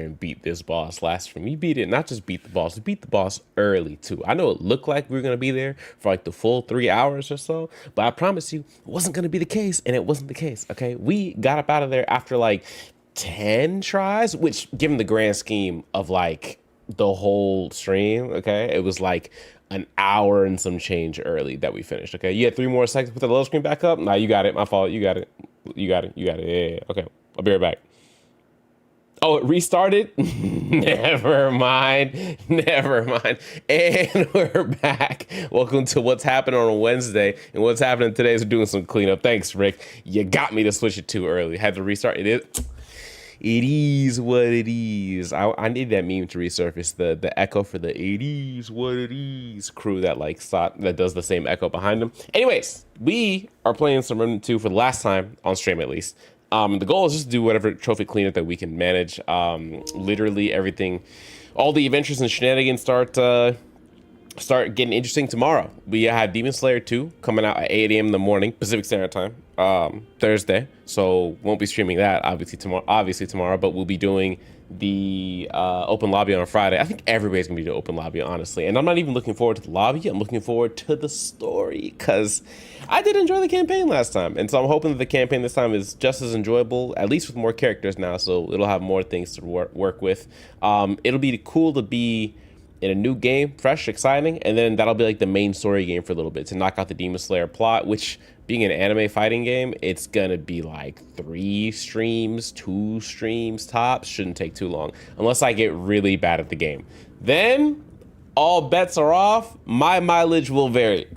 and beat this boss last stream. We beat it, not just beat the boss, we beat the boss early too. I know it looked like we were gonna be there for like the full 3 hours or so, but I promise you it wasn't gonna be the case, and it wasn't the case. Okay, we got up out of there after like 10 tries, which given the grand scheme of like the whole stream, okay, it was like an hour and some change early that we finished. Okay, you had 3 more seconds to put the load screen back up. Nah, you got it. My fault. You got it. You got it. You got it. Yeah. Okay, I'll be right back. Oh, it restarted? Never mind. Never mind. And we're back. Welcome to What's Happening on a Wednesday. And what's happening today is we're doing some cleanup. Thanks, Rick. You got me to switch it too early. Had to restart. It is what it is. I need that meme to resurface. The echo for the "it is what it is" crew that that does the same echo behind them. Anyways, we are playing some Remnant 2 for the last time on stream at least. The goal is just to do whatever trophy cleanup that we can manage. Literally everything, all the adventures and shenanigans start getting interesting tomorrow. We have Demon Slayer 2 coming out at 8 a.m. in the morning, Pacific Standard Time, Thursday. So won't be streaming that obviously tomorrow, but we'll be doing the open lobby on Friday. I think everybody's gonna be doing open lobby, honestly. And I'm not even looking forward to the lobby. I'm looking forward to the story because I did enjoy the campaign last time. And so I'm hoping that the campaign this time is just as enjoyable, at least with more characters now. So it'll have more things to work with. It'll be cool to be in a new game, fresh, exciting, and then that'll be like the main story game for a little bit to knock out the Demon Slayer plot, which being an anime fighting game, it's gonna be like 3 streams, 2 streams tops. Shouldn't take too long unless I get really bad at the game. Then all bets are off. My mileage will vary.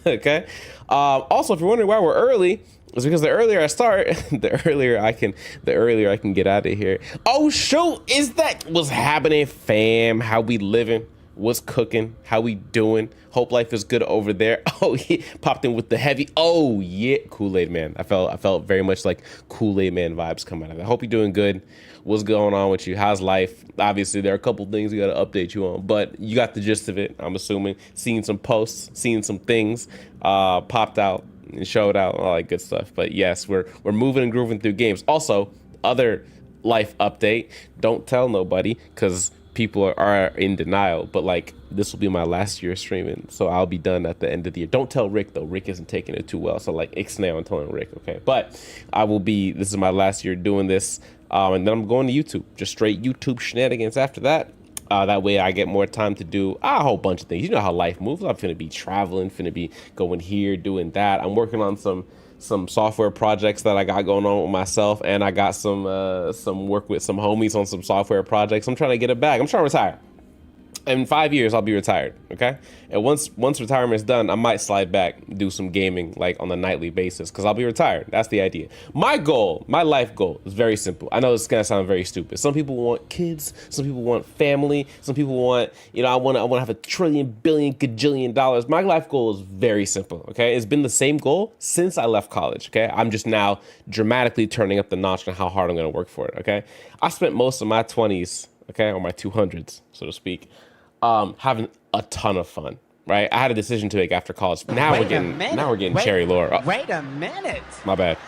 Okay. Also, if you're wondering why we're early, it's because the earlier I start, the earlier I can get out of here. Oh shoot, is that what's happening, fam? How we living? What's cooking? How we doing? Hope life is good over there. Oh, he popped in with the heavy. Oh yeah, Kool-Aid man. I felt very much like Kool-Aid man vibes coming out of it. I hope you're doing good. What's going on with you? How's life? Obviously, there are a couple things we got to update you on, but you got the gist of it. I'm assuming. Seeing some posts, seeing some things popped out and showed out, all that good stuff. But yes, we're moving and grooving through games. Also, other life update. Don't tell nobody because people are in denial. But like, this will be my last year streaming, so I'll be done at the end of the year. Don't tell Rick though. Rick isn't taking it too well. So like, ixnay on telling Rick, okay? But I will be. This is my last year doing this, and then I'm going to YouTube. Just straight YouTube shenanigans after that. That way I get more time to do a whole bunch of things. You know how life moves. I'm finna be traveling, finna be going here, doing that. I'm working on some software projects that I got going on with myself, and I got some work with some homies on some software projects. I'm trying to get it back. I'm trying to retire. In 5 years, I'll be retired, okay? And once retirement's done, I might slide back, do some gaming, like on a nightly basis, because I'll be retired. That's the idea. My goal, my life goal, is very simple. I know it's gonna sound very stupid. Some people want kids, some people want family, some people want, I wanna have a trillion, billion, gajillion dollars. My life goal is very simple, okay? It's been the same goal since I left college, okay? I'm just now dramatically turning up the notch on how hard I'm gonna work for it, okay? I spent most of my 20s, okay, or my 200s, so to speak, having a ton of fun, right? I had a decision to make after college. Now we're getting cherry lore. Oh, wait a minute. My bad.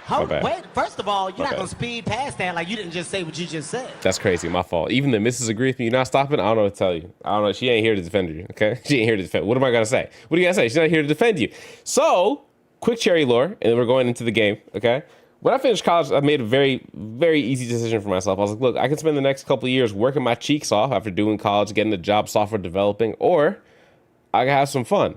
My bad. Wait, first of all, you're not going to speed past that like you didn't just say what you just said. That's crazy. My fault. Even the missus agrees with me. You're not stopping. I don't know what to tell you. I don't know. She ain't here to defend you, okay? She ain't here to defend. What am I going to say? What are you going to say? She's not here to defend you. So, quick cherry lore, and then we're going into the game, okay? When I finished college, I made a very, very easy decision for myself. I was like, look, I can spend the next couple of years working my cheeks off after doing college, getting a job software developing, or I can have some fun.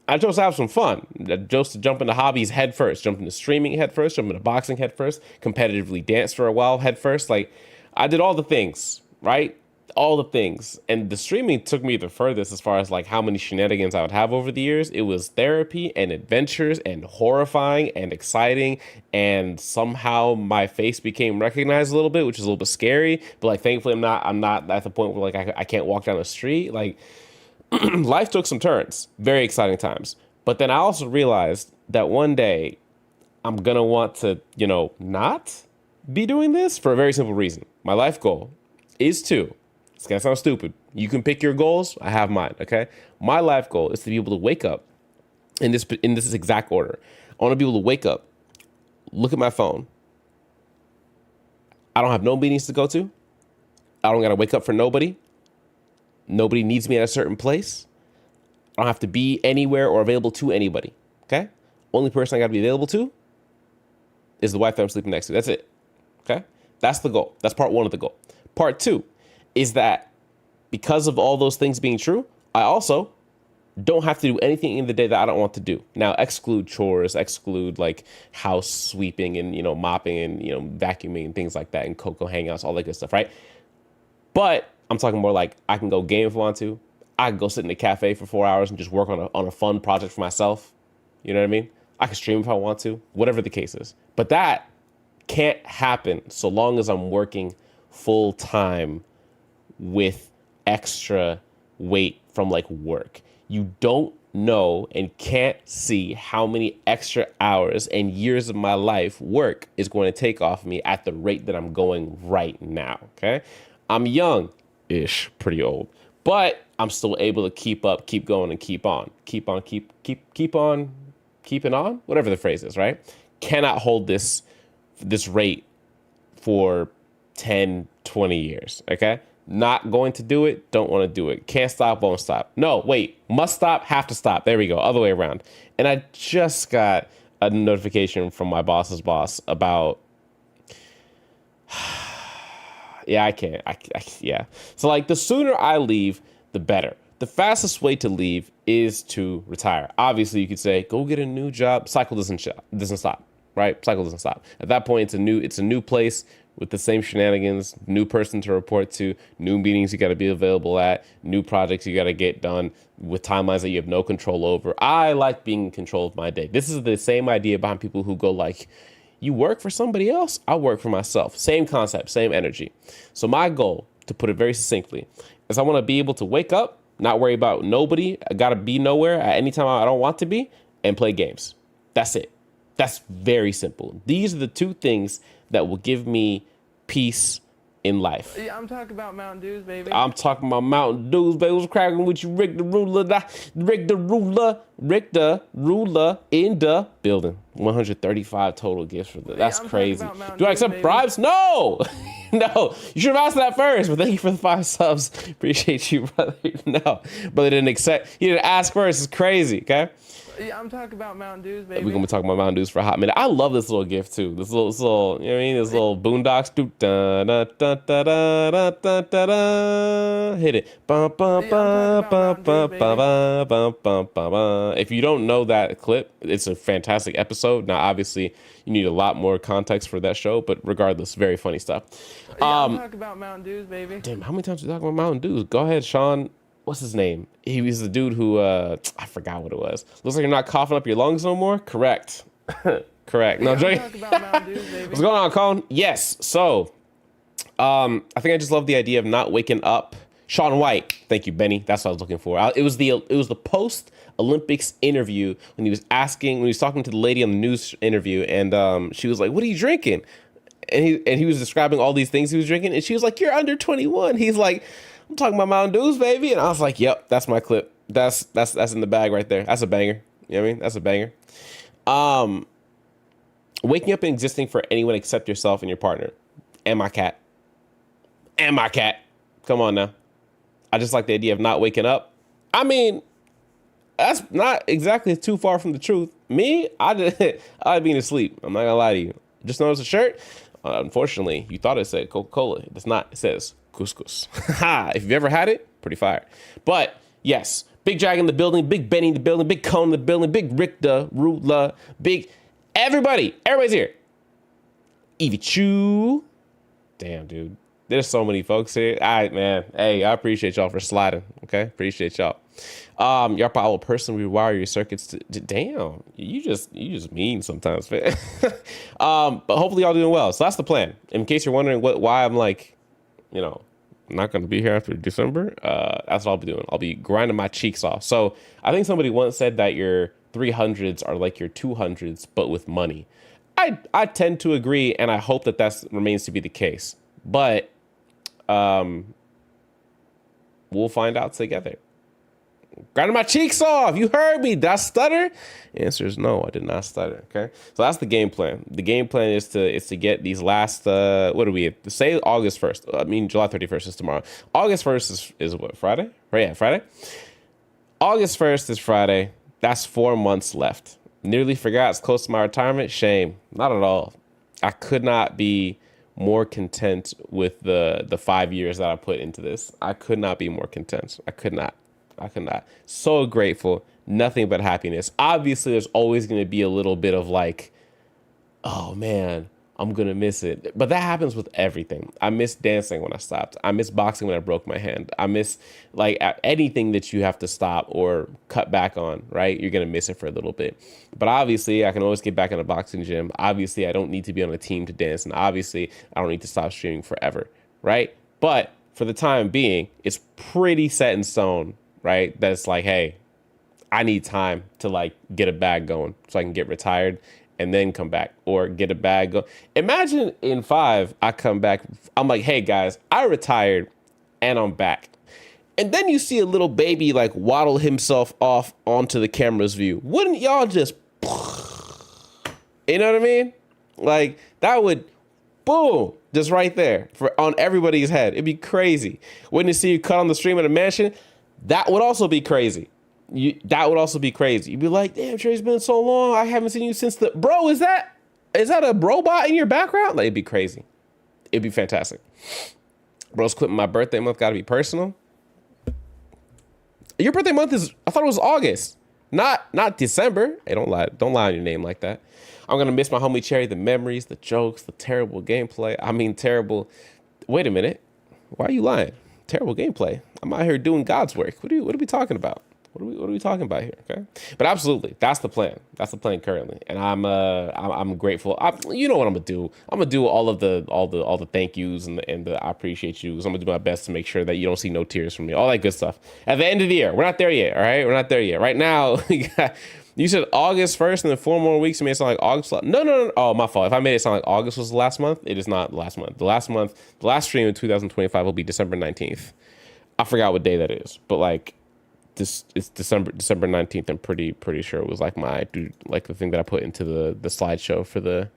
I chose to have some fun. I chose to jump into hobbies head first, jump into streaming head first, jump into boxing head first, competitively dance for a while head first. Like, I did all the things, right? All the things. And the streaming took me the furthest as far as like how many shenanigans I would have over the years. It was therapy and adventures and horrifying and exciting, and somehow my face became recognized a little bit, which is a little bit scary. But like, thankfully I'm not at the point where like I can't walk down the street. Like, life took some turns, very exciting times. But then I also realized that one day I'm gonna want to, not be doing this for a very simple reason. My life goal is to, it's gonna sound stupid. You can pick your goals. I have mine. Okay. My life goal is to be able to wake up in this exact order. I want to be able to wake up, look at my phone. I don't have no meetings to go to. I don't got to wake up for nobody. Nobody needs me at a certain place. I don't have to be anywhere or available to anybody. Okay? Only person I got to be available to is the wife that I'm sleeping next to. That's it. Okay? That's the goal. That's part one of the goal. Part two is that because of all those things being true, I also don't have to do anything in the day that I don't want to do. Now, exclude chores, exclude like house sweeping and, mopping and, vacuuming and things like that and cocoa hangouts, all that good stuff, right? But I'm talking more like I can go game if I want to. I can go sit in a cafe for 4 hours and just work on a fun project for myself. You know what I mean? I can stream if I want to, whatever the case is. But that can't happen so long as I'm working full time with extra weight from like work. You don't know and can't see how many extra hours and years of my life work is going to take off me at the rate that I'm going right now. Okay. I'm young-ish, pretty old, but I'm still able to keep up, keep going, and keep on, keep on, keeping on, whatever the phrase is, right? Cannot hold this rate for 10, 20 years, okay? Not going to do it, don't want to do it. Can't stop, won't stop. No, wait, must stop, have to stop. There we go, other way around. And I just got a notification from my boss's boss about... Yeah, I can't. Yeah. So like the sooner I leave, the better. The fastest way to leave is to retire. Obviously, you could say, go get a new job. Cycle doesn't stop, right? Cycle doesn't stop. At that point, it's a new place with the same shenanigans, new person to report to, new meetings you got to be available at, new projects you got to get done with timelines that you have no control over. I like being in control of my day. This is the same idea behind people who go like, you work for somebody else, I work for myself. Same concept, same energy. So my goal, to put it very succinctly, is I want to be able to wake up, not worry about nobody. I got to be nowhere at any time I don't want to be, and play games. That's it. That's very simple. These are the two things that will give me peace in life. Yeah, I'm talking about Mountain Dews, baby. I'm talking about Mountain Dews, baby. What's cracking with you, Rick the Ruler? Rick the Ruler in the building. 135 total gifts for that. That's crazy. Do I accept bribes? No! No. You should have asked that first, but thank you for the 5 subs. Appreciate you, brother. No. Brother didn't accept. He didn't ask first. It's crazy, okay? Yeah, I'm talking about Mountain Dews, baby. We're going to be talking about Mountain Dews for a hot minute. I love this little gift, too. This little, you know what I mean? This little boondocks. Hit it. If you don't know that clip, it's a fantastic episode. Now, obviously, you need a lot more context for that show, but regardless, very funny stuff. I'm talking about Mountain Dews, baby. Damn, how many times are you talking about Mountain Dews? Go ahead, Sean. What's his name? He was the dude who, I forgot what it was. Looks like you're not coughing up your lungs no more? Correct. Correct. No, joking. What's going on, Colin? Yes. So, I think I just love the idea of not waking up. Sean White. Thank you, Benny. That's what I was looking for. It was the post-Olympics interview when he was talking to the lady on the news interview, and she was like, "What are you drinking?" And he was describing all these things he was drinking, and she was like, "You're under 21." He's like, I'm talking about Mountain Dews, baby. And I was like, yep, that's my clip. That's in the bag right there. That's a banger. You know what I mean? That's a banger. Waking up and existing for anyone except yourself and your partner. And my cat. Come on now. I just like the idea of not waking up. I mean, that's not exactly too far from the truth. Me, I'd be asleep. I'm not gonna lie to you. Just noticed a shirt. Unfortunately, you thought it said Coca-Cola. It does not. It says couscous. If you've ever had it, pretty fire. But yes, Big Jag in the building, Big Benny in the building, Big Cone in the building, Big Rick the Ruler, Big everybody's here. Evie Chu. Damn, dude. There's so many folks here. All right, man. Hey, I appreciate y'all for sliding. Okay, appreciate y'all. Y'all probably person rewire your circuits to damn. You just mean sometimes, man. But hopefully y'all doing well. So that's the plan. In case you're wondering why I'm like, not going to be here after December. That's what I'll be doing. I'll be grinding my cheeks off. So I think somebody once said that your 300s are like your 200s, but with money. I tend to agree, and I hope that remains to be the case. But we'll find out together. Grinding my cheeks off. You heard me. Did I stutter? Answer is no, I did not stutter. Okay. So that's the game plan. The game plan is to get these last what do we say August 1st? I mean July 31st is tomorrow. August 1st is what, Friday? Right, yeah, Friday. August 1st is Friday. That's 4 months left. Nearly forgot it's close to my retirement. Shame. Not at all. I could not be more content with the 5 years that I put into this. I could not be more content. I could not. So grateful. Nothing but happiness. Obviously, there's always going to be a little bit of like, oh man, I'm going to miss it. But that happens with everything. I miss dancing when I stopped. I miss boxing when I broke my hand. I miss like anything that you have to stop or cut back on, right? You're going to miss it for a little bit. But obviously, I can always get back in a boxing gym. Obviously, I don't need to be on a team to dance. And obviously, I don't need to stop streaming forever, right? But for the time being, it's pretty set in stone, right? That's like, hey, I need time to like get a bag going so I can get retired and then come back or get a bag go. Imagine in 5, I come back. I'm like, hey guys, I retired and I'm back. And then you see a little baby like waddle himself off onto the camera's view. Wouldn't y'all just, you know what I mean? Like that would, boom, just right there for on everybody's head. It'd be crazy. Wouldn't you see you cut on the stream at a mansion? That would also be crazy. That would also be crazy. You'd be like, damn, Trey's been so long. I haven't seen you since the bro. Is that a robot in your background? Like, it'd be crazy. It'd be fantastic. Bro's quitting my birthday month. Got to be personal. Your birthday month is, I thought it was August, not December. Hey, don't lie on your name like that. I'm gonna miss my homie Cherry, the memories, the jokes, the terrible gameplay. I mean, terrible. Wait a minute. Why are you lying? Terrible gameplay. I'm out here doing God's work. What are we talking about? What are we talking about here? Okay, but absolutely, that's the plan. That's the plan currently, and I'm grateful. You know what I'm gonna do? I'm gonna do all the thank yous and the I appreciate yous. I'm gonna do my best to make sure that you don't see no tears from me. All that good stuff. At the end of the year, we're not there yet. All right, we're not there yet. Right now, you said August 1st, and then 4 more weeks. You made it sound like August. No. Oh, my fault. If I made it sound like August was the last month, it is not the last month. The last stream in 2025 will be December 19th. I forgot what day that is, but like. It's December 19th. I'm pretty sure it was like the thing that I put into the slideshow for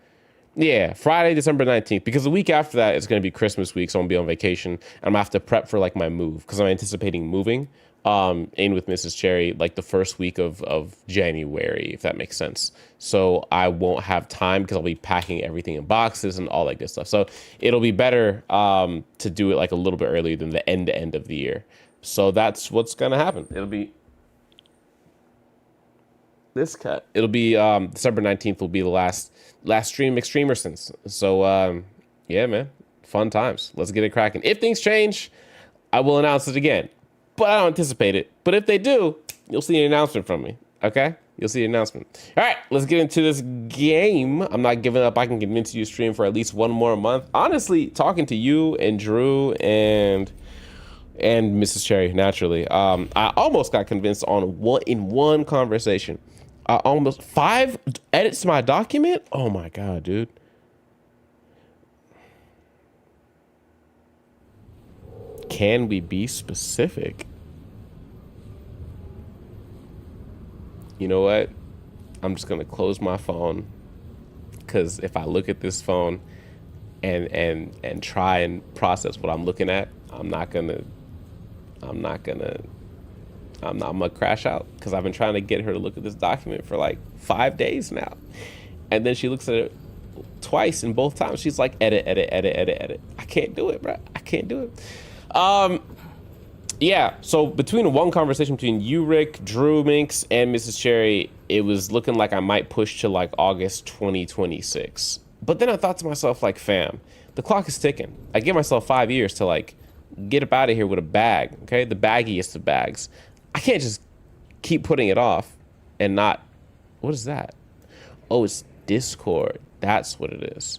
Friday, December 19th, because the week after that is going to be Christmas week, so I'm gonna be on vacation and I'm gonna have to prep for like my move because I'm anticipating moving in with Mrs. Cherry like the first week of January, if that makes sense. So I won't have time because I'll be packing everything in boxes and all that good stuff. So it'll be better to do it like a little bit earlier than the end of the year. So that's what's gonna happen. It'll be this cut. It'll be December 19th will be the last stream Extremersons. So yeah, man, fun times. Let's get it cracking. If things change, I will announce it again, but I don't anticipate it. But if they do, you'll see an announcement from me. Okay, you'll see an announcement. All right, let's get into this game. I'm not giving up. I can convince you to stream for at least 1 more month. Honestly, talking to you and Drew and Mrs. Cherry, naturally. I almost got convinced in one conversation. Almost 5 edits to my document. Oh my God, dude. Can we be specific? You know what? I'm just gonna close my phone because if I look at this phone and try and process what I'm looking at, I'm gonna crash out because I've been trying to get her to look at this document for like 5 days now. And then she looks at it twice, and both times she's like, edit. I can't do it, bro. I can't do it. Yeah, so between one conversation between you, Rick, Drew Minx, and Mrs. Cherry, it was looking like I might push to like August 2026. But then I thought to myself, like, fam, the clock is ticking. I give myself 5 years to like get up out of here with a bag, okay? The baggiest of bags. I can't just keep putting it off and not, what is that? Oh, it's Discord. That's what it is.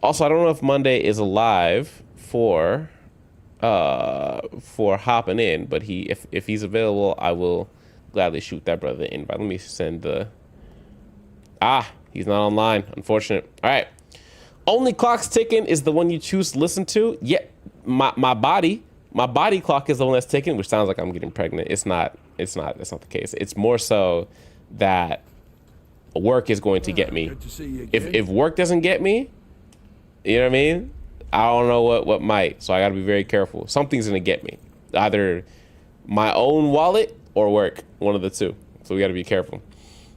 Also, I don't know if Monday is alive for hopping in, but if he's available, I will gladly shoot that brother in. But let me send he's not online, unfortunate. All right. Only Clock's Ticking is the one you choose to listen to. Yeah, my body clock is the one that's ticking, which sounds like I'm getting pregnant. It's not It's not. That's not the case. It's more so that work is going to get me. Good to see you If again. work doesn't get me, you know what I mean? I don't know what might. So I got to be very careful. Something's gonna get me, either my own wallet or work. One of the two. So we got to be careful.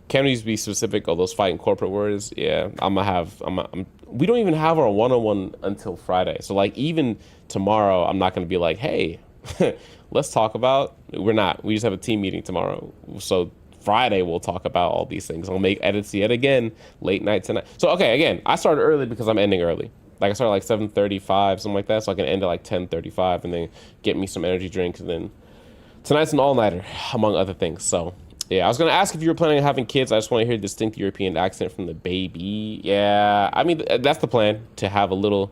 Can we be specific on those fighting corporate words? Yeah, we don't even have our one-on-one until Friday. So like even tomorrow, I'm not gonna be like, hey, let's talk about. We're not. We just have a team meeting tomorrow. So Friday we'll talk about all these things. I'll make edits yet again late night tonight. So okay, again, I started early because I'm ending early. Like I started like 7:35, something like that, so I can end at like 10:35 and then get me some energy drinks, and then tonight's an all-nighter, among other things. So yeah, I was gonna ask if you were planning on having kids. I just want to hear a distinct European accent from the baby. Yeah, I mean that's the plan, to have a little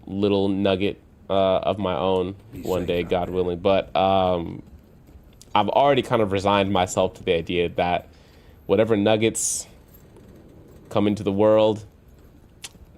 nugget of my own one day, God willing. But I've already kind of resigned myself to the idea that whatever nuggets come into the world,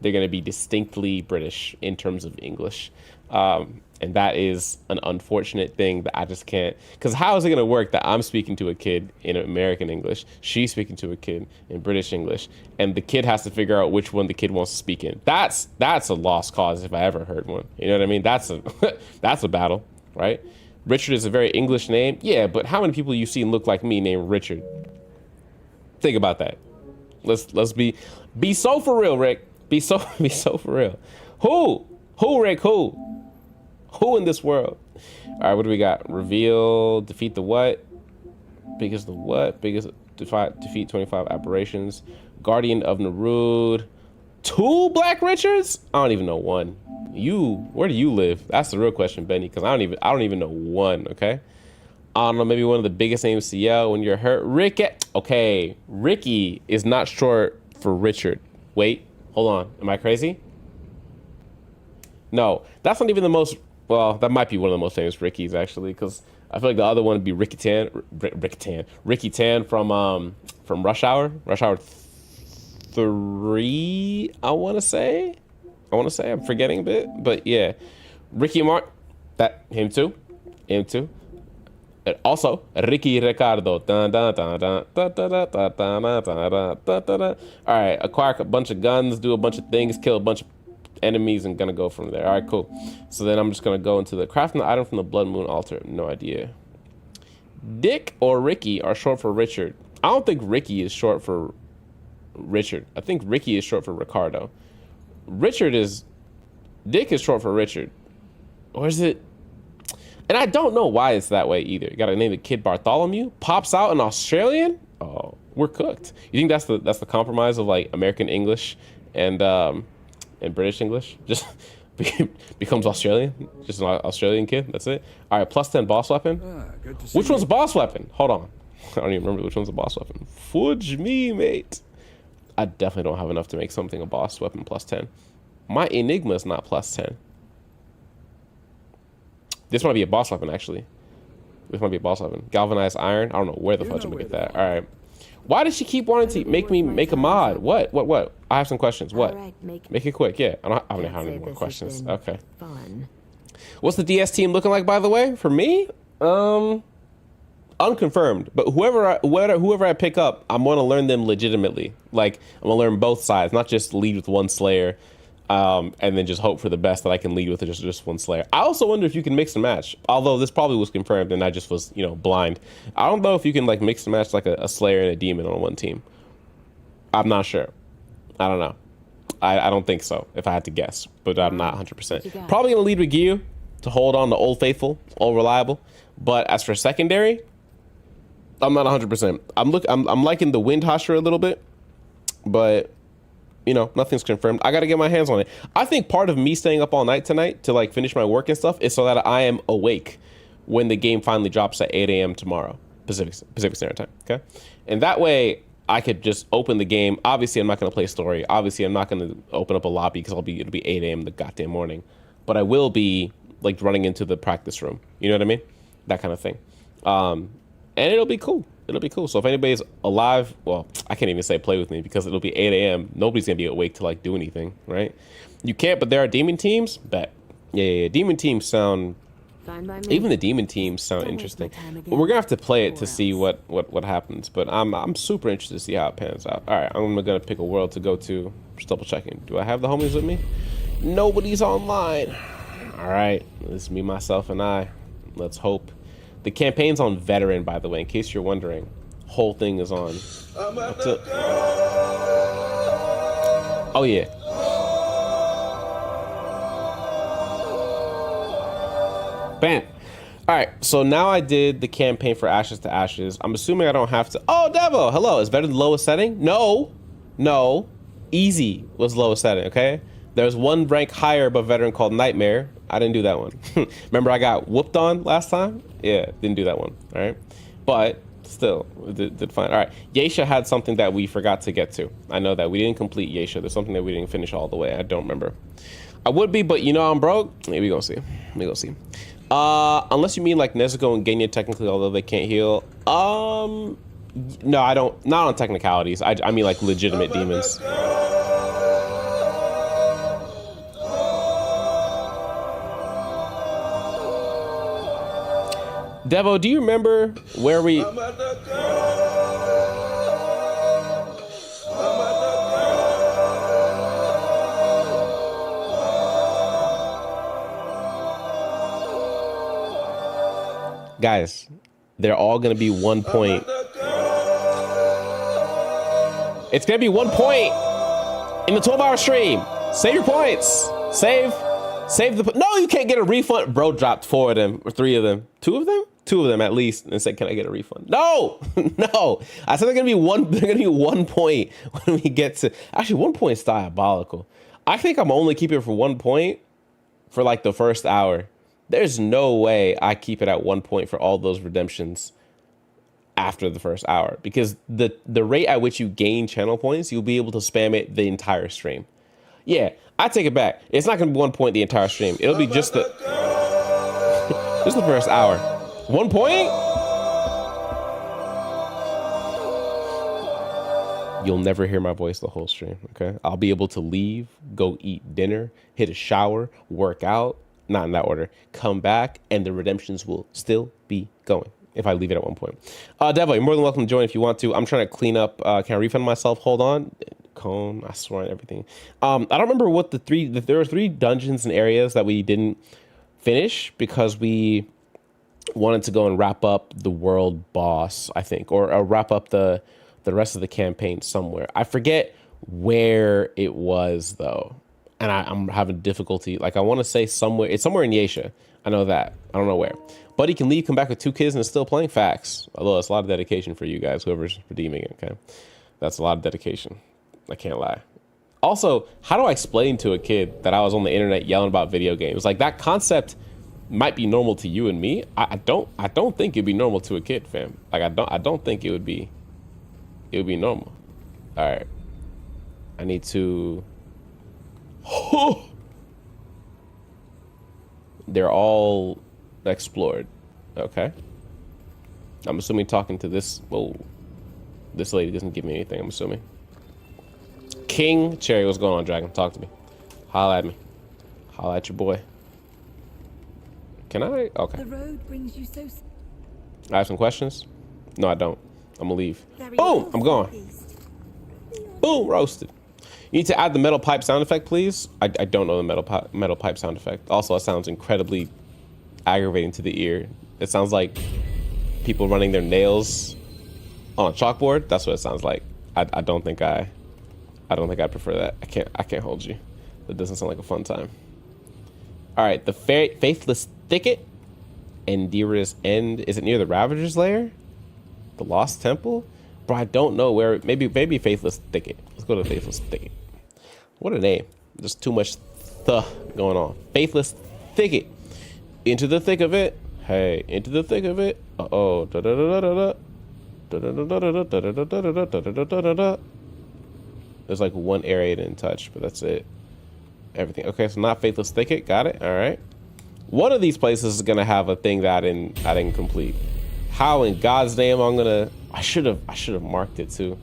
they're going to be distinctly British in terms of English. And that is an unfortunate thing that I just can't, because how is it going to work that I'm speaking to a kid in American English, she's speaking to a kid in British English, and the kid has to figure out which one the kid wants to speak in? That's a lost cause if I ever heard one. You know what I mean? That's a battle, right? Richard is a very English name. Yeah, but how many people you've seen look like me named Richard? Think about that. Let's be so for real, Rick. Be so for real. Who, Rick, who in this world? All right, what do we got? Reveal, defeat the what? Biggest the what? Biggest defeat 25 aberrations. Guardian of Narud. 2 Black Richards? I don't even know one. Where do you live? That's the real question, Benny, because I don't even know one, okay? I don't know, maybe one of the biggest names to yell when you're hurt. Okay, Ricky is not short for Richard. Wait, hold on. Am I crazy? No, that's not even the most, well, that might be one of the most famous Rickies, actually, because I feel like the other one would be Ricky Tan from Rush Hour. Rush Hour 3, I want to say. I'm forgetting a bit, but yeah. Ricky Martin, him too. And also, Ricky Ricardo. All right, acquire a bunch of guns, do a bunch of things, kill a bunch of enemies, and gonna go from there. All right, cool. So then I'm just gonna go into the crafting the item from the Blood Moon altar. No idea. Dick or Ricky are short for Richard. I don't think Ricky is short for Richard. I think Ricky is short for Ricardo. Dick is short for Richard. Or is it? And I don't know why it's that way either. You gotta name the kid Bartholomew. Pops out in Australian? Oh, we're cooked. You think that's the compromise of like American English and British English? Just becomes Australian? Just an Australian kid? That's it? All right, plus 10 boss weapon. Good to see Which one's a boss weapon? Hold on. I don't even remember which one's a boss weapon. Fudge me, mate. I definitely don't have enough to make something a boss weapon plus 10. My Enigma is not plus 10. This might be a boss weapon, actually. This might be a boss weapon. Galvanized iron. I don't know where the fudge I'm gonna get that. All right. Why does she keep wanting to make me make a mod? What? I have some questions. What? Right, make it quick. Yeah. I don't have any more questions. Okay. Fun. What's the DS team looking like, by the way? For me? Unconfirmed. But whoever I pick up, I'm gonna learn them legitimately. Like, I'm gonna learn both sides, not just lead with one Slayer. And then just hope for the best that I can lead with just one Slayer. I also wonder if you can mix and match, although this probably was confirmed and I just was, blind. I don't know if you can like mix and match like a Slayer and a Demon on one team. I'm not sure. I don't know. I don't think so, if I had to guess, but I'm not 100%. Probably gonna lead with Gyu to hold on to Old Faithful, Old Reliable. But as for secondary, I'm not 100%. I'm liking the Wind Hosher a little bit, but nothing's confirmed. I got to get my hands on it. I think part of me staying up all night tonight to like finish my work and stuff is so that I am awake when the game finally drops at 8 a.m. tomorrow, Pacific Standard Time. Okay. And that way I could just open the game. Obviously I'm not going to play story. Obviously I'm not going to open up a lobby because it'll be 8 a.m. the goddamn morning, but I will be like running into the practice room. You know what I mean? That kind of thing. And it'll be cool. So if anybody's alive, well, I can't even say play with me because it'll be 8 a.m. Nobody's going to be awake to like do anything, right? You can't, but there are demon teams? Bet. Yeah. Demon teams sound Even the demon teams sound interesting. But we're gonna have to play it to see what happens. But I'm super interested to see how it pans out. All right, I'm gonna pick a world to go to. Just double checking. Do I have the homies with me? Nobody's online. All right, this is me, myself, and I. Let's hope. The campaign's on veteran, by the way, in case you're wondering. Whole thing is on. Oh yeah. Bam. All right, so now I did the campaign for Ashes to Ashes. I'm assuming I don't have to. Oh, Devo, hello. Is better the lowest setting? No. Easy was lowest setting, okay? There's one rank higher above veteran called Nightmare. I didn't do that one. Remember I got whooped on last time? Yeah, didn't do that one, all right? But still, did fine. All right, Yeisha had something that we forgot to get to. I know that we didn't complete Yeisha. There's something that we didn't finish all the way. I don't remember. I would be, but you know I'm broke. Maybe we gonna see. We gonna see. Unless you mean like Nezuko and Genya technically, although they can't heal. No, I don't. Not on technicalities. I mean like legitimate demons. Devo, do you remember where we? Guys, they're all gonna be 1 point. It's gonna be 1 point in the 12-hour stream. Save your points. Save the. No, you can't get a refund. Bro dropped 4 of them or 3 of them. 2 of them? 2 of them at least, and said, "Can I get a refund?" No, no. I said they're gonna be 1 point when we get to. Actually, 1 point is diabolical. I think I'm only keeping it for 1 point for like the first hour. There's no way I keep it at 1 point for all those redemptions after the first hour, because the rate at which you gain channel points, you'll be able to spam it the entire stream. Yeah, I take it back. It's not gonna be 1 point the entire stream. It'll be just the just the first hour. 1 point? You'll never hear my voice the whole stream, okay? I'll be able to leave, go eat dinner, hit a shower, work out, not in that order, come back, and the redemptions will still be going if I leave it at 1 point. Devo, you're more than welcome to join if you want to. I'm trying to clean up. Can I refund myself? Hold on. Cone, I swear on everything. I don't remember what there were 3 dungeons and areas that we didn't finish because we wanted to go and wrap up the world boss, I think, or wrap up the rest of the campaign somewhere. I forget where it was though, and I'm having difficulty. Like I want to say somewhere. It's somewhere in Yeisha. I know that. I don't know where. Buddy can leave, come back with 2 kids, and is still playing. Facts. Although it's a lot of dedication for you guys, whoever's redeeming it. Okay, that's a lot of dedication. I can't lie. Also, how do I explain to a kid that I was on the internet yelling about video games? Like that concept might be normal to you and me. I don't think it'd be normal to a kid, fam. Like I don't think it would be normal. All right. I need to. They're all explored. Okay. I'm assuming talking to this. Whoa. This lady doesn't give me anything, I'm assuming. King Cherry, what's going on, Dragon? Talk to me. Holla at me. Holla at your boy. Can I? Okay. The road brings you so. I have some questions. No, I don't. I'm gonna leave. Boom! I'm gone. Boom! Roasted. You need to add the metal pipe sound effect, please. I don't know the metal pipe sound effect. Also, it sounds incredibly aggravating to the ear. It sounds like people running their nails on a chalkboard. That's what it sounds like. I don't think I prefer that. I can't hold you. That doesn't sound like a fun time. All right, the Faithless Thicket, Endira's End. Is it near the Ravager's Lair? The Lost Temple? Bro, I don't know where. Maybe Faithless Thicket. Let's go to Faithless Thicket. What a name. There's too much going on. Faithless Thicket. Into the thick of it. Hey, into the thick of it. Uh-oh. There's like one area I didn't touch, but that's it. Everything. Okay, so not Faithless Thicket. Got it. All right. One of these places is gonna have a thing that I didn't complete. How in God's name I'm gonna? I should have marked it too.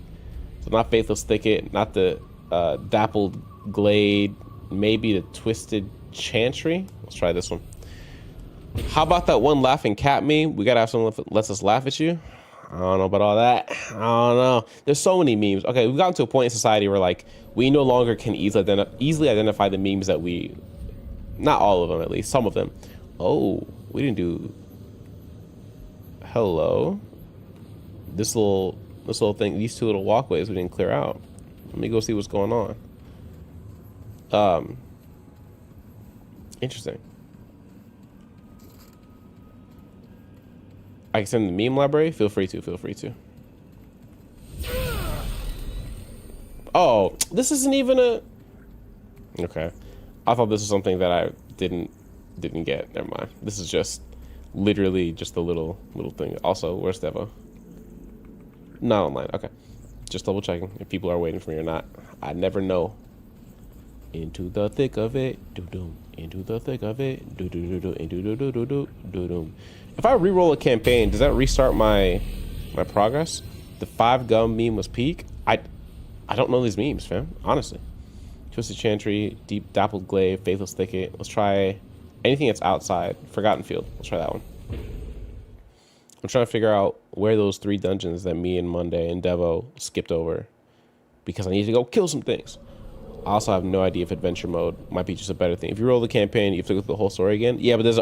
So not Faithless Thicket, not the Dappled Glade, maybe the Twisted Chantry. Let's try this one. How about that one laughing cat meme? We gotta have someone that lets us laugh at you. I don't know about all that. I don't know. There's so many memes. Okay, we've gotten to a point in society where like we no longer can easily identify the memes that we, not all of them at least, some of them. Oh, we didn't do. Hello. This little thing, these two little walkways we didn't clear out. Let me go see what's going on. Interesting. I can send the meme library. Feel free to. Oh, this isn't even a. Okay, I thought this was something that I didn't get. Never mind. This is just literally just a little thing. Also, where's Devo? Not online. Okay, just double checking if people are waiting for me or not. I never know. Into the thick of it, do do. Into the thick of it, do do do do. Into do do do do do do. If I re-roll a campaign, does that restart my progress? The 5 gum meme was peak. I don't know these memes, fam. Honestly, Twisted Chantry, Deep Dappled Glaive, Faithless Thicket. Let's try anything that's outside. Forgotten Field. Let's try that one. I'm trying to figure out where those 3 dungeons that me and Monday and Devo skipped over because I need to go kill some things. I also have no idea if adventure mode might be just a better thing. If you roll the campaign, you have to go through the whole story again. Yeah, but does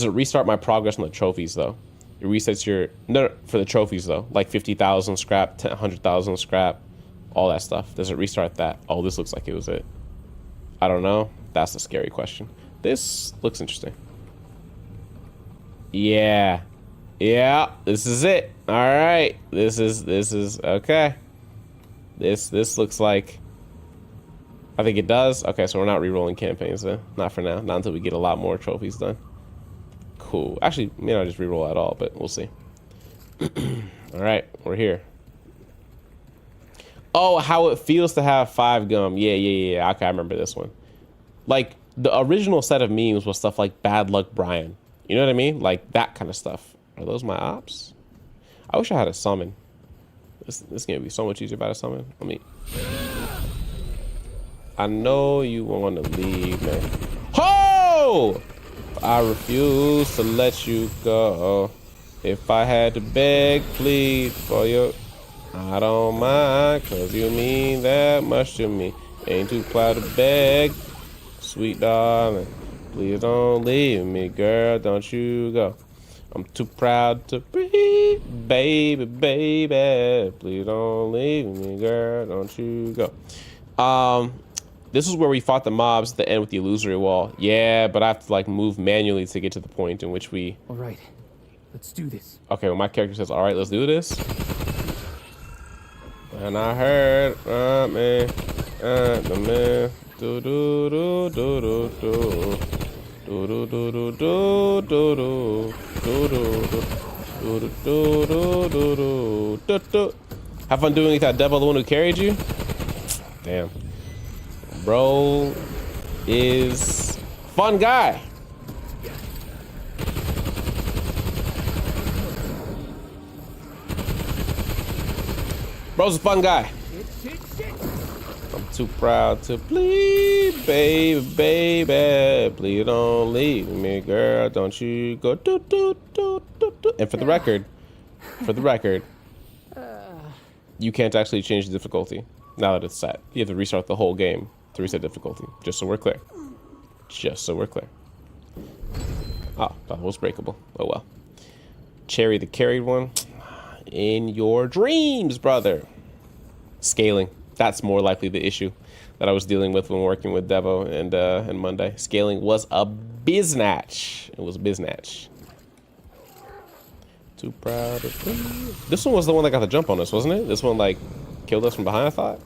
it restart my progress on the trophies though? It resets your, no, for the trophies though, like 50,000 scrap, 100,000 scrap, all that stuff. Does it restart that? Oh, this looks like it was it. I don't know. That's a scary question. This looks interesting. Yeah, this is it. All right, this is okay. This looks like. I think it does. Okay, so we're not re-rolling campaigns then. Not for now. Not until we get a lot more trophies done. Cool. Actually, maybe I'll just re-roll at all, but we'll see. All right, we're here. Oh, how it feels to have 5 gum. Yeah. Okay, I remember this one. Like, the original set of memes was stuff like Bad Luck Brian. You know what I mean? Like, that kind of stuff. Are those my ops? I wish I had a summon. This game would be so much easier about a summon. Let me... I know you want to leave, man. Ho! I refuse to let you go. If I had to beg, plead for you, I don't mind, cause you mean that much to me. Ain't too proud to beg, sweet darling. Please don't leave me, girl, don't you go. I'm too proud to breathe, baby, baby. Please don't leave me, girl, don't you go. This is where we fought the mobs at the end with the illusory wall. Yeah, but I have to like move manually to get to the point in which we... All right, let's do this. Okay, well my character says, all right, let's do this. And I heard, man, the man, do do do do do do. Do do do do do do do do do do do do do do. Have fun doing it, that devil, the one who carried you? Damn. Bro is fun guy. Bro's a fun guy. I'm too proud to plead, baby, baby. Please don't leave me, girl. Don't you go do do do do do. And for the record, you can't actually change the difficulty now that it's set. You have to restart the whole game to reset difficulty. Just so we're clear. Oh, that was breakable. Oh well. Cherry the carried one. In your dreams, brother. Scaling. That's more likely the issue that I was dealing with when working with Devo and Monday. Scaling was a biznatch. It was a biznatch. Too proud of me. This one was the one that got the jump on us, wasn't it? This one like killed us from behind, I thought.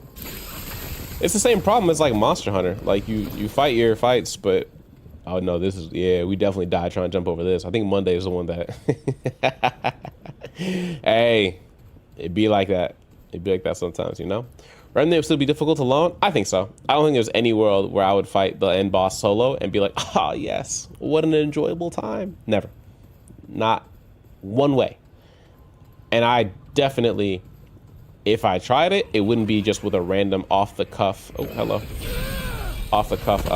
It's the same problem as like Monster Hunter. Like you fight your fights, but oh no, this is, yeah, we definitely died trying to jump over this. I think Monday is the one that hey, it'd be like that. It'd be like that sometimes, you know? Remnant would still be difficult alone? I think so. I don't think there's any world where I would fight the end boss solo and be like, ah, yes, what an enjoyable time. Never. Not one way. And I definitely, if I tried it, it wouldn't be just with a random off the cuff. Oh, hello. Off the cuff.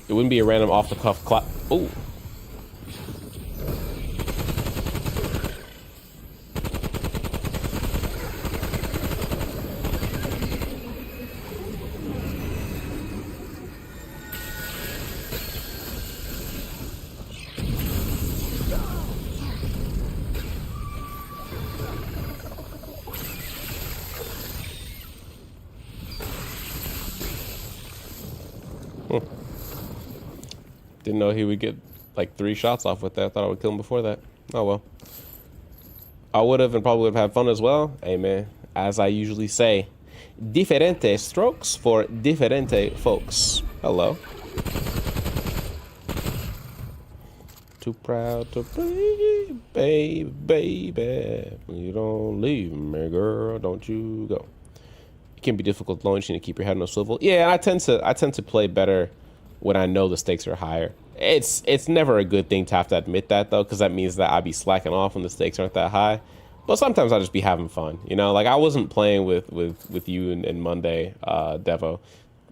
It wouldn't be a random off the cuff clap. Ooh. Didn't know he would get like 3 shots off with that. I thought I would kill him before that. Oh well. I would have and probably would have had fun as well. Hey man, as I usually say, diferente strokes for diferente folks. Hello. Too proud to be, baby. You don't leave me, girl. Don't you go. It can be difficult launching to keep your head on a swivel. Yeah, and I tend to play better when I know the stakes are higher. It's never a good thing to have to admit that though, because that means that I'd be slacking off when the stakes aren't that high. But sometimes I just be having fun, you know. Like I wasn't playing with you and Monday, Devo,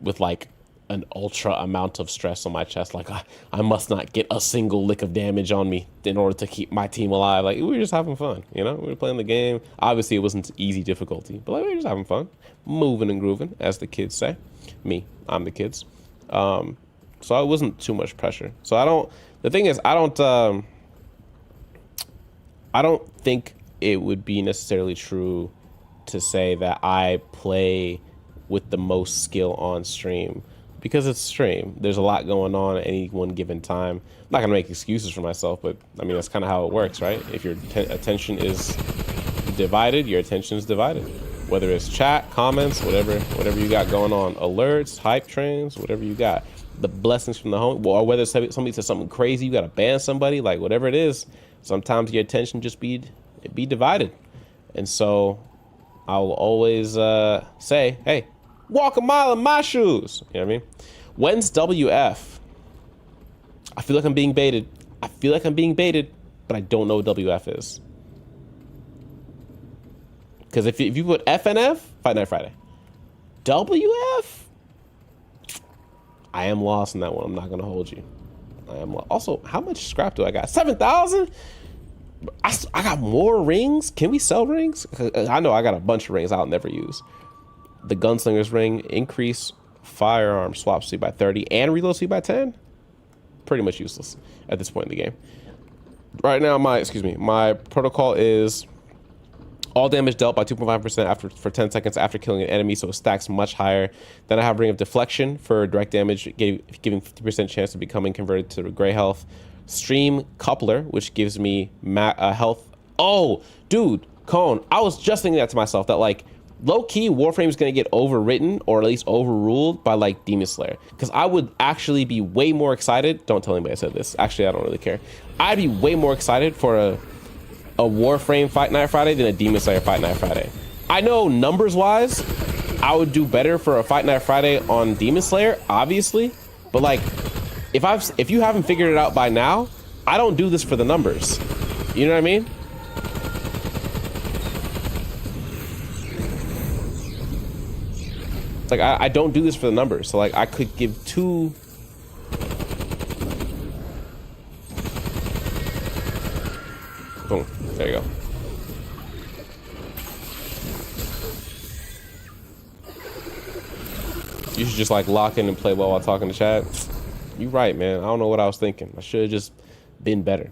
with like an ultra amount of stress on my chest. Like I must not get a single lick of damage on me in order to keep my team alive. Like we were just having fun, you know. We were playing the game. Obviously, it wasn't easy difficulty, but like we were just having fun, moving and grooving, as the kids say. I'm the kids. So it wasn't too much pressure. So the thing is, I don't think it would be necessarily true to say that I play with the most skill on stream, because it's stream. There's a lot going on at any one given time. I'm not gonna make excuses for myself, but I mean, that's kind of how it works, right? If your attention is divided, your attention is divided. Whether it's chat, comments, whatever you got going on, alerts, hype trains, whatever you got. The blessings from the home, or whether somebody says something crazy, you gotta ban somebody, like whatever it is. Sometimes your attention just be divided, and so I will always say, "Hey, walk a mile in my shoes." You know what I mean? When's WF? I feel like I'm being baited. But I don't know what WF is. Because if you put FNF, Fight Night Friday, WF. I am lost in that one. I'm not gonna hold you. I am lost. Also, how much scrap do I got? 7,000. I got more rings. Can we sell rings? I know I got a bunch of rings I'll never use. The Gunslinger's ring, increase firearm swap speed by 30 and reload speed by 10. Pretty much useless at this point in the game. Right now, my protocol is all damage dealt by 2.5% for 10 seconds after killing an enemy, so it stacks much higher. Then I have Ring of Deflection for direct damage, giving 50% chance of becoming converted to gray health. Stream Coupler, which gives me health. Oh, dude, Cone, I was just thinking that to myself, that like low-key Warframe is going to get overwritten or at least overruled by like Demon Slayer, because I would actually be way more excited. Don't tell anybody I said this. Actually, I don't really care. I'd be way more excited for a Warframe Fight Night Friday than a Demon Slayer Fight Night Friday. I know numbers wise, I would do better for a Fight Night Friday on Demon Slayer, obviously, but like if you haven't figured it out by now, I don't do this for the numbers. You know what I mean? Like I don't do this for the numbers. So like I could give 2. Boom. There you go. You should just like lock in and play well while talking to chat. You right, man. I don't know what I was thinking. I should have just been better.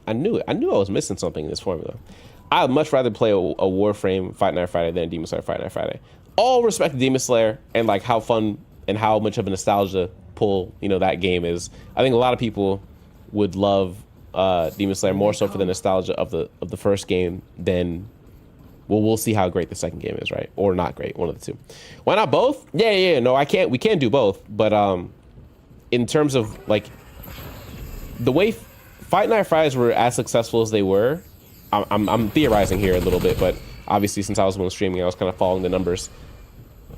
I knew it. I knew I was missing something in this formula. I'd much rather play a Warframe Fight Night Friday than a Demon Slayer Fight Night Friday. All respect to Demon Slayer and like how fun and how much of a nostalgia pull, you know, that game is. I think a lot of people would love Demon Slayer more so for the nostalgia of the first game than, well, we'll see how great the second game is, right? Or not great, one of the two. Why not both? Yeah, no, we can't do both, but in terms of like the way Fight Night Fridays were as successful as they were, I'm theorizing here a little bit, but obviously since I was the one streaming, I was kind of following the numbers.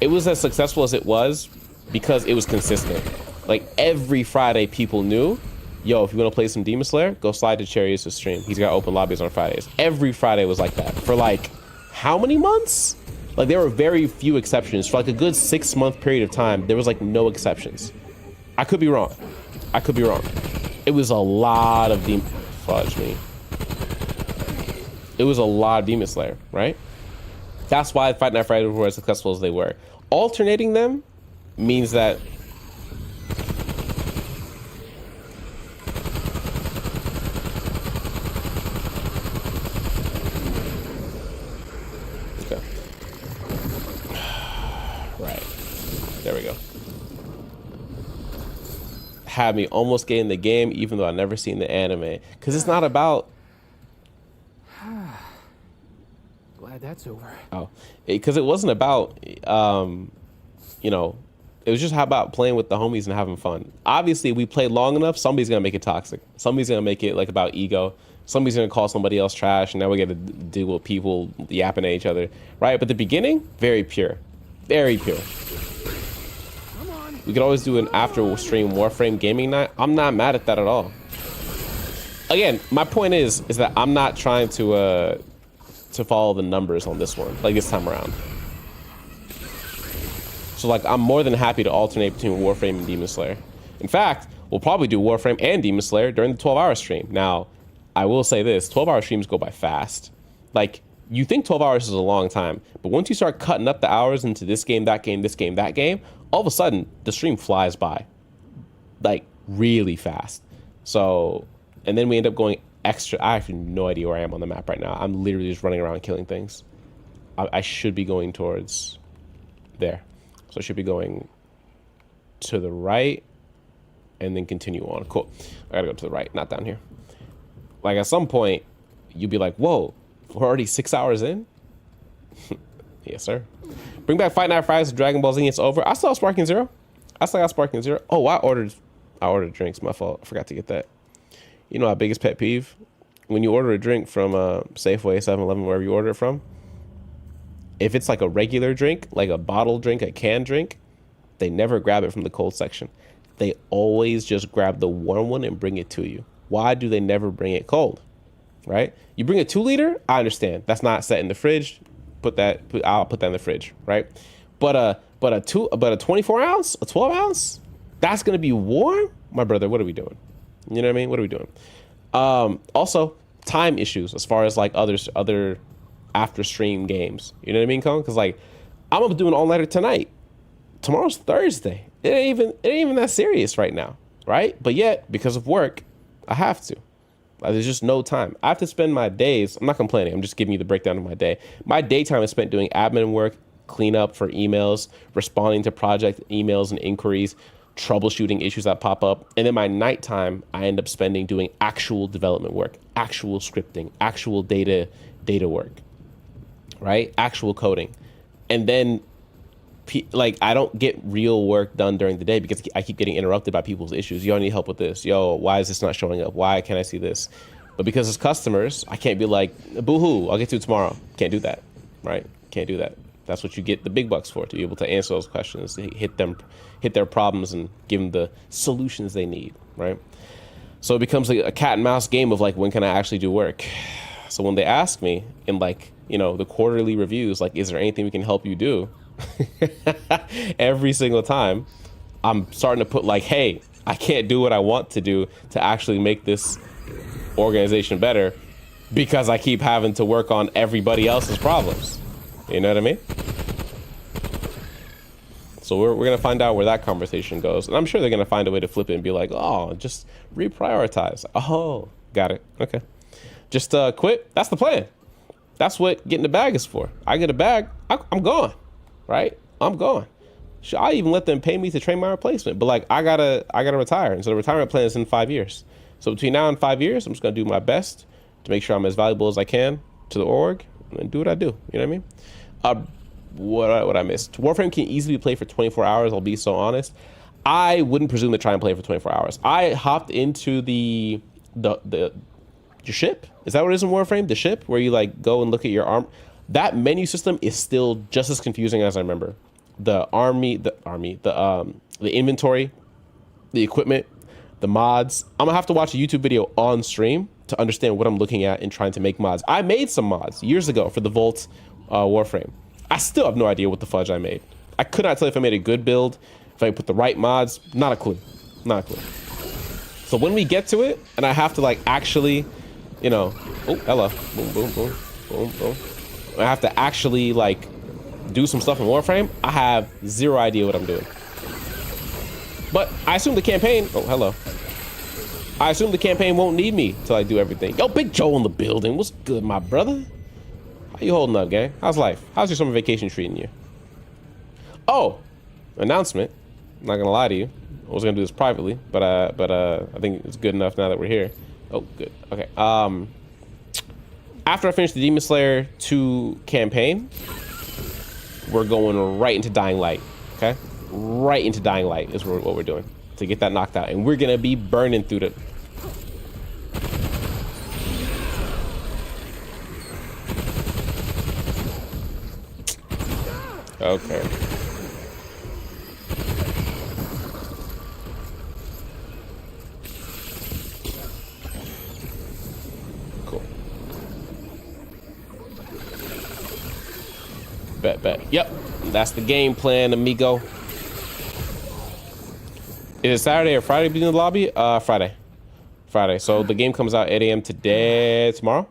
It was as successful as it was because it was consistent. Like every Friday people knew, yo, if you want to play some Demon Slayer, go slide to Cherry's stream. He's got open lobbies on Fridays. Every Friday was like that for like how many months? Like there were very few exceptions. For like a good 6-month period of time, there was like no exceptions. I could be wrong. I could be wrong. It was a lot of fudge me. It was a lot of Demon Slayer, right? That's why Fight Night Friday were as successful as they were. Alternating them means that okay. Right. There we go. Had me almost getting the game even though I've never seen the anime. Because it's not about Glad that's over. oh, because it wasn't about you know, it was just about playing with the homies and having fun. Obviously, we played long enough, somebody's gonna make it toxic. Somebody's gonna make it like about ego. Somebody's gonna call somebody else trash, and now we get to deal with people yapping at each other, right? But the beginning, very pure, very pure. We could always do an after stream Warframe gaming night. I'm not mad at that at all. Again, my point is that I'm not trying to follow the numbers on this one, like this time around. So like, I'm more than happy to alternate between Warframe and Demon Slayer. In fact, we'll probably do Warframe and Demon Slayer during the 12-hour stream. Now, I will say this, 12-hour streams go by fast. Like, you think 12 hours is a long time, but once you start cutting up the hours into this game, that game, this game, that game, all of a sudden, the stream flies by. Like, really fast. So, and then we end up going extra. I have no idea where I am on the map right now. I'm literally just running around killing things. I should be going towards there. So I should be going to the right and then continue on. Cool. I gotta go to the right, not down here. Like at some point, you'd be like, whoa, we're already 6 hours in? Yes, sir. Bring back Fight Night Fridays, Dragon Ball Z, it's over. I still have Sparking Zero. I still got Sparking Zero. Oh, I ordered drinks, my fault. I forgot to get that. You know, our biggest pet peeve? When you order a drink from Safeway, 7-Eleven, wherever you order it from, if it's like a regular drink, like a bottle drink, a canned drink, they never grab it from the cold section. They always just grab the warm one and bring it to you. Why do they never bring it cold? Right? You bring a 2-liter, I understand. That's not set in the fridge. I'll put that in the fridge, right? But a 24 ounce, a 12 ounce, that's gonna be warm? My brother, what are we doing? You know what I mean? What are we doing? Also, time issues as far as like other after stream games. You know what I mean, Cone? Because like, I'm gonna do an all-nighter tonight. Tomorrow's Thursday. It ain't even that serious right now, right? But yet, because of work, I have to. There's just no time. I have to spend my days. I'm not complaining. I'm just giving you the breakdown of my day. My daytime is spent doing admin work, cleanup for emails, responding to project emails and inquiries, troubleshooting issues that pop up. And then my nighttime, I end up spending doing actual development work, actual scripting, actual data work, right? Actual coding. And then like I don't get real work done during the day because I keep getting interrupted by people's issues. Yo, I need help with this. Yo, why is this not showing up? Why can't I see this? But because it's customers, I can't be like, boo-hoo, I'll get to it tomorrow. Can't do that, right? Can't do that. That's what you get the big bucks for, to be able to answer those questions, hit their problems and give them the solutions they need, right? So it becomes like a cat and mouse game of like, when can I actually do work? So when they ask me in like, you know, the quarterly reviews, like, is there anything we can help you do? Every single time I'm starting to put like, hey, I can't do what I want to do to actually make this organization better because I keep having to work on everybody else's problems. You know what I mean? So we're going to find out where that conversation goes. And I'm sure they're going to find a way to flip it and be like, oh, just reprioritize. Oh, got it. Okay. Just quit. That's the plan. That's what getting the bag is for. I get a bag, I'm gone. Right? I'm gone. I even let them pay me to train my replacement. But like, I gotta retire. And so the retirement plan is in 5 years. So between now and 5 years, I'm just gonna do my best to make sure I'm as valuable as I can to the org and do what I do. You know what I mean? What I missed. Warframe can easily play for 24 hours. I'll be so honest. I wouldn't presume to try and play for 24 hours. I hopped into your ship. Is that what it is in Warframe? The ship where you like go and look at your arm. That menu system is still just as confusing as I remember. The inventory, the equipment, the mods. I'm gonna have to watch a YouTube video on stream to understand what I'm looking at and trying to make mods. I made some mods years ago for the Volt Warframe. I still have no idea what the fudge I made. I could not tell if I made a good build, if I put the right mods, not a clue. Not a clue. So when we get to it, and I have to like actually, you know, oh, hello, boom, boom, boom, boom, boom. I have to actually like do some stuff in Warframe. I have zero idea what I'm doing. But I assume the campaign, oh, hello. I assume the campaign won't need me till I do everything. Yo, Big Joe in the building. What's good, my brother? How you holding up, gang? How's life? How's your summer vacation treating you? Oh, announcement. I'm not gonna lie to you. I was gonna do this privately, but I think it's good enough now that we're here. Oh, good. Okay. After I finish the Demon Slayer 2 campaign, we're going right into Dying Light. Okay, right into Dying Light is what we're doing to get that knocked out, and we're gonna be burning through the. Okay. Cool. Bet. Yep. That's the game plan, amigo. Is it Saturday or Friday being in the lobby? Friday. So the game comes out 8 a.m. tomorrow.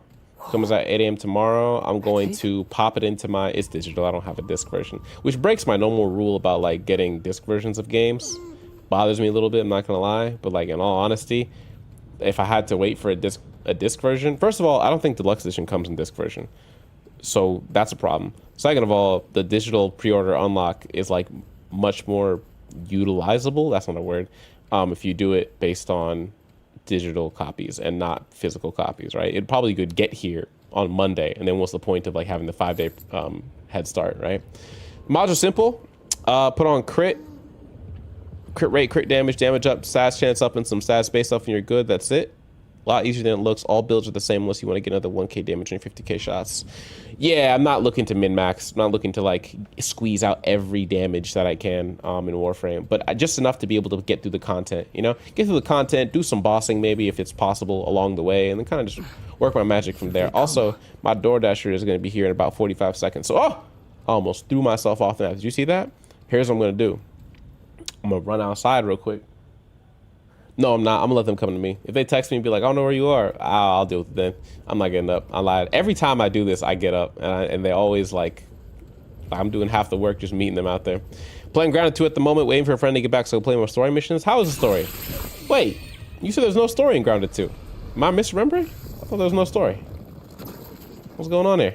Comes out 8 a.m. tomorrow. I'm going to pop it into my, it's digital. I don't have a disc version, which breaks my normal rule about like getting disc versions of games. Bothers me a little bit, I'm not gonna lie. But like in all honesty, if I had to wait for a disc version, first of all, I don't think deluxe edition comes in disc version. So that's a problem. Second of all, the digital pre-order unlock is like much more utilizable. That's not a word. If you do it based on digital copies and not physical copies, right? It probably could get here on Monday, and then what's the point of like having the 5-day head start, right? Mods are simple. Put on crit rate, crit damage up, SAS chance up, and some SAS space stuff, and you're good. That's it. A lot easier than it looks. All builds are the same unless you want to get another 1k damage and 50k shots. Yeah, I'm not looking to min-max. I'm not looking to like squeeze out every damage that I can in Warframe, but just enough to be able to get through the content, you know? Get through the content, do some bossing maybe if it's possible along the way, and then kind of just work my magic from there. Also, my DoorDasher is going to be here in about 45 seconds. So, I almost threw myself off the map. Did you see that? Here's what I'm going to do. I'm going to run outside real quick. No, I'm not. I'm gonna let them come to me. If they text me and be like, I don't know where you are, I'll deal with it then. I'm not getting up. I lied. Every time I do this, I get up. And they always like, I'm doing half the work just meeting them out there. Playing Grounded 2 at the moment, waiting for a friend to get back so I can play more story missions. How is the story? Wait, you said there's no story in Grounded 2. Am I misremembering? I thought there was no story. What's going on here?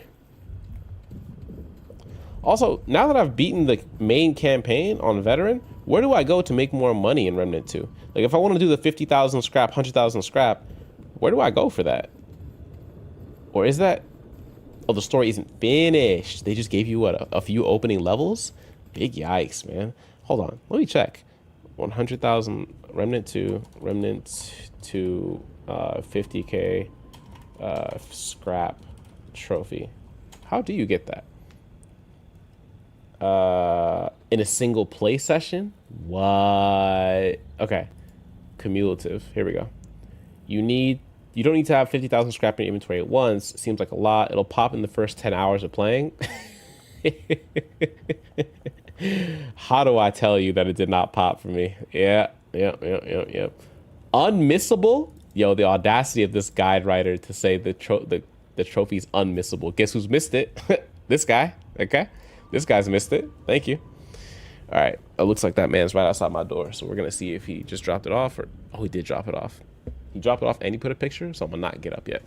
Also, now that I've beaten the main campaign on Veteran, where do I go to make more money in Remnant 2? Like, if I want to do the 50,000 scrap, 100,000 scrap, where do I go for that? Or is that... Oh, the story isn't finished. They just gave you, what, a few opening levels? Big yikes, man. Hold on. Let me check. 100,000, Remnant 2, 50k scrap trophy. How do you get that? In a single play session? What? Okay. Cumulative. Here we go. You don't need to have 50,000 scrap in your inventory at once. It seems like a lot. It'll pop in the first 10 hours of playing. How do I tell you that it did not pop for me? Yeah. Unmissable? Yo, the audacity of this guide writer to say the trophy's unmissable. Guess who's missed it? This guy. Okay. This guy's missed it. Thank you. All right. It looks like that man's right outside my door. So we're going to see if he just dropped it off or... Oh, he did drop it off. He dropped it off and he put a picture. So I'm going to not get up yet.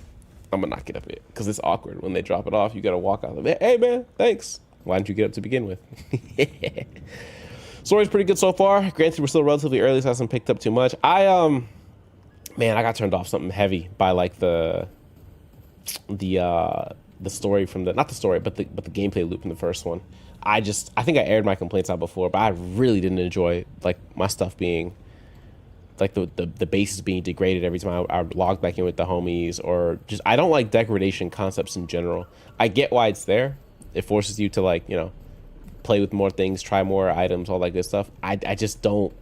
Because it's awkward. When they drop it off, you got to walk out. Hey, man, thanks. Why didn't you get up to begin with? Story's pretty good so far. Granted, we're still relatively early, so I hasn't picked up too much. Man, I got turned off something heavy by like the story from the, not the story, but the gameplay loop in the first one. I think I aired my complaints out before, but I really didn't enjoy like my stuff being like the bases being degraded every time I log back in with the homies, or just, I don't like degradation concepts in general. I get why it's there. It forces you to like, you know, play with more things, try more items, all that good stuff. I just don't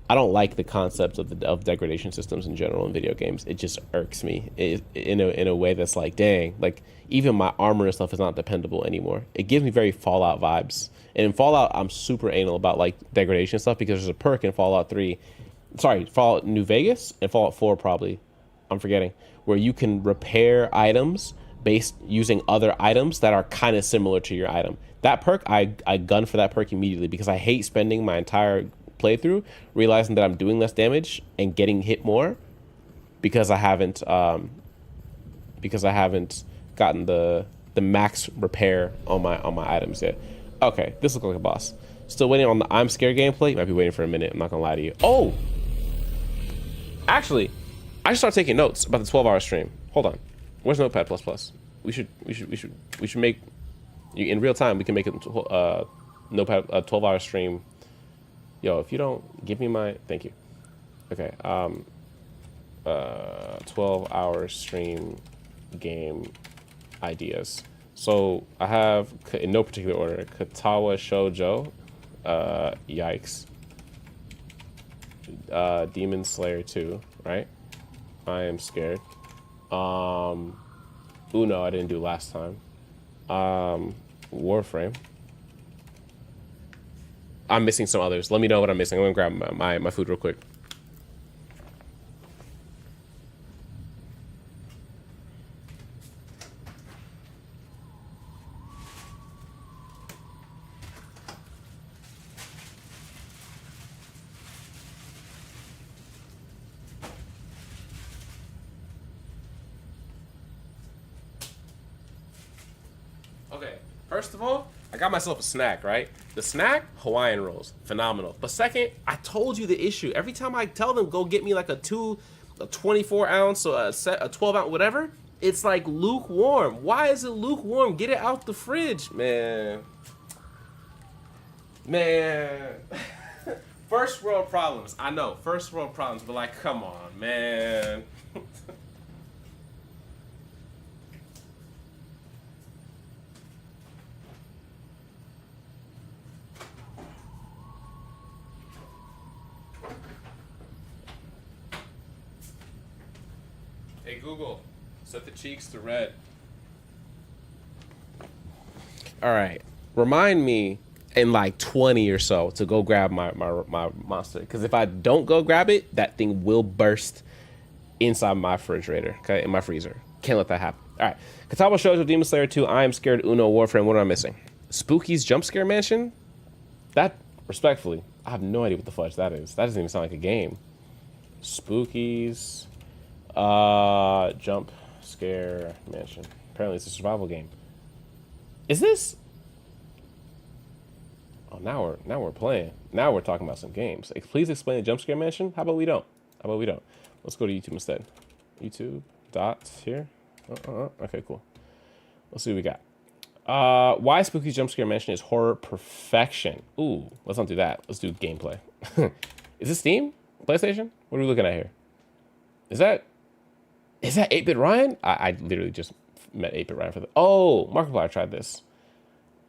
like the concept of degradation systems in general in video games. It just irks me in a way that's like, dang, like even my armor and stuff is not dependable anymore. It gives me very Fallout vibes. And in Fallout, I'm super anal about like degradation stuff because there's a perk in Fallout 3 sorry, Fallout New Vegas and Fallout 4 probably, I'm forgetting, where you can repair items based using other items that are kind of similar to your item. That perk, I gun for that perk immediately because I hate spending my entire playthrough realizing that I'm doing less damage and getting hit more because I haven't gotten the max repair on my items yet. Okay, this looks like a boss. Still waiting on the I'm scared gameplay. Might be waiting for a minute. I'm not gonna lie to you. Oh, actually, I should start taking notes about the 12-hour stream. Hold on, where's Notepad++? We should make in real time. We can make it Notepad a 12-hour stream. Yo, if you don't give me my thank you. Okay, 12-hour stream game ideas. So I have, in no particular order, Katawa Shoujo, yikes, Demon Slayer 2, right? I am scared. Uno, I didn't do last time. Warframe. I'm missing some others. Let me know what I'm missing. I'm gonna grab my food real quick. Okay, first of all, I got myself a snack, right? The snack, Hawaiian rolls, phenomenal. But second, I told you the issue. Every time I tell them go get me like a 24 ounce or a 12 ounce, whatever, it's like lukewarm. Why is it lukewarm? Get it out the fridge, man. Man. First world problems. I know, first world problems, but like, come on, man. Hey Google, set the cheeks to red. All right, remind me in like 20 or so to go grab my monster, because if I don't go grab it, that thing will burst inside my refrigerator, okay, in my freezer. Can't let that happen. All right, Katawa Shoujo, Demon Slayer 2, I Am Scared, Uno, Warframe. What am I missing? Spooky's Jump Scare Mansion? That, respectfully, I have no idea what the fudge that is. That doesn't even sound like a game. Spooky's Jump Scare Mansion. Apparently it's a survival game. Is this? Oh, now we're playing. Now we're talking about some games. Please explain the Jump Scare Mansion. How about we don't? How about we don't? Let's go to YouTube instead. YouTube dots here. Okay, cool. Let's see what we got. Why Spooky's Jump Scare Mansion is horror perfection. Ooh, let's not do that. Let's do gameplay. Is this Steam? PlayStation? What are we looking at here? Is that 8-Bit Ryan? I literally just met 8-Bit Ryan for the... Oh, Markiplier tried this.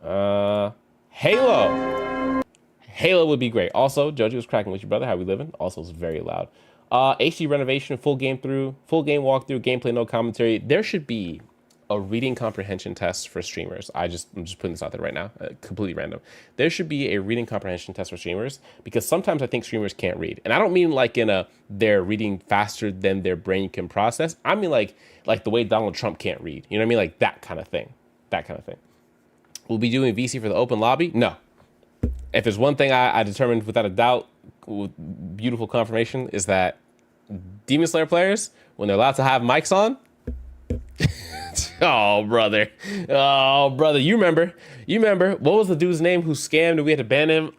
Halo. Halo would be great. Also, Joji was cracking with your brother. How we living? Also, it's very loud. HD renovation, full game walkthrough, gameplay, no commentary. There should be a reading comprehension test for streamers. I'm just putting this out there right now, completely random. There should be a reading comprehension test for streamers, because sometimes I think streamers can't read. And I don't mean like they're reading faster than their brain can process. I mean like the way Donald Trump can't read. You know what I mean? Like that kind of thing. That kind of thing. We'll be doing VC for the open lobby? No. If there's one thing I determined without a doubt, with beautiful confirmation, is that Demon Slayer players, when they're allowed to have mics on, oh brother, you remember what was the dude's name who scammed and we had to ban him?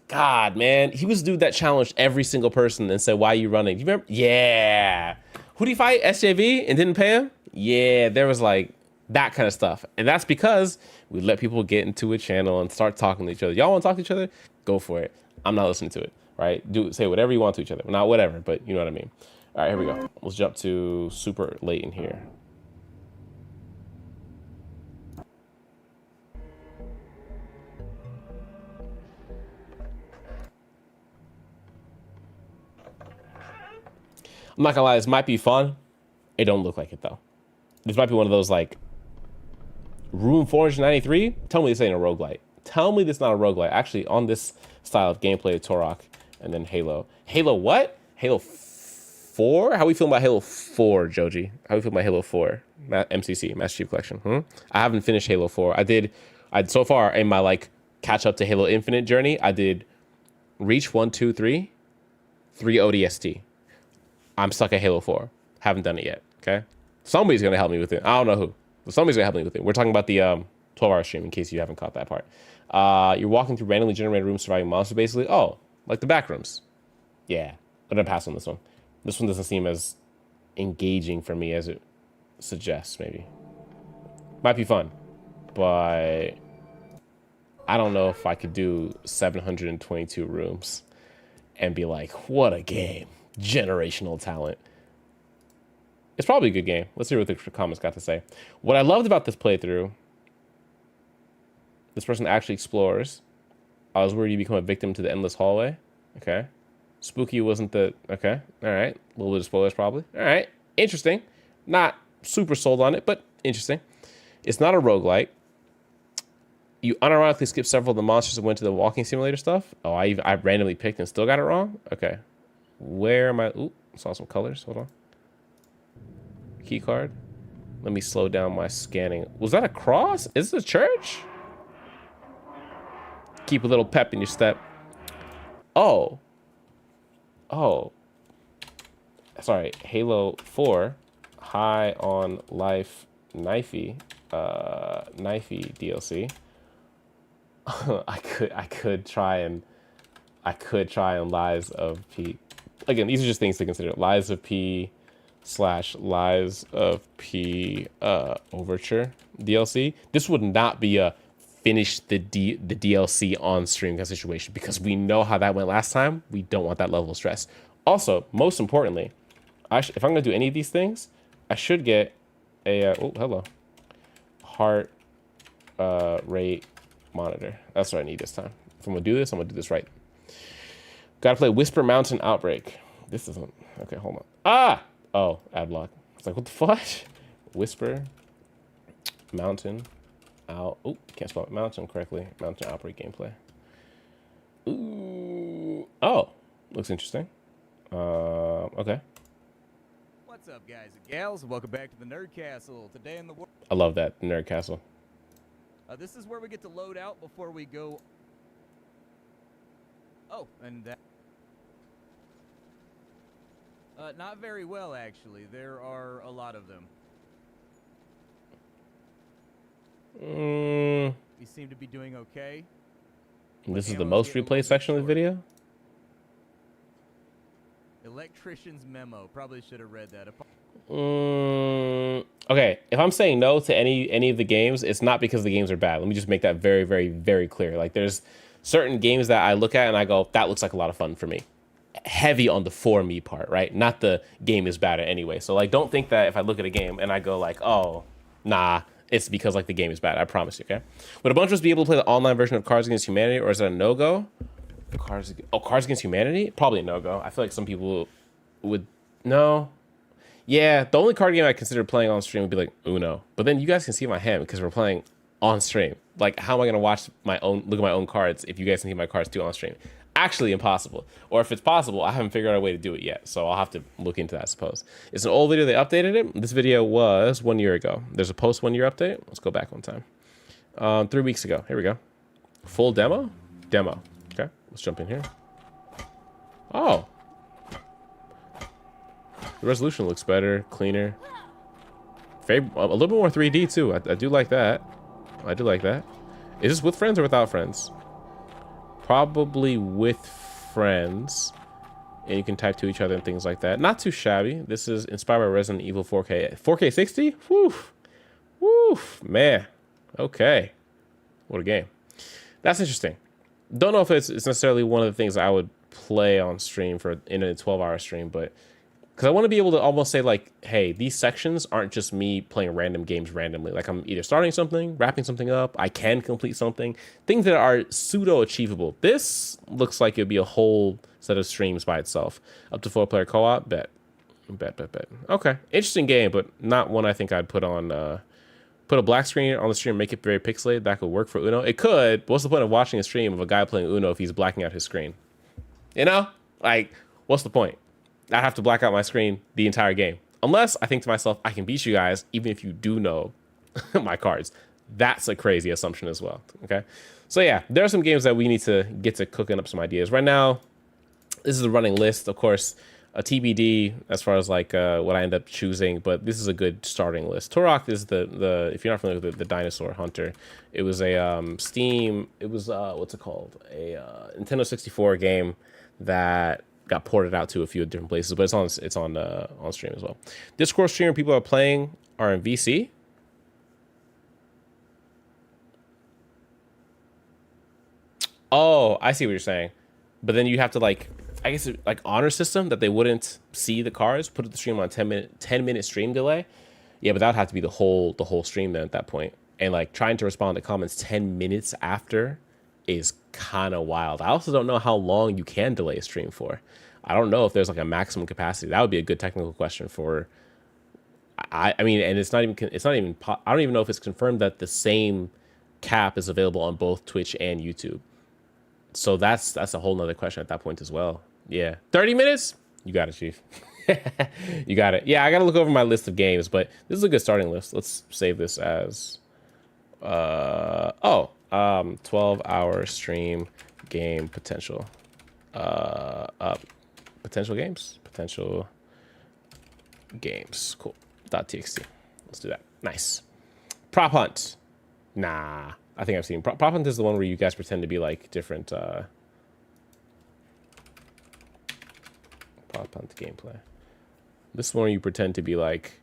God, man, he was the dude that challenged every single person and said, why are you running? Do you remember? Yeah. Who did he fight? SJV and didn't pay him? Yeah, there was like that kind of stuff. And that's because we let people get into a channel and start talking to each other. Y'all want to talk to each other? Go for it. I'm not listening to it, right? Say whatever you want to each other. Not whatever, but you know what I mean. All right, here we go. Let's jump to super late in here. I'm not gonna lie, this might be fun. It don't look like it though. This might be one of those like Room 493. Tell me this ain't a roguelite. Tell me this not a roguelite. Actually, on this style of gameplay of Torok, and then Halo. Halo what? Halo 4? How we feel about Halo 4, Joji? How we feel about Halo 4? MCC, Master Chief Collection. I haven't finished Halo 4. I so far in my like catch up to Halo Infinite journey, I did Reach 1, 2, 3, 3 ODST. I'm stuck at Halo 4. Haven't done it yet. Okay, somebody's gonna help me with it. I don't know who, but somebody's gonna help me with it. We're talking about the 12-hour stream in case you haven't caught that part. You're walking through randomly generated rooms, surviving monsters, basically. Oh, like the back rooms. Yeah, I'm gonna pass on this one. This one doesn't seem as engaging for me as it suggests. Maybe might be fun, but I don't know if I could do 722 rooms and be like, what a game. Generational talent. It's probably a good game. Let's see what the comments got to say. What I loved about this playthrough, this person actually explores. I was worried you become a victim to the endless hallway. Okay. Spooky wasn't the... Okay. All right. A little bit of spoilers probably. All right. Interesting. Not super sold on it, but interesting. It's not a roguelike. You unironically skipped several of the monsters and went to the walking simulator stuff. Oh, I randomly picked and still got it wrong? Okay. Where am I? Ooh, saw some colors. Hold on. Key card. Let me slow down my scanning. Was that a cross? Is it a church? Keep a little pep in your step. Oh. Oh. Sorry. Halo 4. High on Life Knifey. Knifey DLC. I could try and Lies of P. Again, these are just things to consider. Lies of P / Lies of P Overture DLC. This would not be a finish the DLC on stream kind of situation because we know how that went last time. We don't want that level of stress. Also, most importantly, if I'm going to do any of these things, I should get a oh hello heart rate monitor. That's what I need this time. If I'm gonna do this, I'm gonna do this right. Gotta play Whisper Mountain Outbreak. This isn't okay. Hold on. Ah! Oh, ad block. It's like what the fuck? Whisper Mountain out. Oh, can't spell it. Mountain correctly. Mountain Outbreak gameplay. Ooh. Oh, looks interesting. Okay. What's up, guys and gals? Welcome back to the Nerd Castle. Today in the world. I love that Nerd Castle. This is where we get to load out before we go. Oh, and that. Not very well, actually. There are a lot of them. You seem to be doing okay. This is the most replayed section of the video? Electrician's memo. Probably should have read that. Okay, if I'm saying no to any of the games, it's not because the games are bad. Let me just make that very, very, very clear. Like, there's certain games that I look at and I go, that looks like a lot of fun for me. Heavy on the for me part, right? Not the game is bad anyway. So, like, don't think that if I look at a game and I go like, oh, nah, it's because, like, the game is bad. I promise you, okay? Would a bunch of us be able to play the online version of Cards Against Humanity, or is it a no-go? Cards Against Humanity? Probably a no-go. I feel like some people would... No. Yeah, the only card game I consider playing on stream would be like Uno. But then you guys can see my hand because we're playing on stream. Like, how am I going to look at my own cards if you guys can see my cards too on stream? Actually impossible. Or if it's possible, I haven't figured out a way to do it yet. So I'll have to look into that, I suppose. It's an old video. They updated it. This video was 1 year ago. There's a post 1 year update. Let's go back one time. 3 weeks ago. Here we go. Full demo? Demo. Okay, let's jump in here. Oh. The resolution looks better, cleaner. A little bit more 3D too. I do like that. I do like that. Is this with friends or without friends? Probably with friends. And you can type to each other and things like that. Not too shabby. This is inspired by Resident Evil 4K. 4K 60? Woo. Woo. Man. Okay. What a game. That's interesting. Don't know if it's necessarily one of the things I would play on stream in a 12-hour stream, but because I want to be able to almost say like, hey, these sections aren't just me playing random games randomly. Like, I'm either starting something, wrapping something up, I can complete something, things that are pseudo achievable. This looks like it'd be a whole set of streams by itself. Up to 4-player co-op, bet. Okay, interesting game, but not one I think I'd put on. Put a black screen on the stream, make it very pixelated. That could work for Uno. It could, but what's the point of watching a stream of a guy playing Uno if he's blacking out his screen? You know, like, what's the point? I have to black out my screen the entire game. Unless I think to myself, I can beat you guys, even if you do know my cards. That's a crazy assumption as well, okay? So yeah, there are some games that we need to get to cooking up some ideas. Right now, this is a running list, of course, a TBD as far as like what I end up choosing, but this is a good starting list. Turok is the if you're not familiar with the dinosaur hunter, it was a Steam, it was what's it called? A Nintendo 64 game that got ported out to a few different places, but it's on stream as well. Discord streamer people are playing are in VC. Oh, I see what you're saying. But then you have to like, I guess like honor system that they wouldn't see the cards, put the stream on 10-minute stream delay. Yeah, but that would have to be the whole stream then at that point. And like trying to respond to comments 10 minutes after is kind of wild. I also don't know how long you can delay a stream for. I don't know if there's like a maximum capacity. That would be a good technical question for. I mean, and it's not even. I don't even know if it's confirmed that the same cap is available on both Twitch and YouTube. So that's a whole nother question at that point as well. Yeah, 30 minutes. You got it, Chief. You got it. Yeah, I got to look over my list of games, but this is a good starting list. Let's save this as 12-hour stream game potential. Potential games. Cool. .txt. Let's do that. Nice. Prop hunt. Nah, I think I've seen prop hunt is the one where you guys pretend to be like different prop hunt gameplay. This one you pretend to be like,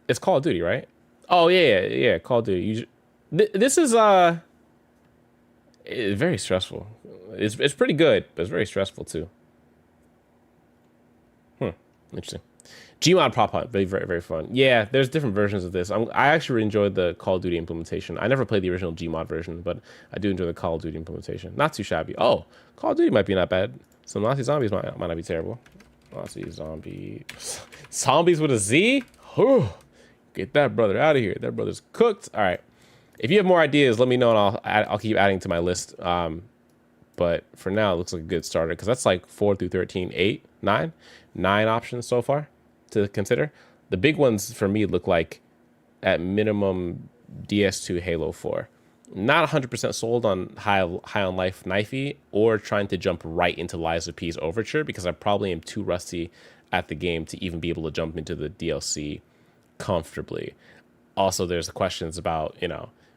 it's Call of Duty, right? Oh yeah, Call of Duty. This is it's very stressful. It's pretty good, but it's very stressful too. Interesting. Gmod prop hunt, very, very, very fun. Yeah, there's different versions of this. I actually enjoyed the Call of Duty implementation. I never played the original Gmod version, but I do enjoy the Call of Duty implementation. Not too shabby. Oh, Call of Duty might be not bad. Some Nazi zombies might not be terrible. Nazi zombies with a Z. Whew. Get that brother out of here. That brother's cooked. All right. If you have more ideas, let me know, and I'll keep adding to my list. But for now, it looks like a good starter because that's like 4 through 13, 8, 9 options so far to consider. The big ones for me look like at minimum DS2 Halo 4. Not 100% sold on High on Life Knifey or trying to jump right into Lies of P's Overture because I probably am too rusty at the game to even be able to jump into the DLC comfortably. Also, there's questions about,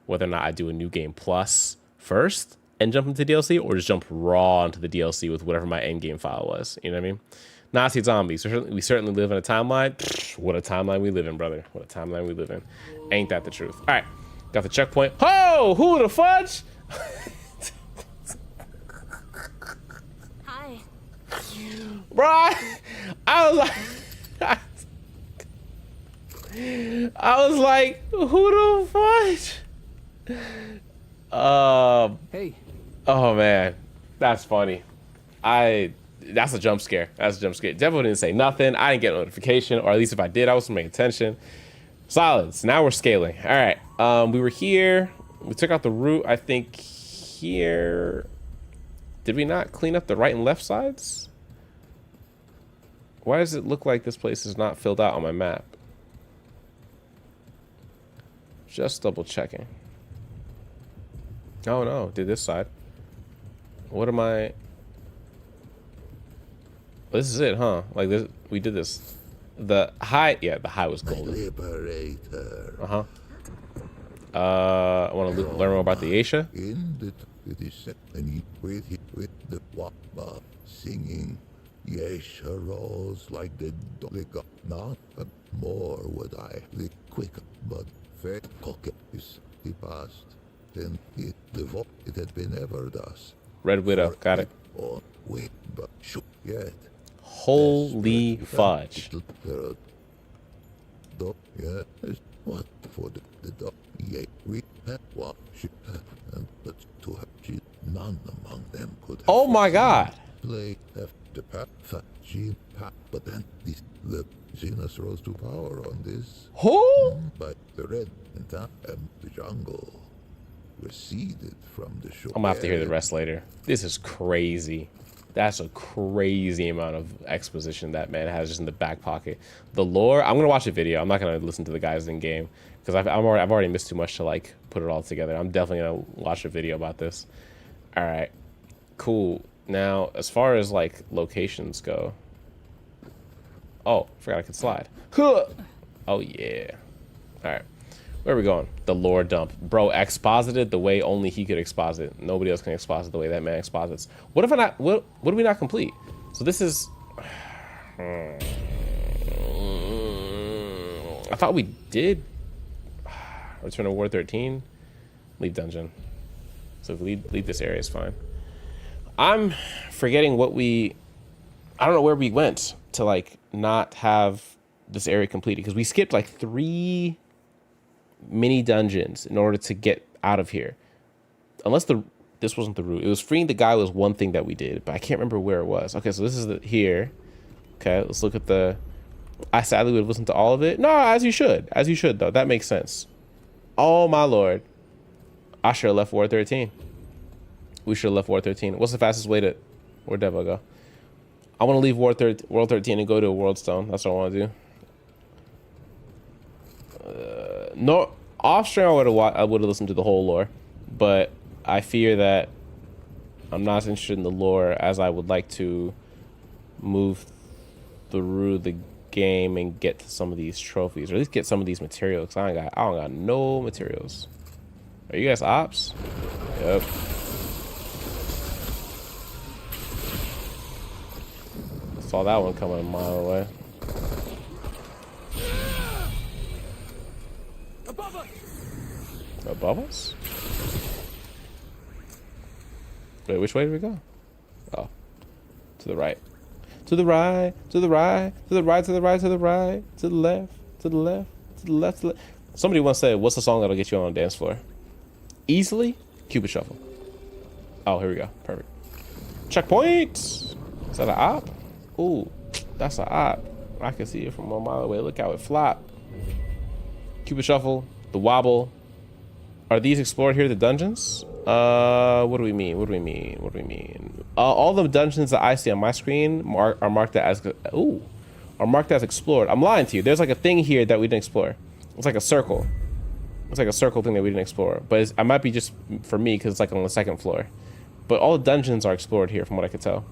whether or not I do a new game plus first and jump into DLC or just jump raw into the DLC with whatever my end game file was. You know what I mean? Nazi zombies. We certainly live in a timeline. What a timeline we live in, brother. What a timeline we live in. Ain't that the truth? All right. Got the checkpoint. Oh, who the fudge? Hi. Bro, I was like, who the fudge? Hey. Oh man, that's funny. That's a jump scare. Definitely didn't say nothing. I didn't get a notification, or at least if I did, I wasn't paying attention. Silence. Now we're scaling. All right. We were here. We took out the root. I think here. Did we not clean up the right and left sides? Why does it look like this place is not filled out on my map? Just double checking. Oh no, did this side. What am I? This is it, huh? Like this, we did this. The high, yeah, the high was golden. Liberator. I want to learn more about the Asia. In the and with the wapa singing, Yesha rolls like the dog. Not more would I the quick, but fair cock is the past. Then it had been ever thus. Red Widow, got it. Or wait, but shoot yet. Holy fudge. What for the dog? Yeah, we had what and but to have none among them could. Oh my God! Play after but then the Xenos rose to power on this. Who? But the red and the jungle receded from the shore. I'm gonna have to hear the rest later. This is crazy. That's a crazy amount of exposition that man has just in the back pocket. The lore, I'm gonna watch a video. I'm not gonna listen to the guys in game because I've already missed too much to like put it all together. I'm definitely gonna watch a video about this. All right, cool. Now, as far as like locations go, oh, forgot I could slide. Huh. Oh yeah. All right, where are we going? The lore dump, bro. Exposited the way only he could exposit. Nobody else can exposit the way that man exposits. What if I not? What do we not complete? So this is. I thought we did. Return to War 13. Leave dungeon. So if we leave this area is fine. I'm forgetting what we. I don't know where we went to like not have this area completed because we skipped like 3 mini dungeons in order to get out of here. Unless this wasn't the route. It was freeing the guy was one thing that we did, but I can't remember where it was. Okay, so this is here. Okay, let's look at the. I sadly would have listened to all of it. No, as you should. As you should, though. That makes sense. Oh, my lord. I should have left War 13. We should have left War 13. What's the fastest way to... Where'd Devo go? I want to leave World 13 and go to a World Stone. That's what I want to do. No, off stream I would have listened to the whole lore, but I fear that I'm not as interested in the lore as I would like to move through the game and get to some of these trophies, or at least get some of these materials. I don't got no materials. Are you guys ops? Yep. Saw that one coming a mile away. Above us? Wait, which way did we go? Oh. To the right. To the right, to the right, to the right, to the right, to the right, to the left, to the left, to the left, to the left. Somebody once said, what's the song that'll get you on a dance floor? Easily? Cupid Shuffle. Oh, here we go. Perfect. Checkpoint! Is that an op? Ooh, that's an op. I can see it from a mile away. Look how it flop. Cupid Shuffle, the wobble. Are these explored here, the dungeons? What do we mean? What do we mean? What do we mean? All the dungeons that I see on my screen are marked as explored. I'm lying to you. There's like a thing here that we didn't explore. It's like a circle. It's like a circle thing that we didn't explore. But I might be just for me because it's like on the 2nd floor. But all the dungeons are explored here, from what I could tell.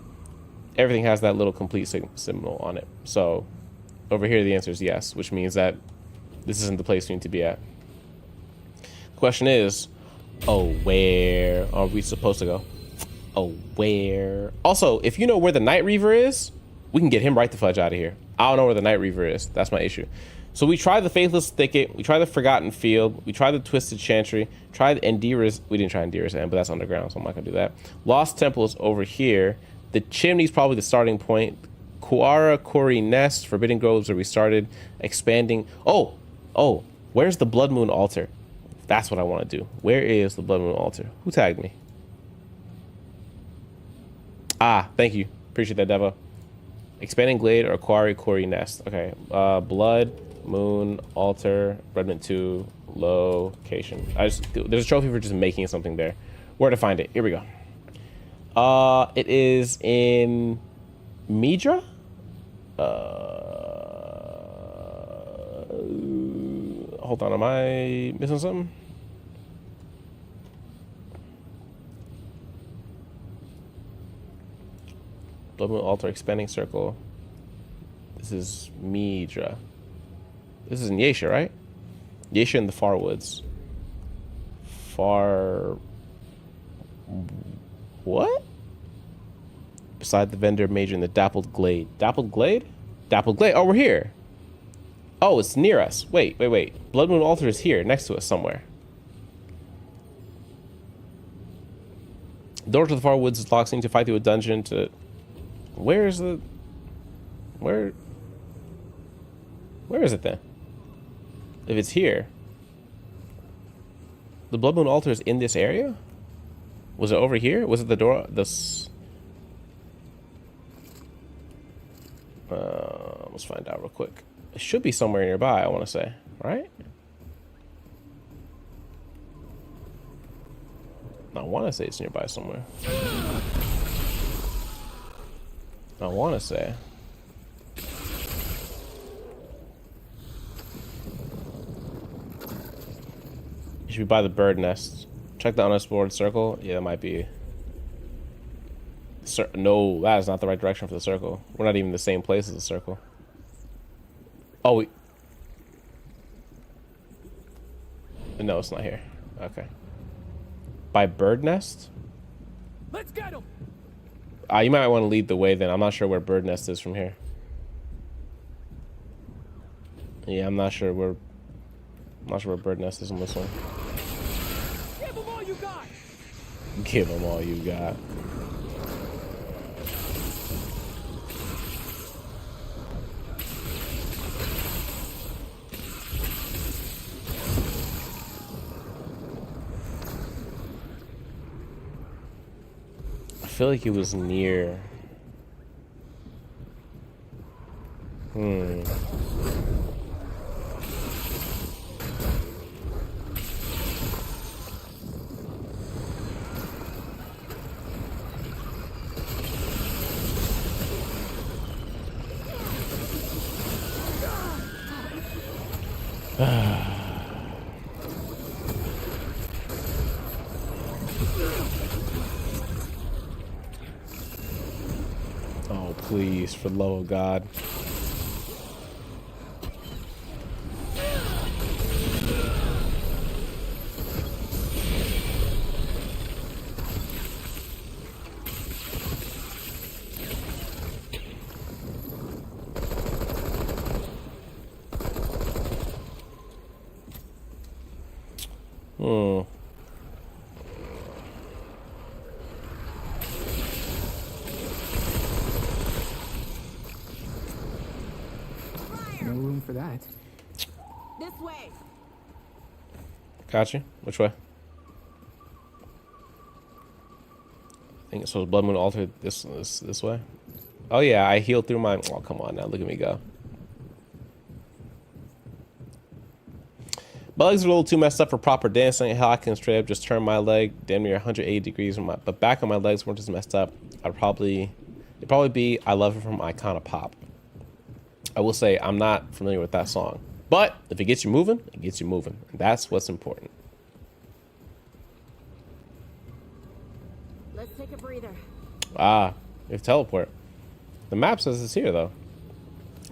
Everything has that little complete symbol on it. So over here, the answer is yes, which means that this isn't the place we need to be at. The question is, oh, where are we supposed to go? Oh, where? Also, if you know where the Night Reaver is, we can get him right the fudge out of here. I don't know where the Night Reaver is. That's my issue. So we tried the Faithless Thicket. We tried the Forgotten Field. We tried the Twisted Chantry. Tried Indira's. We didn't try Indira's End, but that's underground, so I'm not going to do that. Lost Temple is over here. The Chimney's probably the starting point. Kuara Kori Nest. Forbidden Groves where we started expanding. Oh, where's the Blood Moon Altar? That's what I want to do. Where is the Blood Moon Altar? Who tagged me? Ah, thank you. Appreciate that, Devo. Expanding Glade or Quarry Quarry Nest. Okay. Blood Moon Altar. Remnant 2 location. There's a trophy for just making something there. Where to find it? Here we go. It is in Midra. Hold on, am I missing something? Blood Moon Altar, Expanding Circle. This is Midra. This is in Yesha, right? Yesha in the Far Woods. What? Beside the vendor major in the Dappled Glade. Dappled Glade? Dappled Glade. Oh, we're here. Oh, it's near us. Wait. Blood Moon Altar is here, next to us somewhere. Door to the Far Woods is locked. Need to fight through a dungeon to... Where is it then? If it's here. The Blood Moon Altar is in this area? Was it over here? Was it the door? Let's find out real quick. It should be somewhere nearby, I want to say. Right? I want to say it's nearby somewhere. I want to say. You should be by the bird nest. Check the unexplored circle. Yeah, that might be. No, that is not the right direction for the circle. We're not even in the same place as the circle. Oh, we. No, it's not here. Okay. By bird nest? Let's get him. You might want to lead the way then. I'm not sure where bird nest is from here. Yeah, I'm not sure where bird nest is on this one. Give him all you got. Give them all you got. I feel like he was near. Oh, please, for the love of God. No room for that. This way. Got you. Which way? I think so. Blood Moon altered this way. Oh yeah, I healed through my. Oh come on now, look at me go. My legs are a little too messed up for proper dancing. Hell, I can straight up just turn my leg damn near 180 degrees. But back on my legs weren't just messed up. It'd probably be I Love It from Icona Pop. I will say I'm not familiar with that song. But if it gets you moving, it gets you moving. That's what's important. Let's take a breather. Ah, we have teleport. The map says it's here though.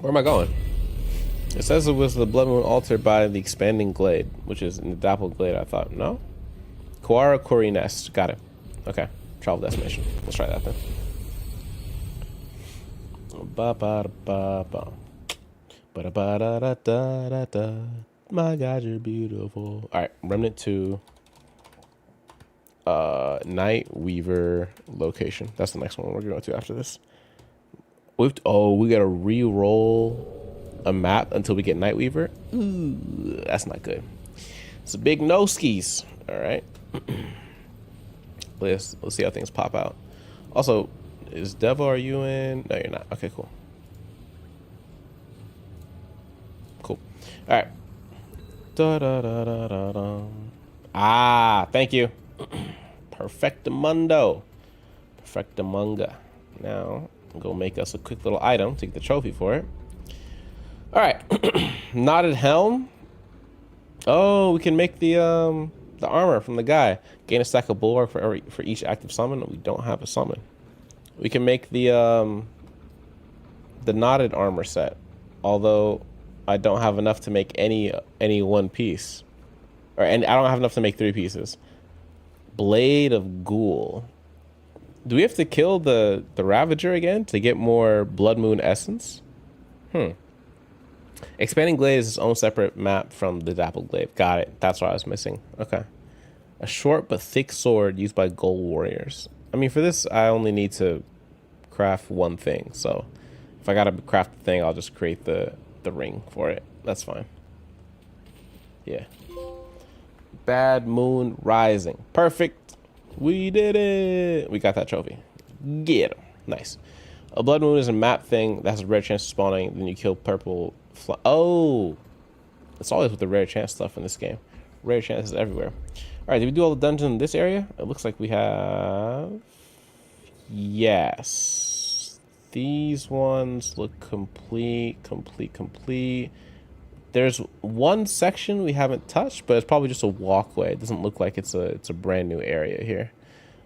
Where am I going? It says it was the Blood Moon altered by the expanding glade, which is in the Dapple Glade. I thought, no? Kuara Kuri Nest. Got it. Okay. Travel destination. Let's try that then. Ba-ba-da-ba-ba. Ba-da-ba-da-da-da-da. My God, you're beautiful. Alright, Remnant 2. Night Weaver location. That's the next one we're going to after this. We gotta re-roll a map until we get Night Weaver. Ooh, that's not good. It's a big no skis. All right. let's see how things pop out. Also, is Devil? Are you in? No, you're not. Okay, cool. Cool. All right. Da da da da da da. Ah, thank you. Perfectamundo. Perfectamunga. Now, I'm gonna make us a quick little item to get the trophy for it. All right, knotted helm. Oh, we can make the armor from the guy. Gain a stack of bulwark for each active summon. We don't have a summon. We can make the knotted armor set. Although I don't have enough to make any one piece, and I don't have enough to make 3 pieces. Blade of Ghoul. Do we have to kill the Ravager again to get more Blood Moon essence? Expanding Glade is its own separate map from the Dapple Glade. Got it. That's what I was missing. Okay. A short but thick sword used by gold warriors. I mean, for this, I only need to craft one thing. So if I gotta craft the thing, I'll just create the ring for it. That's fine. Yeah. Bad Moon Rising. Perfect. We did it. We got that trophy. Get him. Nice. A Blood Moon is a map thing that has a rare chance of spawning. Then you kill purple. Oh, it's always with the rare chance stuff in this game. Rare chances everywhere. All right, did we do all the dungeons in this area? It looks like we have. Yes. These ones look complete. There's one section we haven't touched, but it's probably just a walkway. It doesn't look like it's a brand new area here.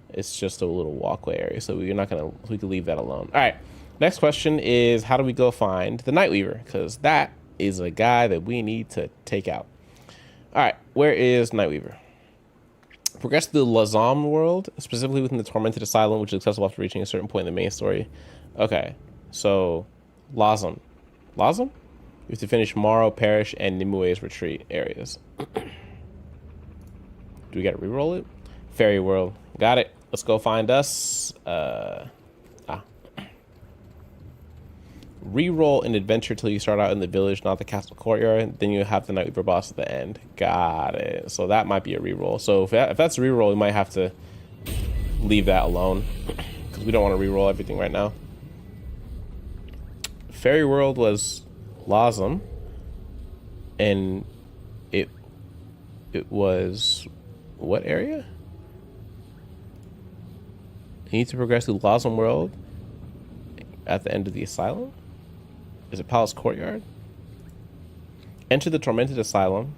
It's just a little walkway area, so we can leave that alone. All right, next question is how do we go find the Nightweaver? Because that is a guy that we need to take out. All right, where is Nightweaver? Progress to the Lazam world, specifically within the Tormented Asylum, which is accessible after reaching a certain point in the main story. Okay, so Lazam. You have to finish Morrow Parish and Nimue's retreat areas. Do we gotta re-roll it? Fairy world. Got it. Let's go find us. Re-roll an adventure till you start out in the village, not the castle courtyard. Then you have the Nightweaver boss at the end. Got it. So that might be a re-roll. So if that's a re-roll, we might have to leave that alone because we don't want to re-roll everything right now. Fairy world was Lazam, and it was what area? You need to progress through Lazam world at the end of the asylum. Is it Palace Courtyard? Enter the Tormented Asylum.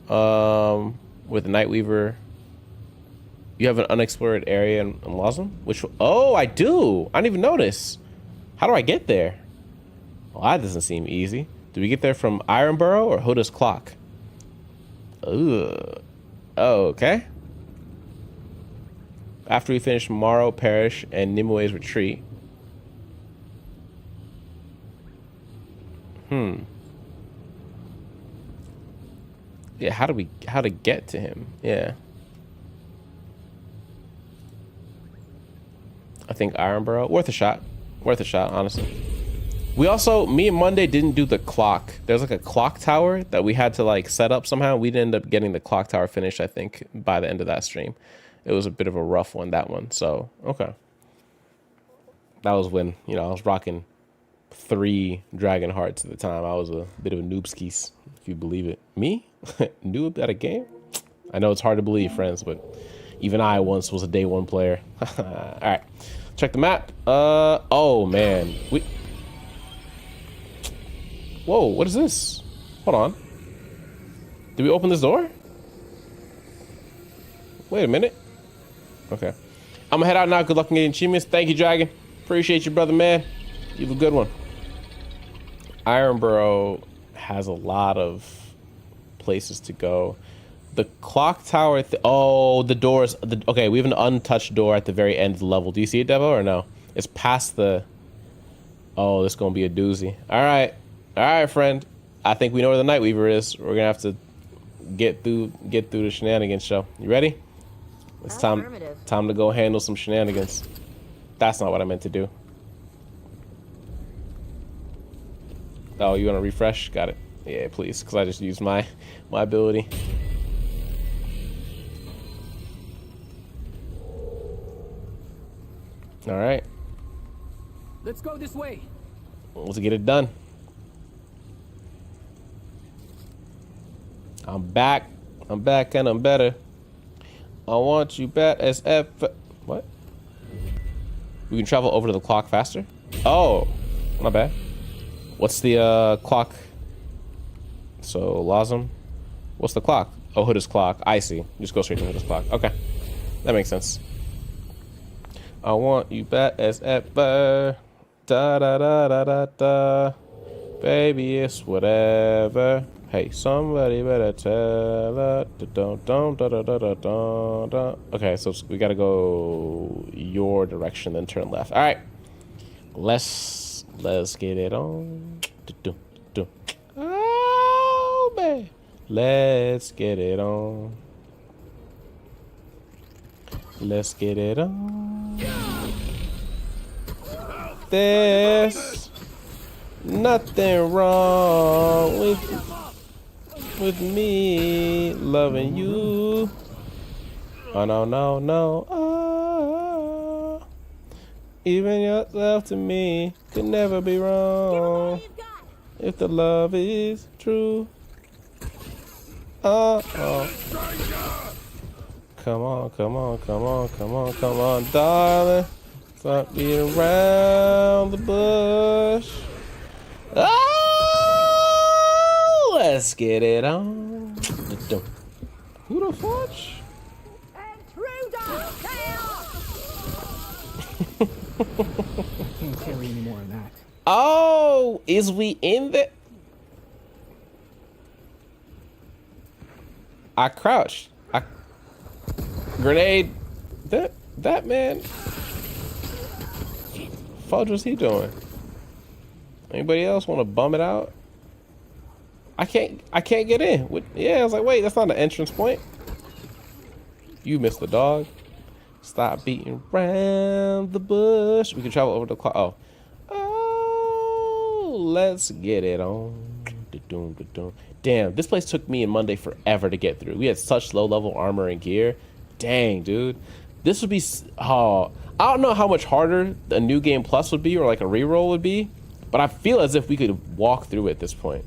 With the Nightweaver. You have an unexplored area in Lazam? Oh, I do! I didn't even notice. How do I get there? Well, that doesn't seem easy. Do we get there from Ironborough or Huda's Clock? Ugh. Oh, okay. After we finish Morrow Parish and Nimue's retreat. Yeah, how to get to him? Yeah. I think Ironborough. Worth a shot, honestly. We also, me and Monday didn't do the clock. There's like a clock tower that we had to like set up somehow. We didn't end up getting the clock tower finished, I think, by the end of that stream. It was a bit of a rough one, that one. So, okay. That was when, I was rocking 3 Dragon Hearts at the time. I was a bit of a noobskis, if you believe it. Me? Noob at a game? I know it's hard to believe, friends, but even I once was a day 1 player. All right. Check the map. Oh, man. Whoa, what is this? Hold on. Did we open this door? Wait a minute. Okay. I'm gonna head out now. Good luck in getting achievements. Thank you, Dragon. Appreciate you, brother, man. You have a good one. Ironborough has a lot of places to go. The clock tower. Oh, the doors. Okay, we have an untouched door at the very end of the level. Do you see it, Devo, or no? It's past the. Oh, this is gonna be a doozy. All right, friend. I think we know where the Nightweaver is. We're gonna have to get through the shenanigans show. You ready? It's time to go handle some shenanigans. That's not what I meant to do. Oh, you want to refresh? Got it. Yeah, please, because I just used my ability. All right. Let's go this way. Let's get it done. I'm back and I'm better. I want you back as ever. What? We can travel over to the clock faster? Oh, not bad. What's the clock? So, Lazam. What's the clock? Oh, Huda's Clock. I see. Just go straight to Huda's Clock. Okay. That makes sense. I want you back as ever. Da da da da da da. Baby, it's whatever. Hey, somebody better tell her. Okay, so we gotta go your direction, then turn left. All right, let's get it on. Oh man, let's get it on. Let's get it on. There's nothing wrong with me loving you. Oh no, no, no. Oh, even yourself to me could never be wrong if the love is true. Oh. Come on, darling. Stop beating around the bush. Oh, let's get it on. Who the fudge? Can't carry any more of that. Oh, is we in the? I crouched. Grenade. That man. Fudge, what's he doing? Anybody else want to bum it out? I can't get in. Yeah, I was like, wait, that's not an entrance point. You missed the dog. Stop beating around the bush. We can travel over the clock. Oh, let's get it on. Damn, this place took me and Monday forever to get through. We had such low level armor and gear. Dang, dude. This would be, oh, I don't know how much harder a new game plus would be or like a reroll would be, but I feel as if we could walk through at this point.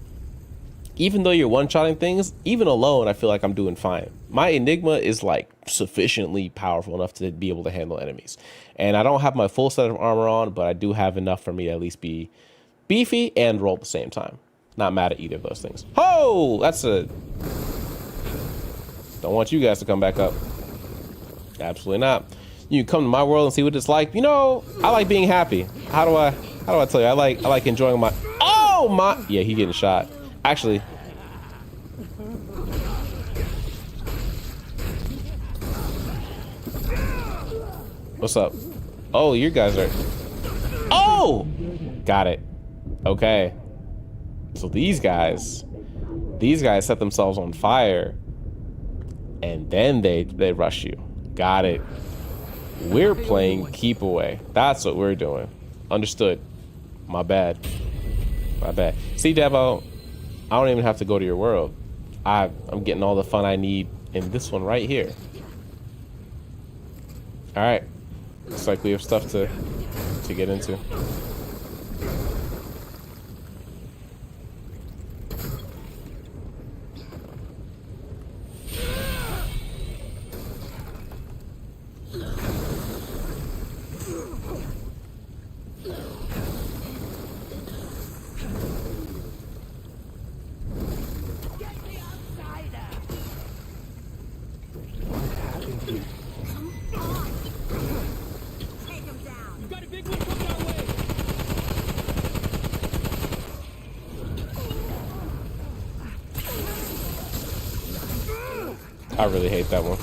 Even though you're one-shotting things, even alone, I feel like I'm doing fine. My Enigma is like sufficiently powerful enough to be able to handle enemies. And I don't have my full set of armor on, but I do have enough for me to at least be beefy and roll at the same time. Not mad at either of those things. Oh, that's a... Don't want you guys to come back up. Absolutely not. You can come to my world and see what it's like. You know, I like being happy. How do I tell you? I like enjoying my... Oh my... Yeah, he getting shot. Actually, what's up? Oh, you guys are... Oh! Got it. Okay. So these guys set themselves on fire and then they rush you. Got it. We're playing keep away. That's what we're doing. Understood. My bad. See, Devo, I don't even have to go to your world. I'm getting all the fun I need in this one right here. All right. Looks like we have stuff to get into. I really hate that one.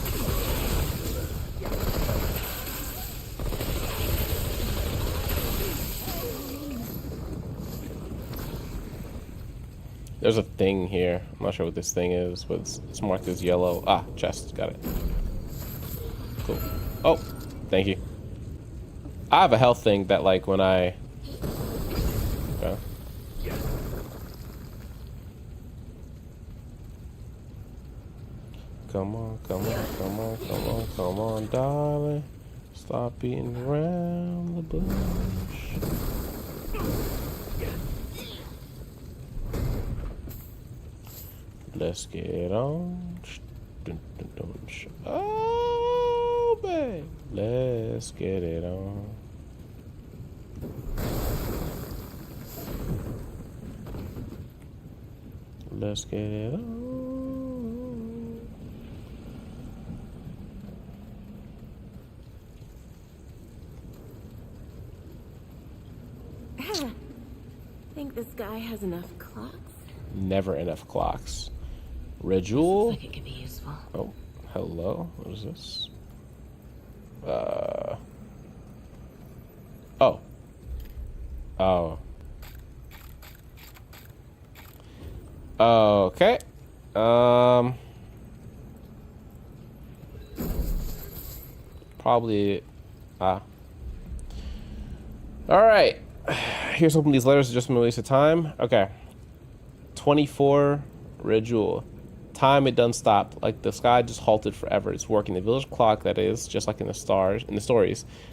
There's a thing here. I'm not sure what this thing is, but it's marked as yellow. Ah, chest. Got it. Cool. Oh, thank you. I have a health thing that, like, when I... Okay. Come on, darling. Stop beating around the bush. Let's get on. Oh, babe. Let's get it on. Let's get it on. Think this guy has enough clocks? Never enough clocks. Rejewel? Looks like it could be useful. Oh, hello. What is this? Oh. Oh. Okay. Probably. All right. Here's hoping these letters are just a waste of time. Okay. 24 Rejewel. Time it done stopped. Like the sky just halted forever. It's working. The village clock, that is, just like in the stories.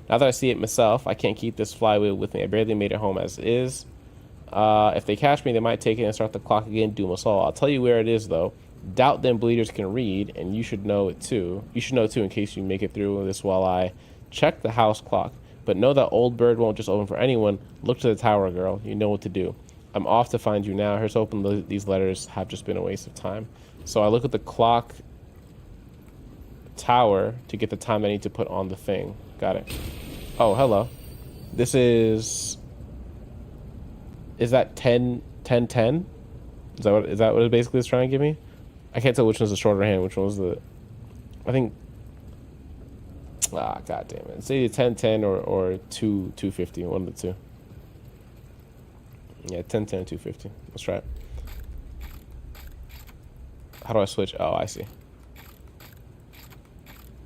Now that I see it myself, I can't keep this flywheel with me. I barely made it home as is. If they catch me, they might take it and start the clock again, doom us all. I'll tell you where it is, though. Doubt them bleeders can read, and you should know it too. You should know too in case you make it through this while I check the house clock. But know that old bird won't just open for anyone. Look to the tower, girl. You know what to do. I'm off to find you now. Here's hoping these letters have just been a waste of time. So I look at the clock tower to get the time I need to put on the thing. Got it. Oh, hello. This is that 10 10 10? Is that what it basically is trying to give me? I can't tell which one's the shorter hand, which one was the, I think, god damn it. It's either 10 10 or 2 250, one of the two. Yeah, 10 10 250. Let's try it. How do I switch? Oh, I see.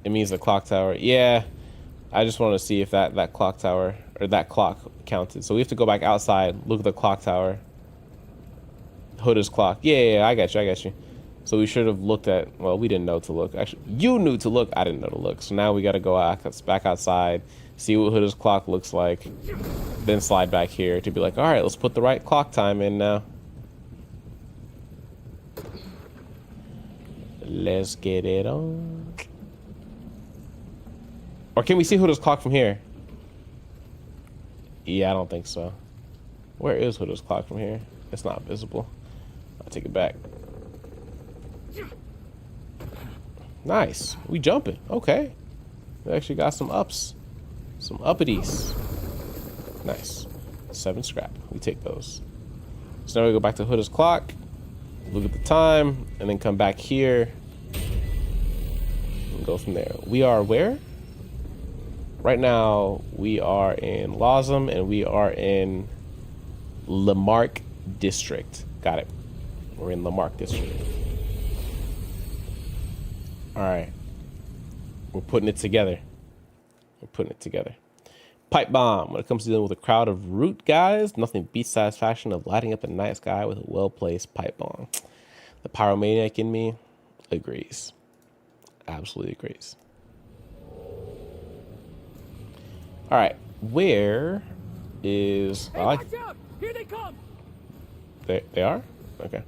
It means the clock tower. Yeah, I just want to see if that clock tower or that clock counted. So we have to go back outside, look at the clock tower. Hood's clock. Yeah, I got you. So we should have looked at, well, we didn't know to look. Actually, you knew to look. I didn't know to look. So now we got to go back outside, see what Hood's clock looks like, then slide back here to be like, all right, let's put the right clock time in now. Let's get it on. Or can we see Hood's clock from here? Yeah, I don't think so. Where is Hood's clock from here? It's not visible. I'll take it back. Nice. We jumping. Okay. We actually got some ups. Some uppities. Nice. 7 scrap. We take those. So now we go back to Hood's clock. Look at the time. And then come back here. And go from there. We are where? Right now, we are in Lawsum. And we are in Lamarck District. Got it. We're in Lamarck District. Alright. We're putting it together. Pipe bomb. When it comes to dealing with a crowd of root guys, nothing beats satisfaction of lighting up a night sky with a well-placed pipe bomb. The pyromaniac in me agrees. Absolutely agrees. Alright. Where is... Hey, watch out! Here they come! They are? Okay.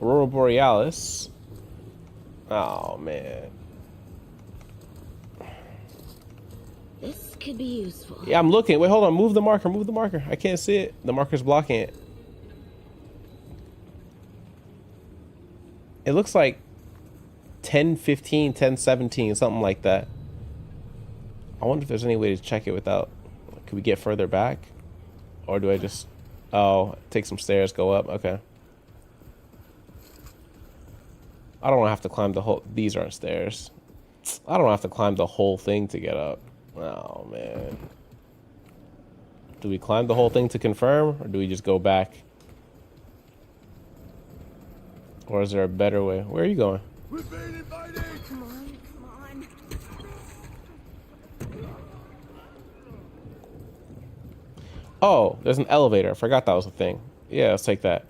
Aurora Borealis. Oh, man. This could be useful. Yeah, I'm looking. Wait, hold on. Move the marker. I can't see it. The marker's blocking it. It looks like 10:15, 10:17, something like that. I wonder if there's any way to check it without... Could we get further back? Or do I just... Oh, take some stairs, go up. Okay. I don't have to climb the whole... These aren't stairs. I don't have to climb the whole thing to get up. Oh, man. Do we climb the whole thing to confirm? Or do we just go back? Or is there a better way? Where are you going? We're being invited! Come on. Oh, there's an elevator. I forgot that was a thing. Yeah, let's take that.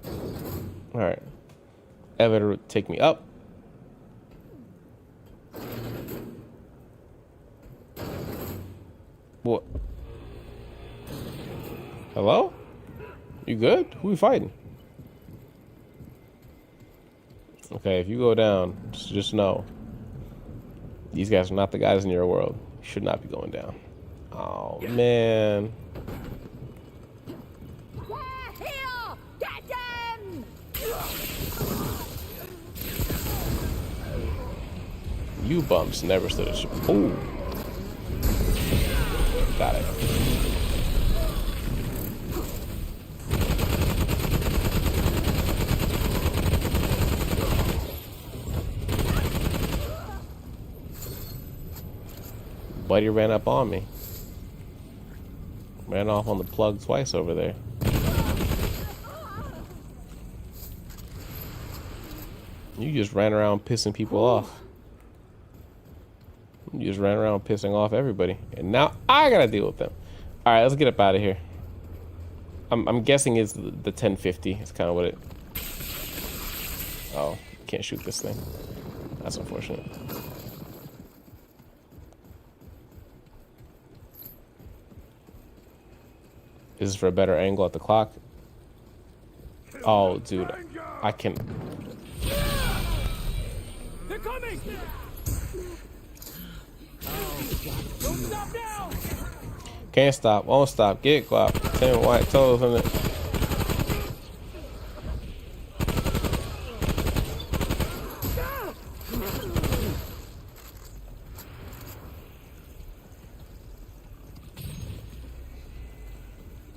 All right. Elevator would take me up. What? Hello? You good? Who we fighting? Okay, if you go down, just know these guys are not the guys in your world. You should not be going down. Oh, man. They're here! Get them! You bumps never stood a chance. Ooh. Got it. Buddy ran up on me. Ran off on the plug twice over there. You just ran around pissing people off. You just ran around pissing off everybody. And now I gotta deal with them. Alright, let's get up out of here. I'm guessing it's the 1050. It's kind of what it... Oh, can't shoot this thing. That's unfortunate. Is this for a better angle at the clock? Oh, dude. I can... They're coming! Can't stop, won't stop, get guap. 10 white toes in it.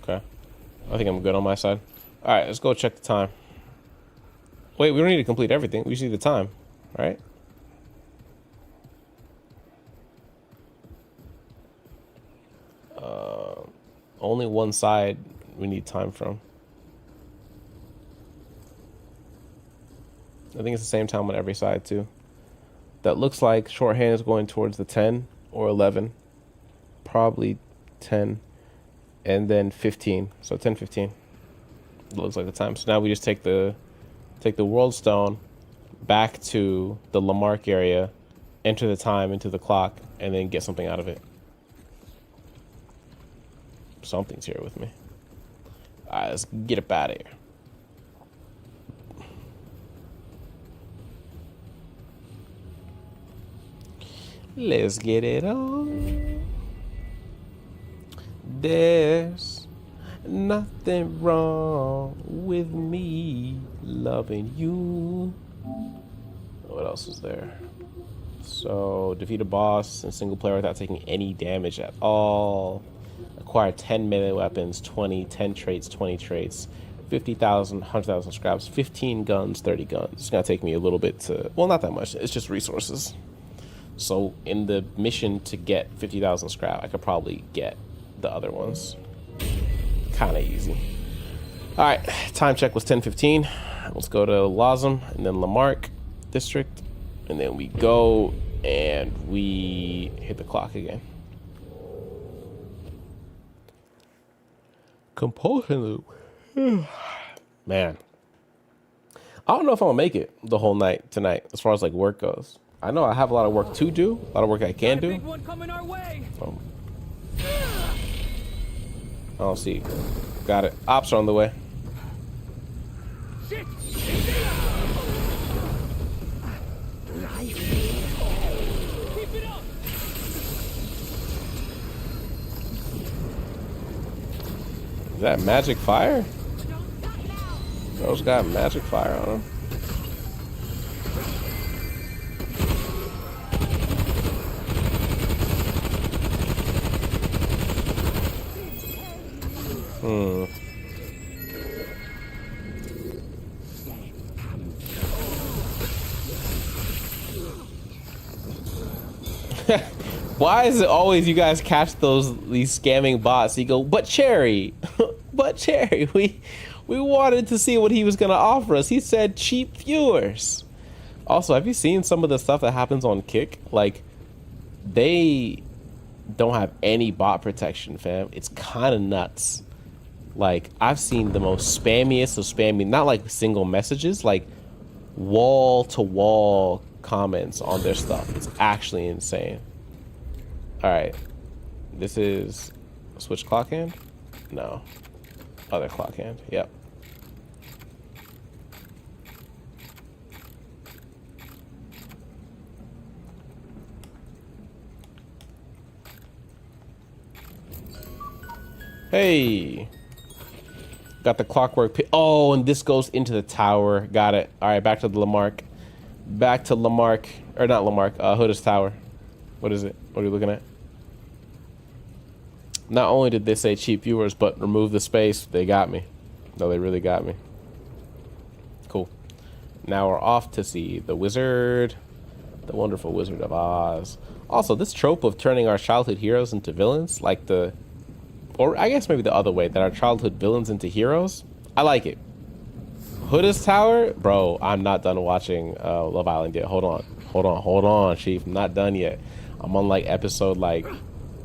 Okay. I think I'm good on my side. Alright, let's go check the time. Wait, we don't need to complete everything. We just need the time, right? Only one side we need time from. I think it's the same time on every side too. That looks like shorthand is going towards the 10 or 11. Probably 10 and then 15. So 10, 15. It looks like the time. So now we just take the world stone back to the Lamarck area, enter the time into the clock, and then get something out of it. Something's here with me. Alright, let's get up out of here. Let's get it on. There's nothing wrong with me loving you. What else is there? So, defeat a boss in single player without taking any damage at all. Acquire 10 melee weapons, 10 traits, 20 traits, 50,000, 100,000 scraps, 15 guns, 30 guns. It's gonna take me a little bit to, well, not that much. It's just resources. So in the mission to get 50,000 scrap, I could probably get the other ones. Kind of easy. All right, time check was 10:15. Let's go to Lazum and then Lamarck district, and then we go and we hit the clock again. Compulsion loop. Man, I don't know if I'm gonna make it the whole night tonight as far as like work goes. I know I have a lot of work to do, a lot of work I can do. Big one coming our way. I don't see. Got it. Ops are on the way. Shit. Keep it up. Is that magic fire? Those got magic fire on them. Why is it always you guys catch these scamming bots? You go, but Cherry, but Cherry, we wanted to see what he was gonna offer us. He said cheap viewers. Also, have you seen some of the stuff that happens on Kick? Like, they don't have any bot protection, fam. It's kind of nuts. Like, I've seen the most spammiest of spammy, not like single messages, like wall-to-wall comments on their stuff. It's actually insane. All right, this is switch clock hand? No, other clock hand, yep. Hey, got the clockwork pit. Oh, and this goes into the tower. Got it. All right, back to the Lamarck. Back to Lamarck, or not Lamarck, Hood's tower. What is it? What are you looking at? Not only did they say cheap viewers, but remove the space. They got me. No, they really got me. Cool. Now we're off to see the wizard, the wonderful Wizard of Oz. Also, this trope of turning our childhood heroes into villains, like or I guess maybe the other way, that our childhood villains into heroes, I like it. Hood's Tower? Bro, I'm not done watching Love Island yet. Hold on, Chief. I'm not done yet. I'm on like episode like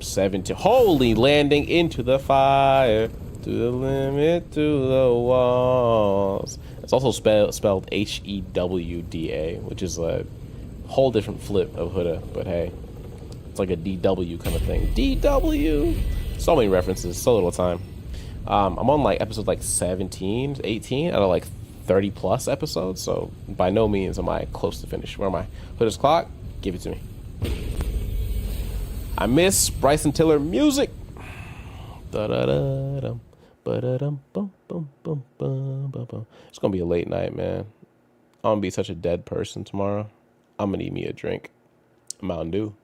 17. Holy, landing into the fire, to the limit, to the walls. It's also spelled H-E-W-D-A, which is a whole different flip of Huda, but hey, it's like a D-W kind of thing. D-W! So many references, so little time. I'm on like episode like 17, 18 out of like 30 plus episodes, so by no means am I close to finish. Where am I? Hood's clock? Give it to me. I miss Bryson Tiller music. Da-da-da-dum, ba-da-dum, bum, bum, bum, bum, bum, bum. It's gonna be a late night, man. I'm gonna be such a dead person tomorrow. I'm gonna need me a drink. A Mountain Dew.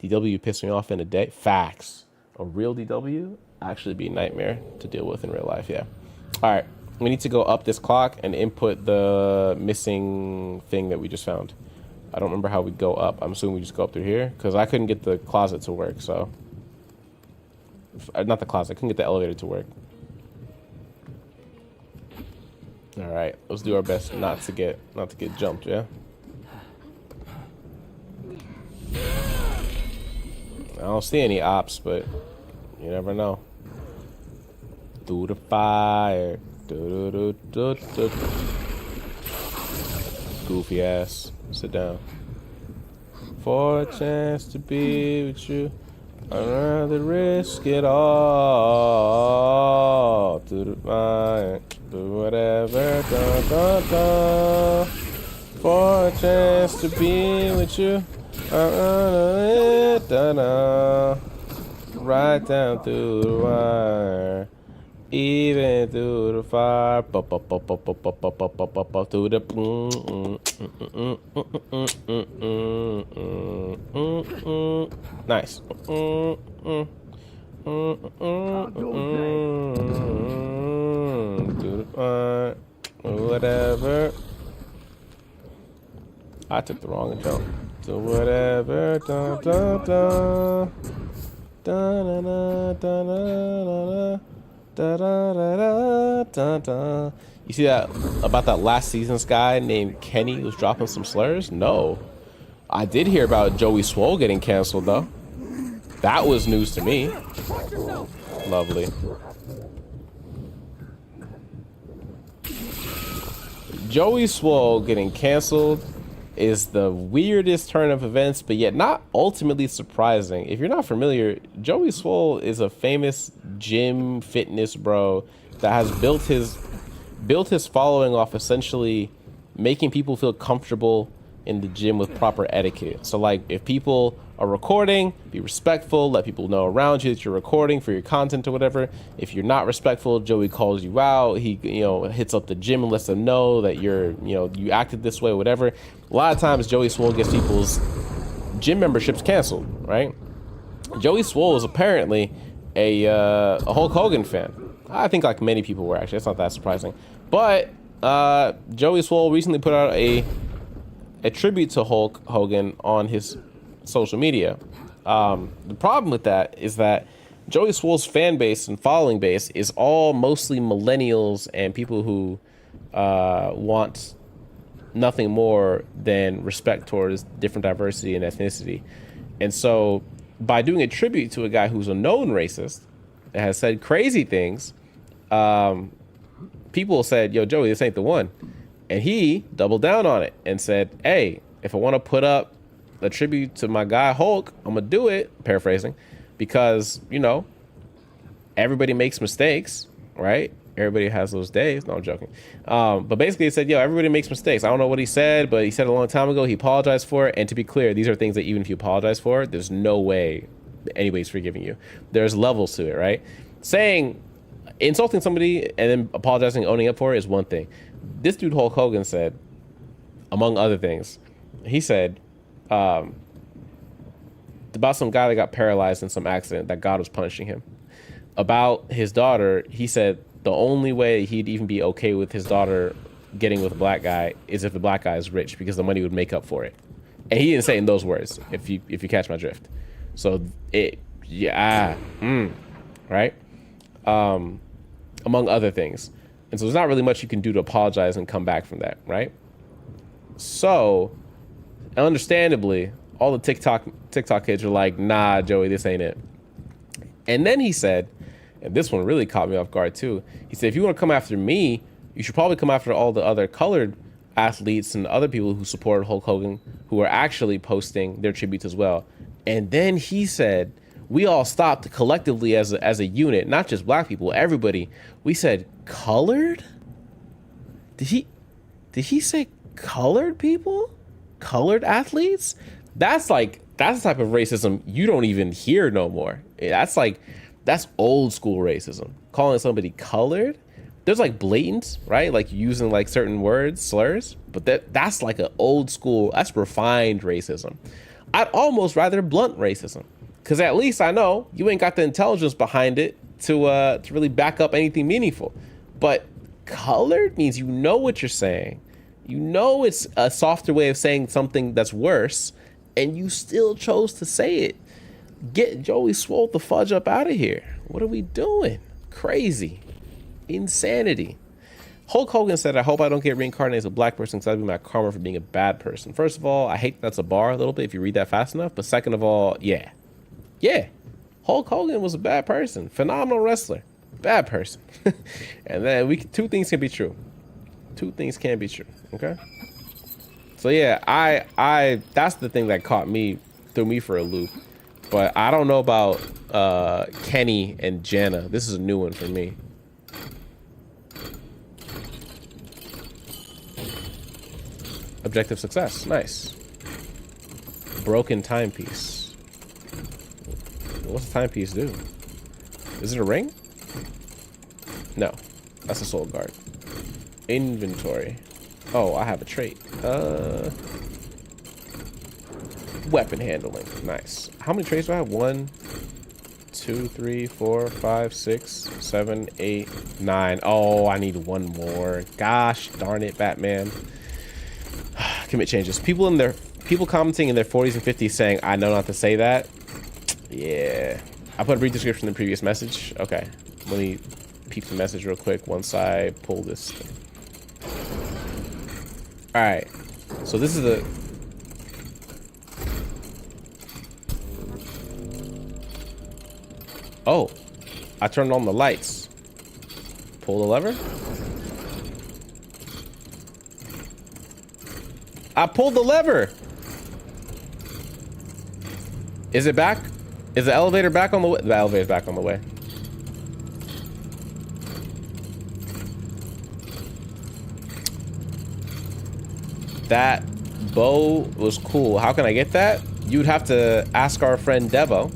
DW pissed me off in a day. Facts. A real DW actually be a nightmare to deal with in real life, yeah. All right, we need to go up this clock and input the missing thing that we just found. I don't remember how we go up. I'm assuming we just go up through here because I couldn't get the closet to work, so. Not the closet, I couldn't get the elevator to work. All right, let's do our best not to get jumped, yeah? I don't see any ops, but you never know. Through the fire. Do-do-do-do-do. Goofy ass. Sit down. For a chance to be with you, I'd rather risk it all. To the fire. Do whatever. Dun, dun, dun. For a chance to be with you, right down through the wire, even through the fire, through the nice. Through the fire, whatever. I took the wrong jump. So whatever, dun dun dun, dun dun dun dun dun dun dun. You see that about that last season's guy named Kenny who was dropping some slurs? No, I did hear about Joey Swole getting canceled though. That was news to me. Lovely. Joey Swole getting canceled is the weirdest turn of events, but yet not ultimately surprising. If you're not familiar, Joey Swole is a famous gym fitness bro that has built his following off essentially making people feel comfortable in the gym with proper etiquette. So like if people are recording, be respectful, let people know around you that you're recording for your content or whatever. If you're not respectful, Joey calls you out. He, hits up the gym and lets them know that you acted this way or whatever. A lot of times Joey Swole gets people's gym memberships canceled, right? Joey Swole is apparently a Hulk Hogan fan. I think like many people were actually. It's not that surprising. But Joey Swole recently put out a tribute to Hulk Hogan on his social media. The problem with that is that Joey Swole's fan base and following base is all mostly millennials and people who want nothing more than respect towards different diversity and ethnicity. And so by doing a tribute to a guy who's a known racist that has said crazy things, people said, yo, Joey, this ain't the one. And he doubled down on it and said, hey, if I want to put up a tribute to my guy Hulk, I'm going to do it, paraphrasing, because, everybody makes mistakes, right? Everybody has those days. No, I'm joking. But basically he said, yo, everybody makes mistakes. I don't know what he said, but he said a long time ago, he apologized for it. And to be clear, these are things that even if you apologize for, there's no way anybody's forgiving you. There's levels to it, right? Insulting somebody and then apologizing and owning up for it is one thing. This dude Hulk Hogan said, among other things, he said about some guy that got paralyzed in some accident that God was punishing him. About his daughter, he said the only way he'd even be okay with his daughter getting with a black guy is if the black guy is rich, because the money would make up for it. And he didn't say it in those words, if you catch my drift. So right? Among other things. And so there's not really much you can do to apologize and come back from that, right? So, understandably, all the TikTok kids are like, nah, Joey, this ain't it. And then he said, and this one really caught me off guard too, he said, if you want to come after me, you should probably come after all the other colored athletes and other people who supported Hulk Hogan who are actually posting their tributes as well. And then he said, we all stopped collectively as a unit, not just black people, everybody. We said, colored? Did he say colored people? Colored athletes? That's like That's the type of racism you don't even hear no more. That's old school racism. Calling somebody colored, there's like blatant, right? Like using like certain words, slurs, but that's like an old school, that's refined racism. I'd almost rather blunt racism, because at least I know you ain't got the intelligence behind it to really back up anything meaningful. But colored means you know what you're saying. You know it's a softer way of saying something that's worse, and you still chose to say it. Get Joey Swole the fudge up out of here. What are we doing? Crazy. Insanity. Hulk Hogan said, I hope I don't get reincarnated as a black person because that'd be my karma for being a bad person. First of all, I hate that's a bar a little bit if you read that fast enough. But second of all, yeah. Hulk Hogan was a bad person. Phenomenal wrestler. Bad person. And then two things can be true. Two things can be true. Okay? So yeah, I that's the thing that threw me for a loop. But I don't know about Kenny and Jana. This is a new one for me. Objective success. Nice. Broken timepiece. What's the timepiece do? Is it a ring? No. That's a soul guard. Inventory. Oh, I have a trait. Weapon handling. Nice. How many traits do I have? 1, 2, 3, 4, 5, 6, 7, 8, 9. Oh, I need one more. Gosh darn it, Batman. Commit changes. People commenting in their 40s and 50s saying, I know not to say that. Yeah. I put a brief description in the previous message. Okay. Let me peep the message real quick once I pull this thing. Alright. So this is the... Oh. I turned on the lights. Pull the lever. I pulled the lever. Is it back? Is the elevator back on the way? The elevator's back on the way. That bow was cool. How can I get that? You'd have to ask our friend Devo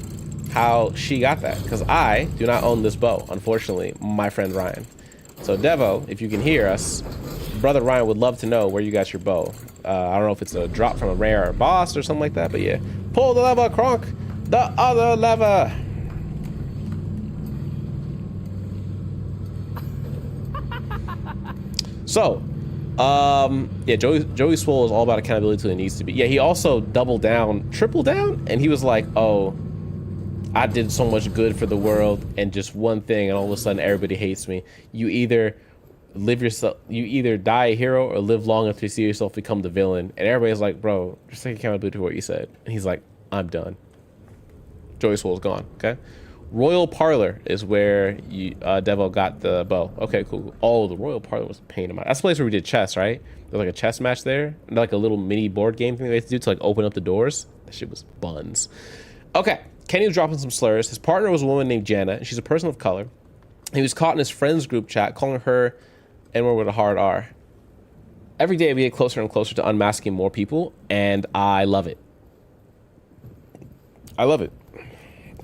how she got that, because I do not own this bow, unfortunately, my friend Ryan. So Devo, if you can hear us, brother Ryan would love to know where you got your bow. I don't know if it's a drop from a rare boss or something like that, but yeah. Pull the lever, Kronk. The other lever. So, yeah, Joey Swole is all about accountability till it needs to be. Yeah, he also doubled down, tripled down, and he was like, oh, I did so much good for the world and just one thing, and all of a sudden everybody hates me. You either die a hero or live long enough to see yourself become the villain. And everybody's like, bro, just take accountability for what you said. And he's like, I'm done. Joey Swole's gone. Okay. Royal Parlor is where Devo got the bow. Okay, cool. Oh, the Royal Parlor was a pain in my... That's the place where we did chess, right? There's like a chess match there. And like a little mini board game thing they had to do to like open up the doors. That shit was buns. Okay. Kenny was dropping some slurs. His partner was a woman named Jana. She's a person of color. He was caught in his friend's group chat calling her N-word with a hard R. Every day we get closer and closer to unmasking more people, and I love it. I love it.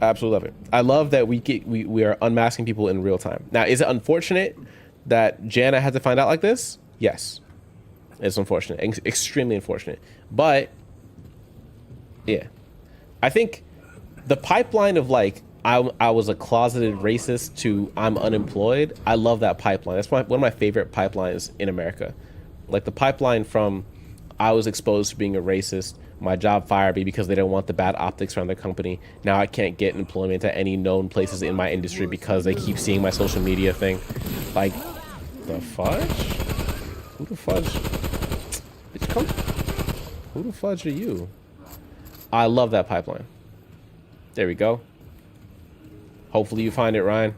I absolutely love it. I love that we are unmasking people in real time. Now, is it unfortunate that Jana had to find out like this? Yes. It's unfortunate. Extremely unfortunate. But, yeah. I think the pipeline of like, I was a closeted racist to I'm unemployed. I love that pipeline. That's one of my favorite pipelines in America. Like the pipeline from I was exposed to being a racist, my job fired me because they don't want the bad optics around their company. Now I can't get employment at any known places in my industry because they keep seeing my social media thing. Like, the fudge? Who the fudge? Bitch, come. Who the fudge are you? I love that pipeline. There we go. Hopefully you find it, Ryan.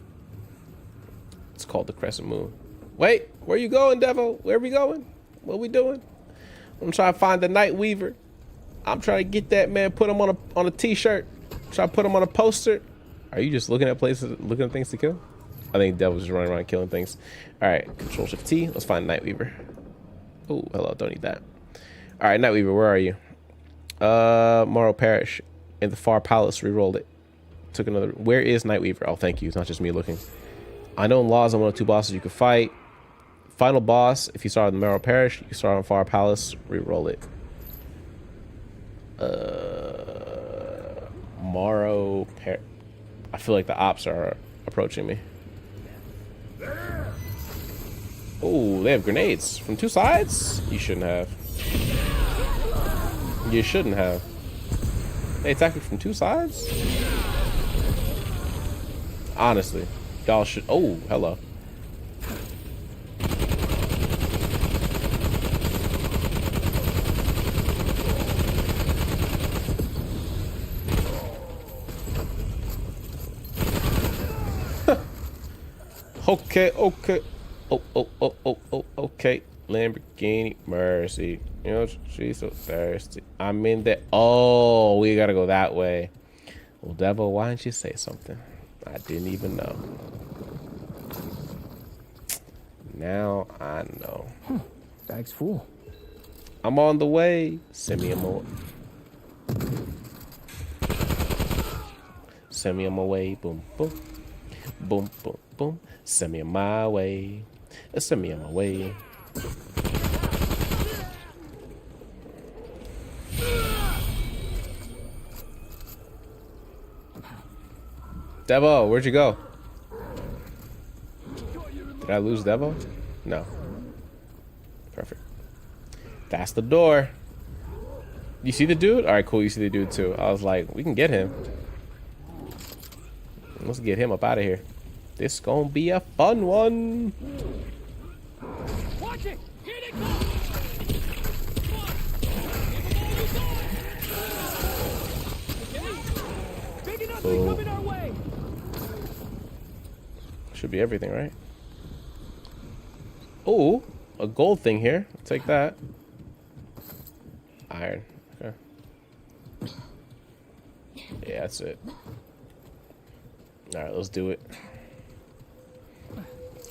It's called the Crescent Moon. Wait, where you going, Devo? Where we going? What we doing? I'm trying to find the Night Weaver. I'm trying to get that man, put him on a t-shirt. Try to put him on a poster. Are you just looking at places, looking at things to kill? I think Devil's just running around killing things. All right, Control Shift T. Let's find Night Weaver. Oh, hello. Don't need that. All right, Night Weaver, where are you? Morrow Parish in the Far Palace. Rerolled it. Took another. Where is Nightweaver? Oh, thank you. It's not just me looking. Unknown laws on 1 of 2 bosses you can fight. Final boss, if you start on the Morrow Parish, you start on Far Palace. Reroll it. Morrow Parish. I feel like the ops are approaching me. Oh, they have grenades from 2 sides? You shouldn't have. You shouldn't have. They attacked me from 2 sides? Honestly. Y'all should. Oh, hello. Okay, okay. Oh, okay. Lamborghini Mercy. You know, she's so thirsty. I'm in there. Oh, we gotta go that way. Well, Devil, why didn't you say something? I didn't even know. Now I know. Bag's full. I'm on the way. Send me a more. Send me on my way. Boom, boom. Boom, boom, boom. Send me on my way. Send me on my way. Devo, where'd you go? Did I lose Devo? No. Perfect. That's the door. You see the dude? All right, cool. You see the dude too. I was like, we can get him. Let's get him up out of here. This gonna be a fun one. Watch it! Here they come! Big enough to be coming our way! Should be everything, right? Oh, a gold thing here. I'll take that. Iron. Okay. Yeah, that's it. All right, let's do it.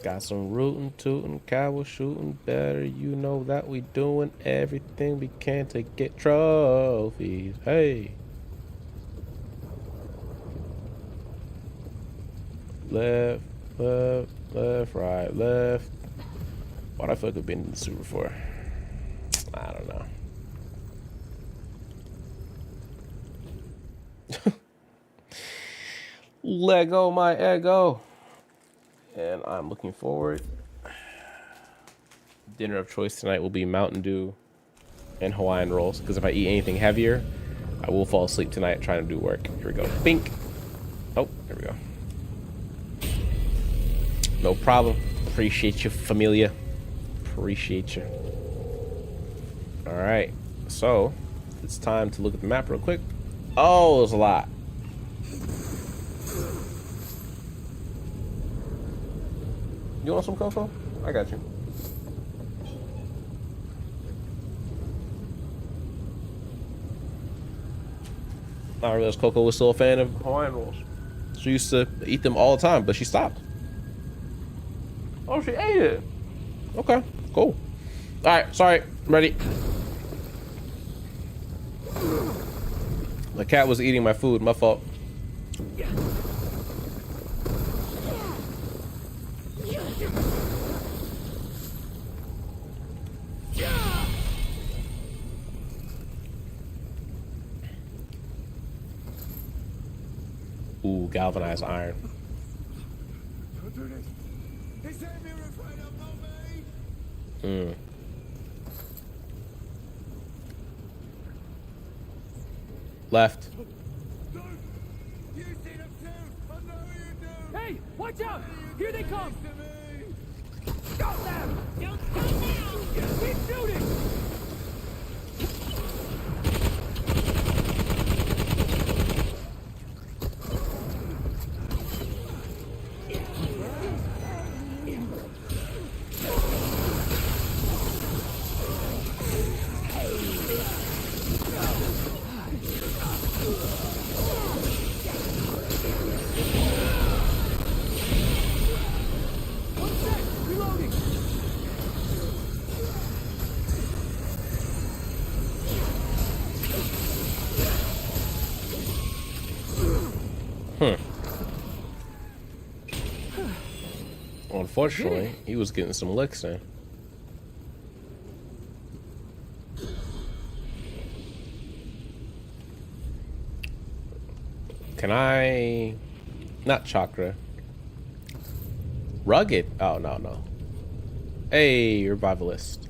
Got some rootin', tootin', cow shooting better. You know that we doing everything we can to get trophies. Hey. Left, left, left, right, left. What I feel like I've been in the sewer for? I don't know. Lego my ego. And I'm looking forward. Dinner of choice tonight will be Mountain Dew and Hawaiian rolls. Because if I eat anything heavier, I will fall asleep tonight trying to do work. Here we go. Bink. Oh, here we go. No problem. Appreciate you, familia. Appreciate you. All right. So, it's time to look at the map real quick. Oh, there's a lot. You want some cocoa? I got you. I realized Coco was still a fan of Hawaiian rolls. She used to eat them all the time, but she stopped. Oh, she ate it. Okay, cool. All right, sorry, I'm ready. The cat was eating my food, my fault. Ooh, galvanized iron. Left. Hey, watch out! Here they come! Stop them! Don't stop now! Keep shooting! Unfortunately, he was getting some licks in. Can I... Not chakra. Rugged? Oh, no. Hey, revivalist.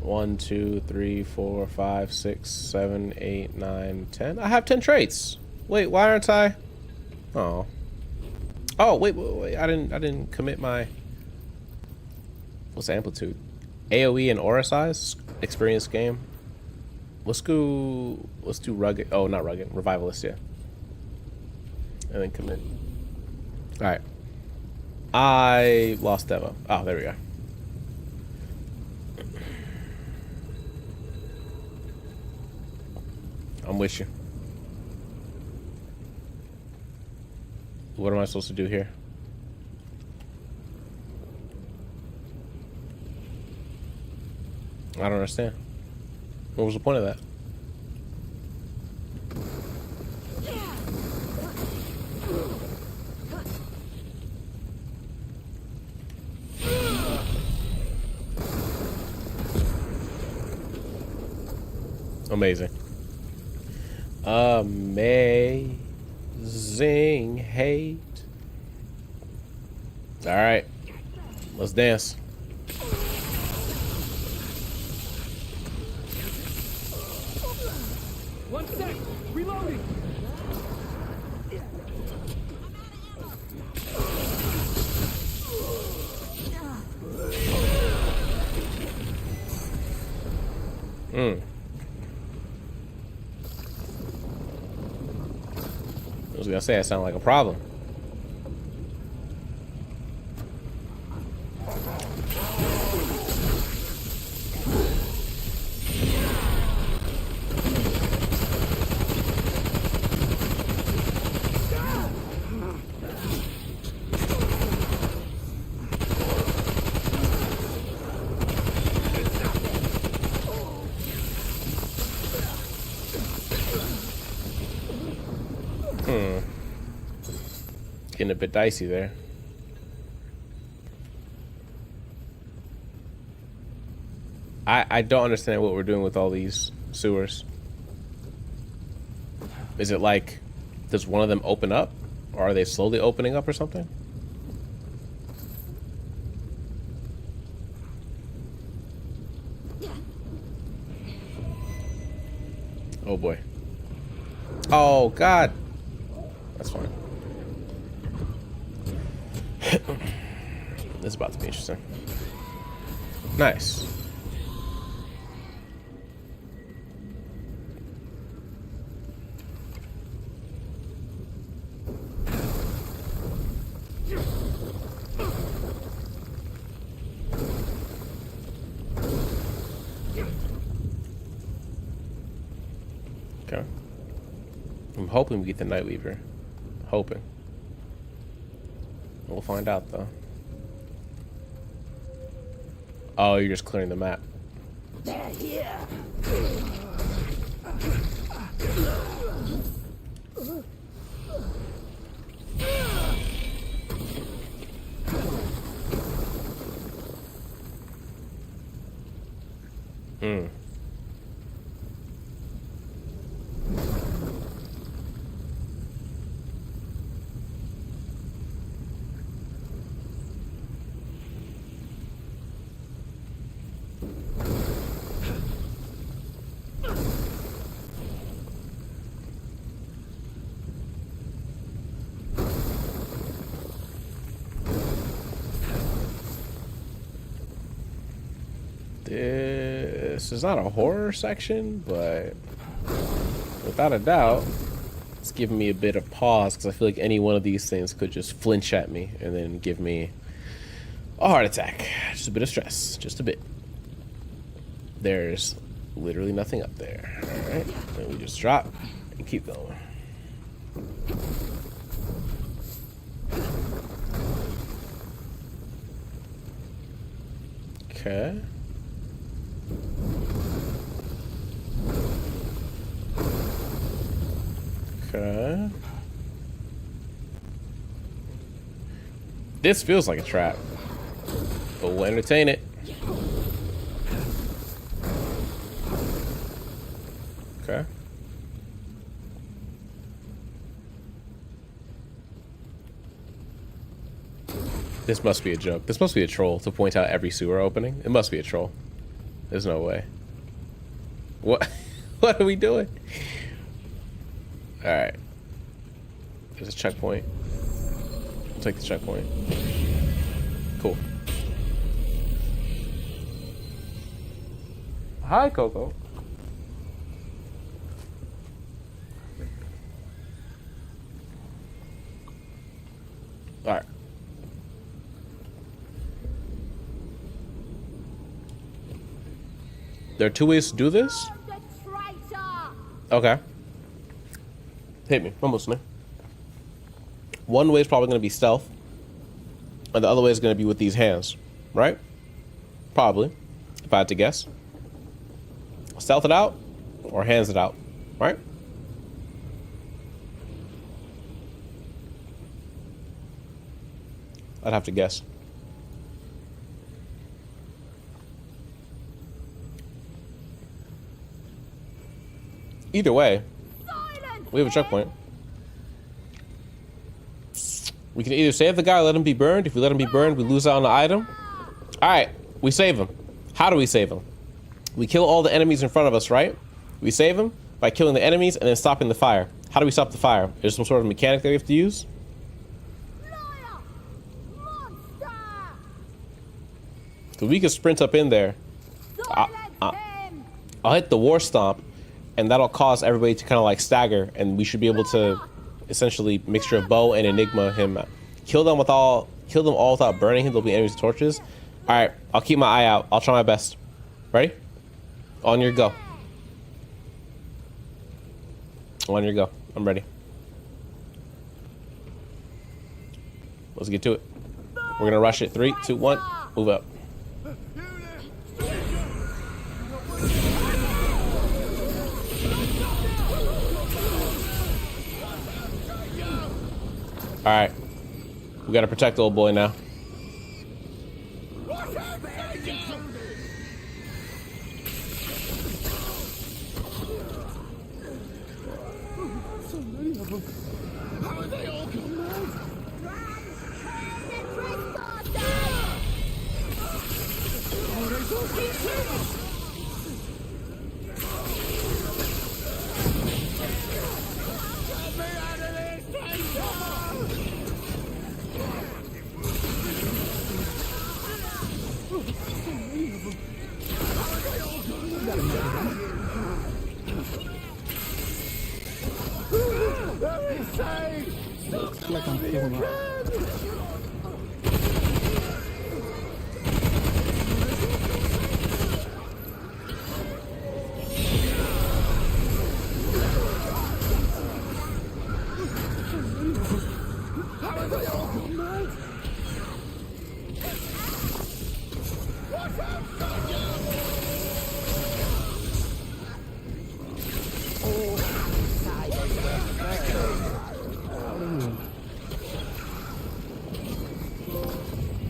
1, 2, 3, 4, 5, 6, 7, 8, 9, 10. I have 10 traits. Wait, why aren't I? Oh. Oh, wait. I didn't commit my... What's amplitude? AoE and aura size? Experience game. Let's do rugged. Oh, not rugged. Revivalist, yeah. And then commit. Alright. I lost demo. Oh, there we go. I'm with you. What am I supposed to do here? I don't understand. What was the point of that? Amazing. Amazing hate. All right, let's dance. One sec. Reloading. I was gonna say that sounded like a problem. Getting a bit dicey there. I don't understand what we're doing with all these sewers. Is it like, does one of them open up? Or are they slowly opening up or something? Oh boy. Oh God. That's fine. This is about to be interesting. Nice. Okay. I'm hoping we get the Nightweaver. Hoping. We'll find out though. Oh, you're just clearing the map. They're here. This is not a horror section, but without a doubt, it's giving me a bit of pause because I feel like any one of these things could just flinch at me and then give me a heart attack. Just a bit of stress, just a bit. There's literally nothing up there. All right, then we just drop and keep going. Okay. Okay. This feels like a trap, but we'll entertain it. Okay. This must be a joke. This must be a troll to point out every sewer opening. It must be a troll. There's no way. What? What are we doing? All right. There's a checkpoint. We'll take the checkpoint. Cool. Hi, Coco. All right. There are two ways to do this? Okay. Hit me. I'm listening. One way is probably going to be stealth. And the other way is going to be with these hands. Right? Probably. If I had to guess. Stealth it out or hands it out. Right? I'd have to guess. Either way, we have a checkpoint. We can either save the guy or let him be burned. If we let him be burned, we lose out on the item. All right, we save him. How do we save him? We kill all the enemies in front of us, right? We save him by killing the enemies and then stopping the fire. How do we stop the fire? There's some sort of mechanic that we have to use. So we can sprint up in there. I'll hit the war stomp, and that'll cause everybody to kind of like stagger, and we should be able to essentially mixture of bow and enigma him. Kill them all without burning him. There'll be enemies with torches. All right, I'll keep my eye out. I'll try my best. Ready? On your go. On your go. I'm ready. Let's get to it. We're gonna rush it. 3, 2, 1. Move up. All right, we gotta protect the old boy now. Like I'm feeling up.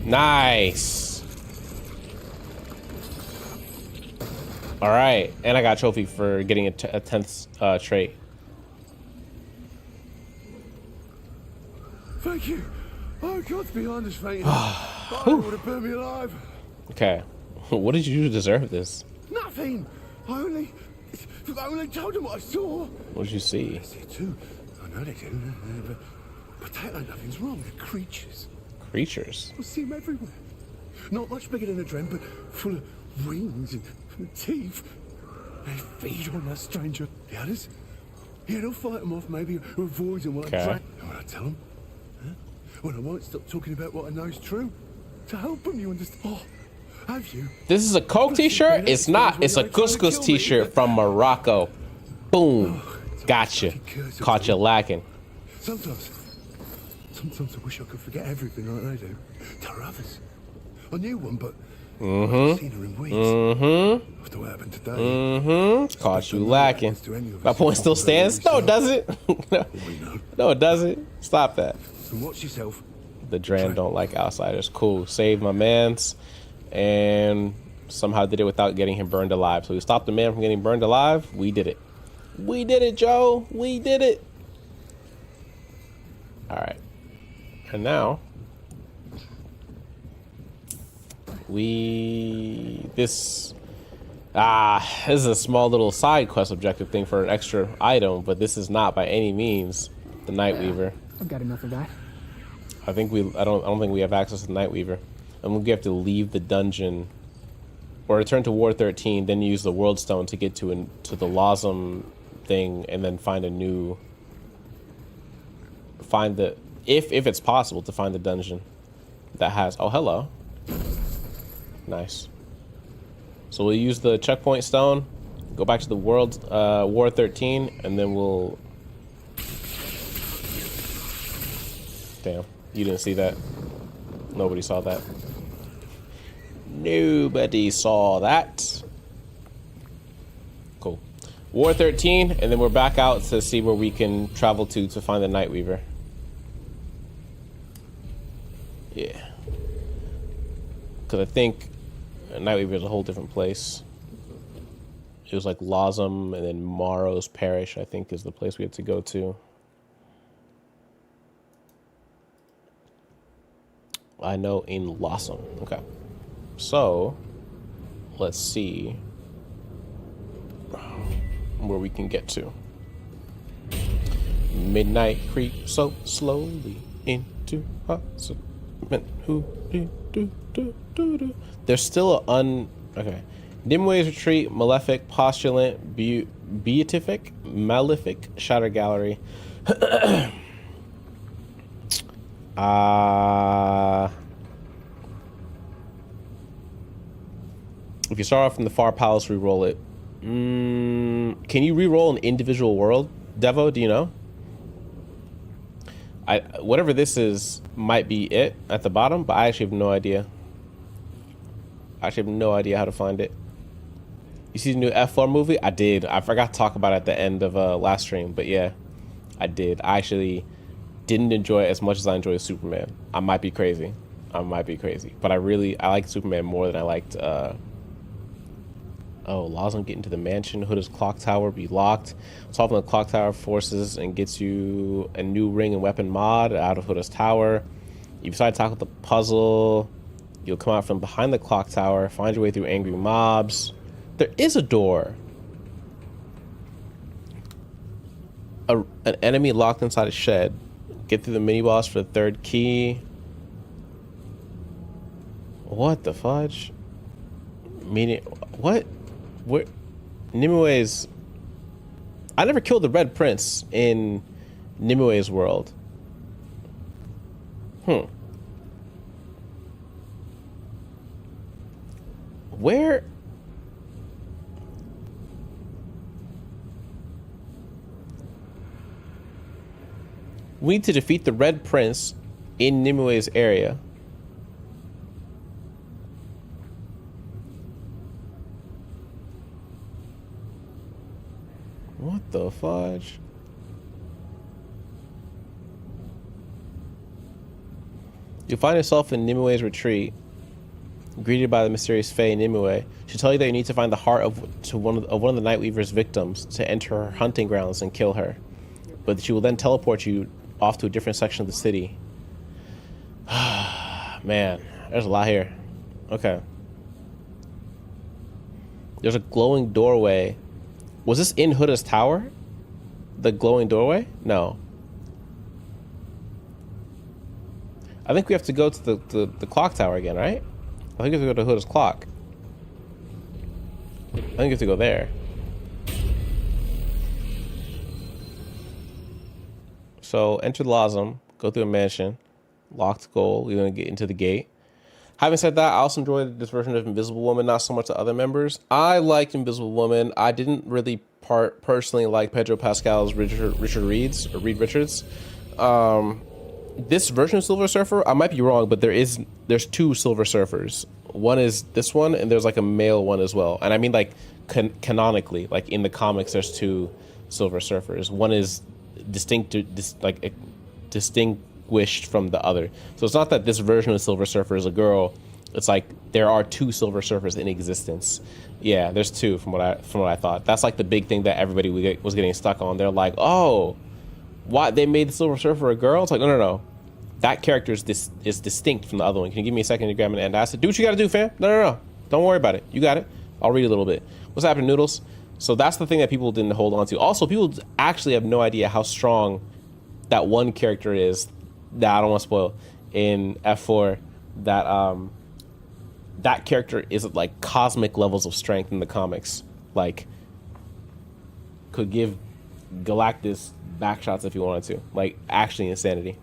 Nice. All right, and I got a trophy for getting a 10th trait. Thank you. Oh, God's behind us, fainting. I would have burned me alive. Okay, what did you do to deserve this? Nothing. I only told them what I saw. What did you see? They see too. I know they do. But that ain't nothing's wrong. They're creatures. Creatures. I see them everywhere. Not much bigger than a dren, but full of wings and teeth. They feed on us, stranger. The others? Yeah, they'll fight them off, maybe avoid them while I drag. And what I tell them? Huh? Well, I won't stop talking about what I know is true. To help them, you understand? Oh, have you? This is a Coke t-shirt? It's not. It's a couscous t-shirt from Morocco. Boom. Gotcha. Caught you lacking. Sometimes I wish I could forget everything like they do. There are others. I knew one, but I've seen her in weeks. After what happened today. Caught you lacking. My point still stands? No, it doesn't. No, it doesn't. Stop that. And watch yourself. The Dran don't like outsiders. Cool. Saved my mans, and somehow did it without getting him burned alive. So we stopped the man from getting burned alive. We did it. We did it, Joe. We did it. All right. And now this is a small little side quest objective thing for an extra item, but this is not by any means the Nightweaver. I've got enough of that. I don't think we have access to the Nightweaver. I'm gonna have to leave the dungeon or return to War 13, then use the World Stone to get to the Lawsum thing, and then find if it's possible to find the dungeon that has, oh, hello. Nice. So we'll use the checkpoint stone, go back to the War 13, and then we'll... Damn, you didn't see that. Nobody saw that. Nobody saw that. Cool. War 13, and then we're back out to see where we can travel to find the Nightweaver. Yeah. Because I think Nightweaver is a whole different place. It was like Lawsum, and then Morrow's Parish, I think, is the place we have to go to. I know in Lawsum. Okay. So, let's see where we can get to. Midnight creeps so slowly into hearts. There's still okay. Nimwe's Retreat, Malefic, Postulant, Beatific, Malefic, Shatter Gallery. If you start off from the Far Palace, re-roll it. Can you re-roll an individual world? Devo, do you know? Whatever this is might be it at the bottom, but I actually have no idea. I actually have no idea how to find it. You see the new F4 movie? I did. I forgot to talk about it at the end of last stream, but yeah, I did. I actually didn't enjoy it as much as I enjoyed Superman. I might be crazy. But I like Superman more than I liked Lawson getting to the mansion. Hood's clock tower be locked. Solving the clock tower forces and gets you a new ring and weapon mod out of Hood's tower. You decide to tackle the puzzle. You'll come out from behind the clock tower, find your way through angry mobs. There is a door. An enemy locked inside a shed. Get through the mini boss for the third key. What the fudge? Meaning, what? Where? Nimue's... I never killed the Red Prince in Nimue's world. Where? We need to defeat the Red Prince in Nimue's area. What the fudge? You find yourself in Nimue's retreat, greeted by the mysterious Fae Nimue. She'll tell you that you need to find the heart of one of the Nightweaver's victims to enter her hunting grounds and kill her. But she will then teleport you off to a different section of the city. Man, there's a lot here. Okay. There's a glowing doorway. Was this in Huda's tower? The glowing doorway? No. I think we have to go to the clock tower again, right? I think we have to go to Huda's clock. I think we have to go there. So enter the Lawsum, go through a mansion, locked goal. We're gonna get into the gate. Having said that, I also enjoyed this version of Invisible Woman, not so much the other members. I liked Invisible Woman. I didn't really personally like Pedro Pascal's Reed Richards. This version of Silver Surfer, I might be wrong, but there's two Silver Surfers. One is this one, and there's like a male one as well. And I mean like canonically, like in the comics, there's two Silver Surfers. One is distinct distinguished from the other. So it's not that this version of Silver Surfer is a girl. It's like there are two Silver Surfers in existence. Yeah, there's two from what I thought. That's like the big thing that everybody was getting stuck on. They're like, oh, why they made the Silver Surfer a girl? It's like, no. That character is distinct from the other one. Can you give me a second to grab an antacid? Do what you got to do, fam. No. Don't worry about it. You got it. I'll read a little bit. What's happening, Noodles? So that's the thing that people didn't hold on to. Also, people actually have no idea how strong that one character is that I don't want to spoil in F4. That character is at like cosmic levels of strength in the comics. Like, could give Galactus backshots if you wanted to. Like, actually insanity.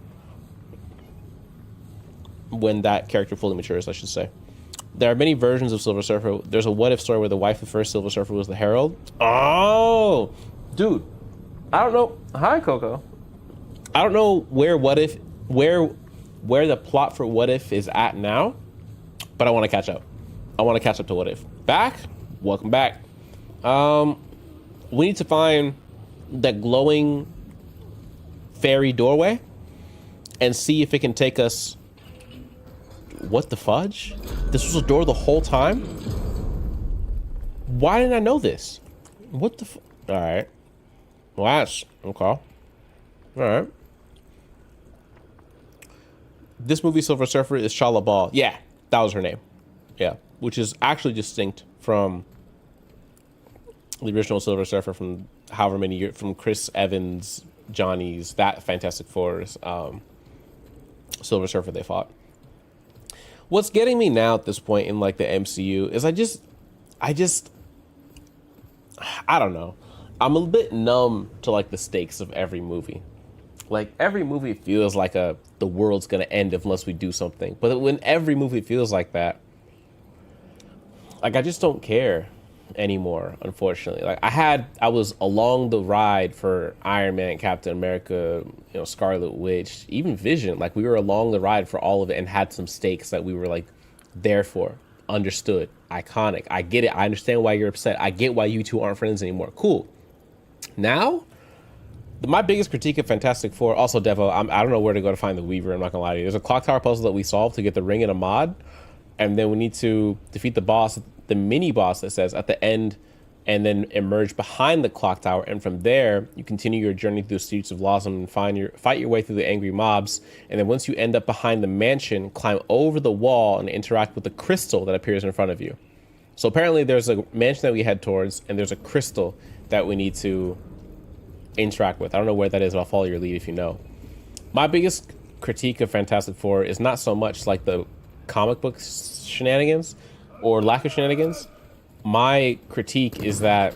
When that character fully matures, I should say. There are many versions of Silver Surfer. There's a what if story where the wife of first Silver Surfer was the Herald. Oh, dude, I don't know. Hi, Coco. I don't know where the plot for What If is at now, but I want to catch up. I want to catch up to What If. Back? Welcome back. We need to find that glowing fairy doorway and see if it can take us. What the fudge? This was a door the whole time? Why didn't I know this? What the all right. Well, that's okay. All right. This movie, Silver Surfer, is Shala Ball. Yeah, that was her name. Yeah, which is actually distinct from the original Silver Surfer from however many years, from Chris Evans, Johnny's, that Fantastic Four's Silver Surfer they fought. What's getting me now at this point in like the MCU is I don't know. I'm a bit numb to like the stakes of every movie. Like every movie feels like the world's gonna end unless we do something. But when every movie feels like that, like I just don't care anymore, unfortunately. Like I was along the ride for Iron Man, Captain America, Scarlet Witch, even Vision. Like we were along the ride for all of it and had some stakes that we were like there for, understood, iconic. I get it. I understand why you're upset. I get why you two aren't friends anymore. Cool. Now, my biggest critique of Fantastic Four, also Devo, I don't know where to go to find the Weaver. I'm not gonna lie to you. There's a clock tower puzzle that we solved to get the ring in a mod, and then we need to defeat the boss, the mini boss that says at the end, and then emerge behind the clock tower. And from there, you continue your journey through the streets of Lawson and fight your way through the angry mobs. And then once you end up behind the mansion, climb over the wall and interact with the crystal that appears in front of you. So apparently there's a mansion that we head towards, and there's a crystal that we need to interact with. I don't know where that is, but I'll follow your lead if you know. My biggest critique of Fantastic Four is not so much like the comic book shenanigans or lack of shenanigans. My critique is that,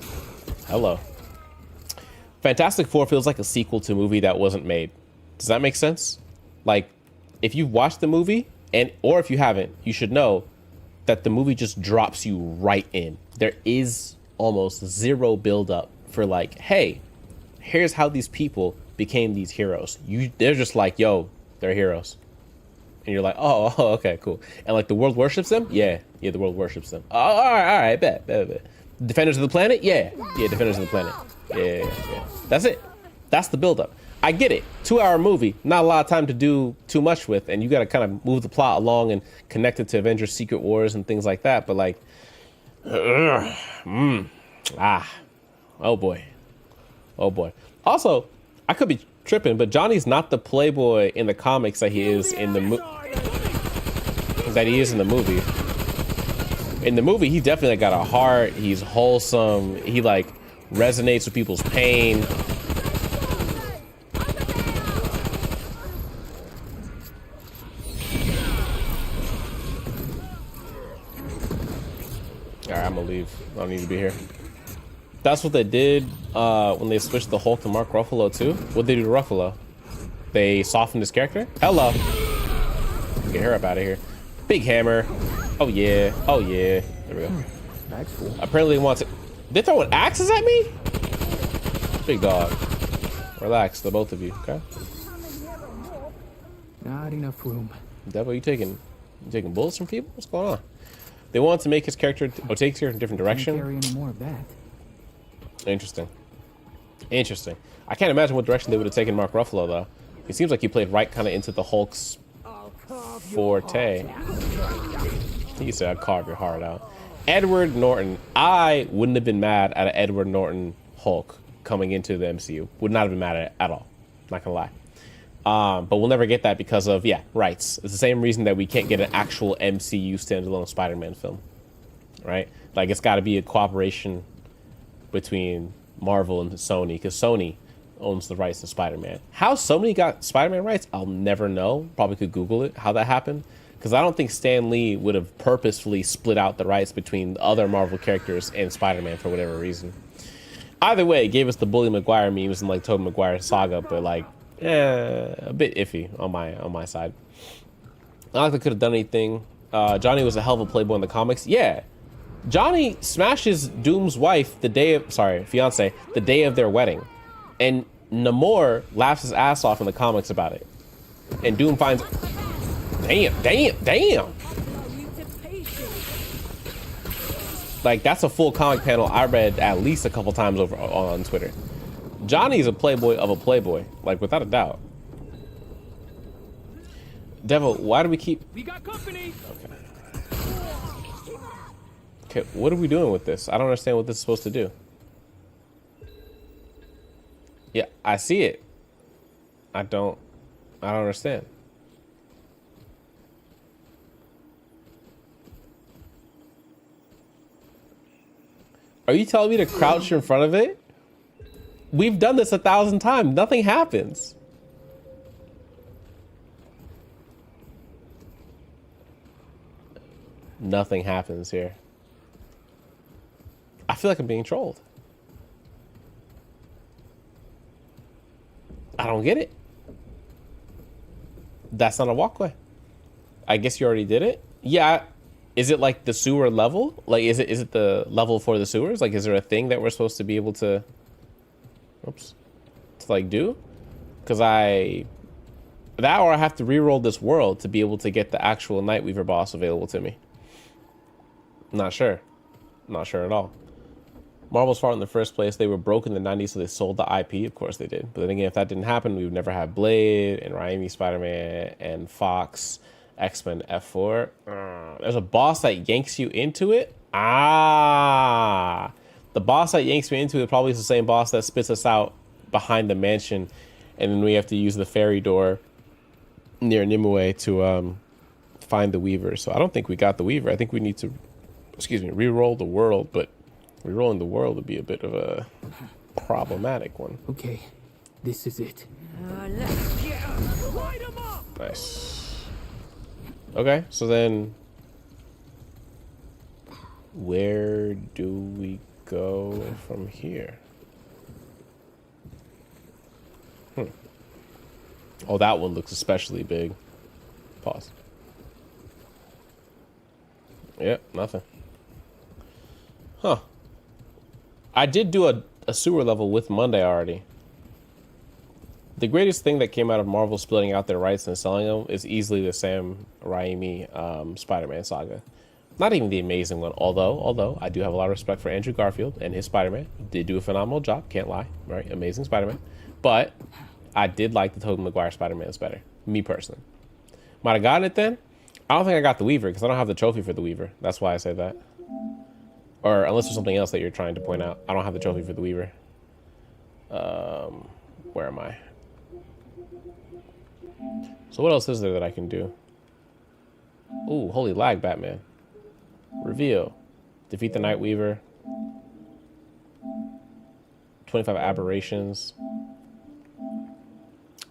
Fantastic Four feels like a sequel to a movie that wasn't made. Does that make sense? Like, if you've watched the movie, or if you haven't, you should know that the movie just drops you right in. There is almost zero buildup for like, hey, here's how these people became these heroes. They're just like, yo, they're heroes. And you're like, oh, okay, cool. And like the world worships them? Yeah, the world worships them. Oh, all right, bet. Defenders of the planet? Yeah, Defenders of the planet. Yeah. That's it. That's the buildup. I get it. 2-hour movie, not a lot of time to do too much with, and you got to kind of move the plot along and connect it to Avengers Secret Wars and things like that. But like, oh boy. Also, I could be tripping, but Johnny's not the playboy in the comics that he is in the movie. In the movie, he definitely got a heart. He's wholesome. He like resonates with people's pain. All right, I'm gonna leave. I don't need to be here. That's what they did when they switched the Hulk to Mark Ruffalo too. What did they do to Ruffalo? They softened his character. Hello. Get her up out of here. Big hammer. Oh yeah. There we go. That's cool. Apparently they want to. They're throwing axes at me? Big dog. Relax, the both of you, okay? Not enough room. Devil, you taking bullets from people? What's going on? They want to make his character, or take his character in a different direction. Can't carry any more of that. Interesting. I can't imagine what direction they would have taken Mark Ruffalo though. It seems like you played right kind of into the Hulk's forte. You said I'd carve your heart out. Edward Norton. I wouldn't have been mad at an Edward Norton Hulk coming into the MCU. Would not have been mad at it at all. Not gonna lie. But we'll never get that because of, yeah, rights. It's the same reason that we can't get an actual MCU standalone Spider-Man film, right? Like, it's got to be a cooperation between Marvel and Sony, because Sony owns the rights to Spider-Man. How Sony got Spider-Man rights, I'll never know. Probably could Google it, how that happened. Because I don't think Stan Lee would have purposefully split out the rights between other Marvel characters and Spider-Man for whatever reason. Either way, it gave us the Bully Maguire memes and like Tobey Maguire saga, but like, a bit iffy on my side. I don't think they could have done anything. Johnny was a hell of a playboy in the comics. Yeah, Johnny smashes Doom's wife fiance, the day of their wedding, and Namor laughs his ass off in the comics about it. And Doom finds, damn. Like, that's a full comic panel I read at least a couple times over on Twitter. Johnny's a playboy of a playboy, like, without a doubt. Devil, why do we keep... We got company. Okay, what are we doing with this? I don't understand what this is supposed to do. Yeah, I see it. I don't understand. Are you telling me to crouch in front of it? We've done this 1,000 times. Nothing happens. Nothing happens here. I feel like I'm being trolled. I don't get it. That's not a walkway. I guess you already did it. Yeah. Is it like the sewer level? Like, is it the level for the sewers? Like, is there a thing that we're supposed to be able to, to like do? Because that or I have to re-roll this world to be able to get the actual Nightweaver boss available to me. Not sure. Not sure at all. Marvel's fault in the first place. They were broke in the 90s, so they sold the IP. Of course they did. But then again, if that didn't happen, we would never have Blade and Raimi Spider-Man and Fox X-Men F4. There's a boss that yanks you into it. The boss that yanks me into it probably is the same boss that spits us out behind the mansion, and then we have to use the ferry door near Nimue to find the Weaver. So I don't think we got the Weaver. I think we need to, re-roll the world, but re-rolling the world would be a bit of a problematic one. Okay, this is it. Let's get light 'em up. Nice. Okay, so then where do we go from here? Oh, that one looks especially big. Pause. Yep, nothing. Huh. I did do a sewer level with Monday already. The greatest thing that came out of Marvel splitting out their rights and selling them is easily the Sam Raimi Spider-Man saga. Not even the amazing one, although I do have a lot of respect for Andrew Garfield and his Spider-Man. Did do a phenomenal job, can't lie, right? Amazing Spider-Man. But I did like the Tobey Maguire Spider-Man's better, me personally. Might have gotten it then. I don't think I got the Weaver because I don't have the trophy for the Weaver. That's why I say that. Or unless there's something else that you're trying to point out. I don't have the trophy for the Weaver. Where am I? So what else is there that I can do? Ooh, holy lag, Batman. Reveal. Defeat the Nightweaver. 25 aberrations.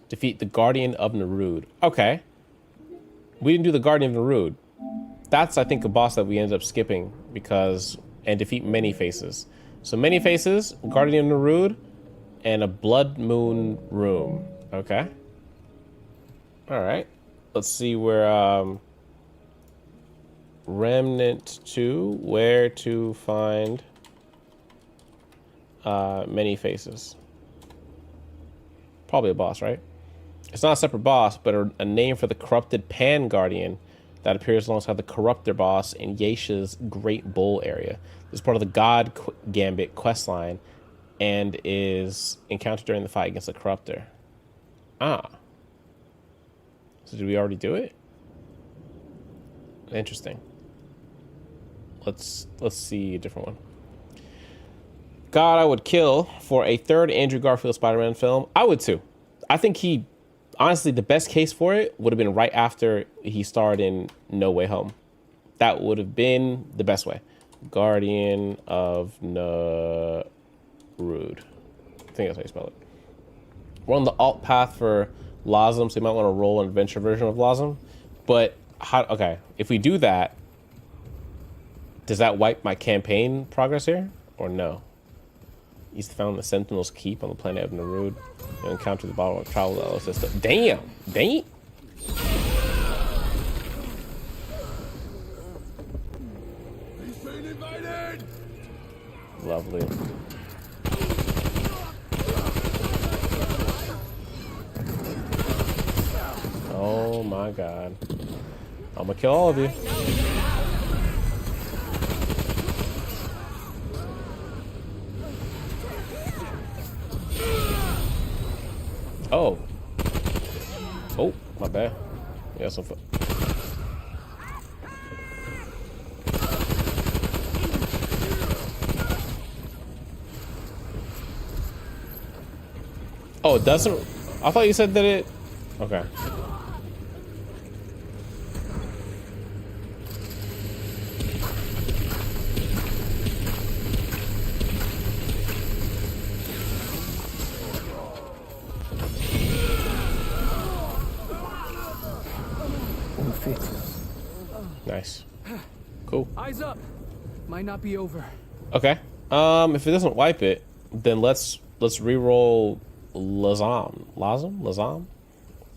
Defeat the Guardian of Nerude. Okay. We didn't do the Guardian of Nerude. That's, I think, a boss that we ended up skipping because... And defeat Many Faces. So Many Faces, Guardian of Nerude, and a Blood Moon room. Okay. Alright. Let's see where... Remnant 2, where to find Many Faces. Probably a boss, right? It's not a separate boss, but a name for the corrupted Pan Guardian that appears alongside the Corruptor boss in Yesha's Great Bull area. This is part of the God Gambit questline and is encountered during the fight against the Corruptor. Ah, So did we already do it? Interesting. Let's see a different one. God, I would kill for a third Andrew Garfield Spider-Man film. I would too. I think he, honestly, the best case for it would have been right after he starred in No Way Home. That would have been the best way. Guardian of Narud. I think that's how you spell it. We're on the alt path for Losm, so you might want to roll an adventure version of Losm. But how? Okay, if we do that, does that wipe my campaign progress here, or no? He's found the Sentinel's Keep on the planet of Narud and encountered the bottle of travel LO system. Damn! Damn! He's been invaded! Lovely. Oh my god. I'm gonna kill all of you. Oh. Oh, my bad. Yeah, some fun. Oh, it doesn't? I thought you said that it... Okay. Nice. Cool. Eyes up. Might not be over. Okay. If it doesn't wipe it, then let's re-roll Lazam. Lazam?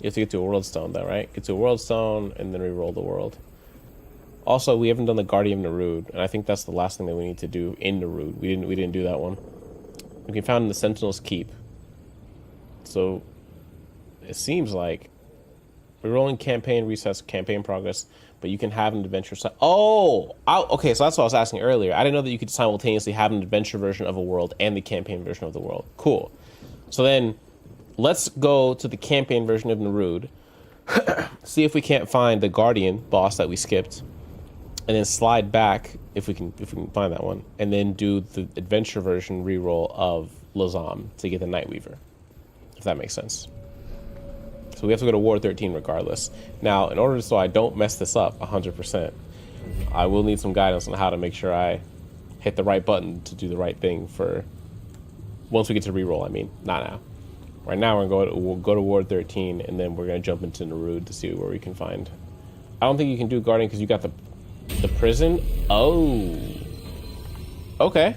You have to get to a world stone though, right? Get to a world stone and then re-roll the world. Also, we haven't done the Guardian of Narud, and I think that's the last thing that we need to do in Narud. We didn't do that one. We can find in the Sentinel's Keep. So it seems like rerolling campaign resets campaign progress, but you can have an adventure set. Oh, okay. So that's what I was asking earlier. I didn't know that you could simultaneously have an adventure version of a world and the campaign version of the world. Cool. So then let's go to the campaign version of Narud, see if we can't find the Guardian boss that we skipped, and then slide back if we can find that one, and then do the adventure version reroll of Lazam to get the Nightweaver, if that makes sense. So we have to go to Ward 13 regardless. Now, in order so I don't mess this up 100%, I will need some guidance on how to make sure I hit the right button to do the right thing for once we get to reroll. I mean, not now. Right now we'll go to Ward 13 and then we're gonna jump into Narud to see where we can find. I don't think you can do Guardian because you got the prison. Oh, okay.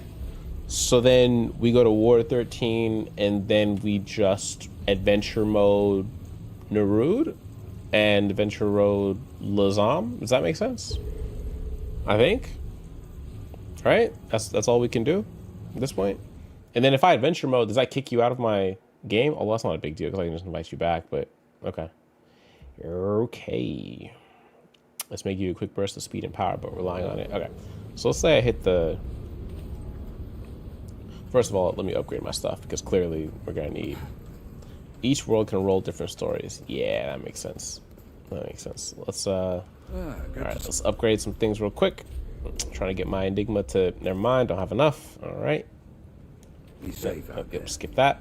So then we go to Ward 13 and then we just adventure mode Narud and adventure road Lazam. Does that make sense? I think. Right? That's all we can do at this point. And then if I adventure mode, does that kick you out of my game? Oh, well, that's not a big deal because I can just invite you back, but okay. Okay. Let's make you a quick burst of speed and power, but relying on it. Okay. So let's say I hit the... First of all, let me upgrade my stuff because clearly we're going to need... Each world can roll different stories. Yeah, that makes sense. That makes sense. Let's all right, let's upgrade some things real quick. I'm trying to get my Enigma to... Never mind, don't have enough. All right. Be safe out there. Skip that.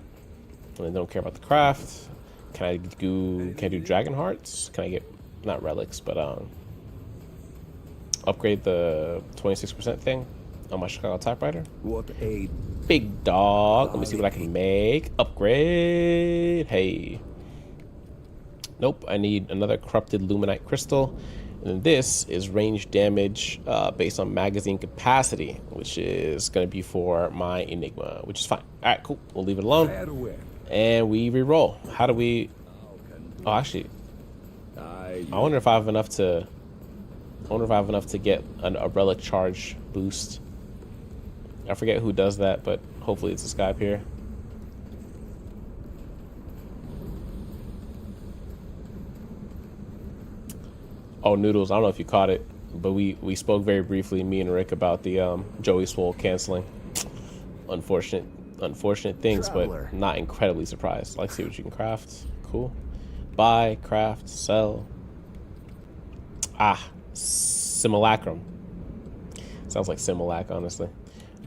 I don't care about the craft. Can I do Dragon Hearts? Can I get not relics, but upgrade the 26% thing on my Chicago typewriter? What a Big dog. Let me see what I can make. Upgrade. Hey. Nope. I need another corrupted luminite crystal. And then this is range damage based on magazine capacity, which is going to be for my Enigma, which is fine. All right, cool. We'll leave it alone. And we re-roll. How do we... Oh, actually, I wonder if I have enough to... get a relic charge boost. I forget who does that, but hopefully it's this guy up here. Oh, Noodles, I don't know if you caught it, but we spoke very briefly, me and Rick, about the Joey Swole canceling. Unfortunate things, but not incredibly surprised. Like, see what you can craft. Cool. Buy, craft, sell. Ah, simulacrum. Sounds like Similac, honestly.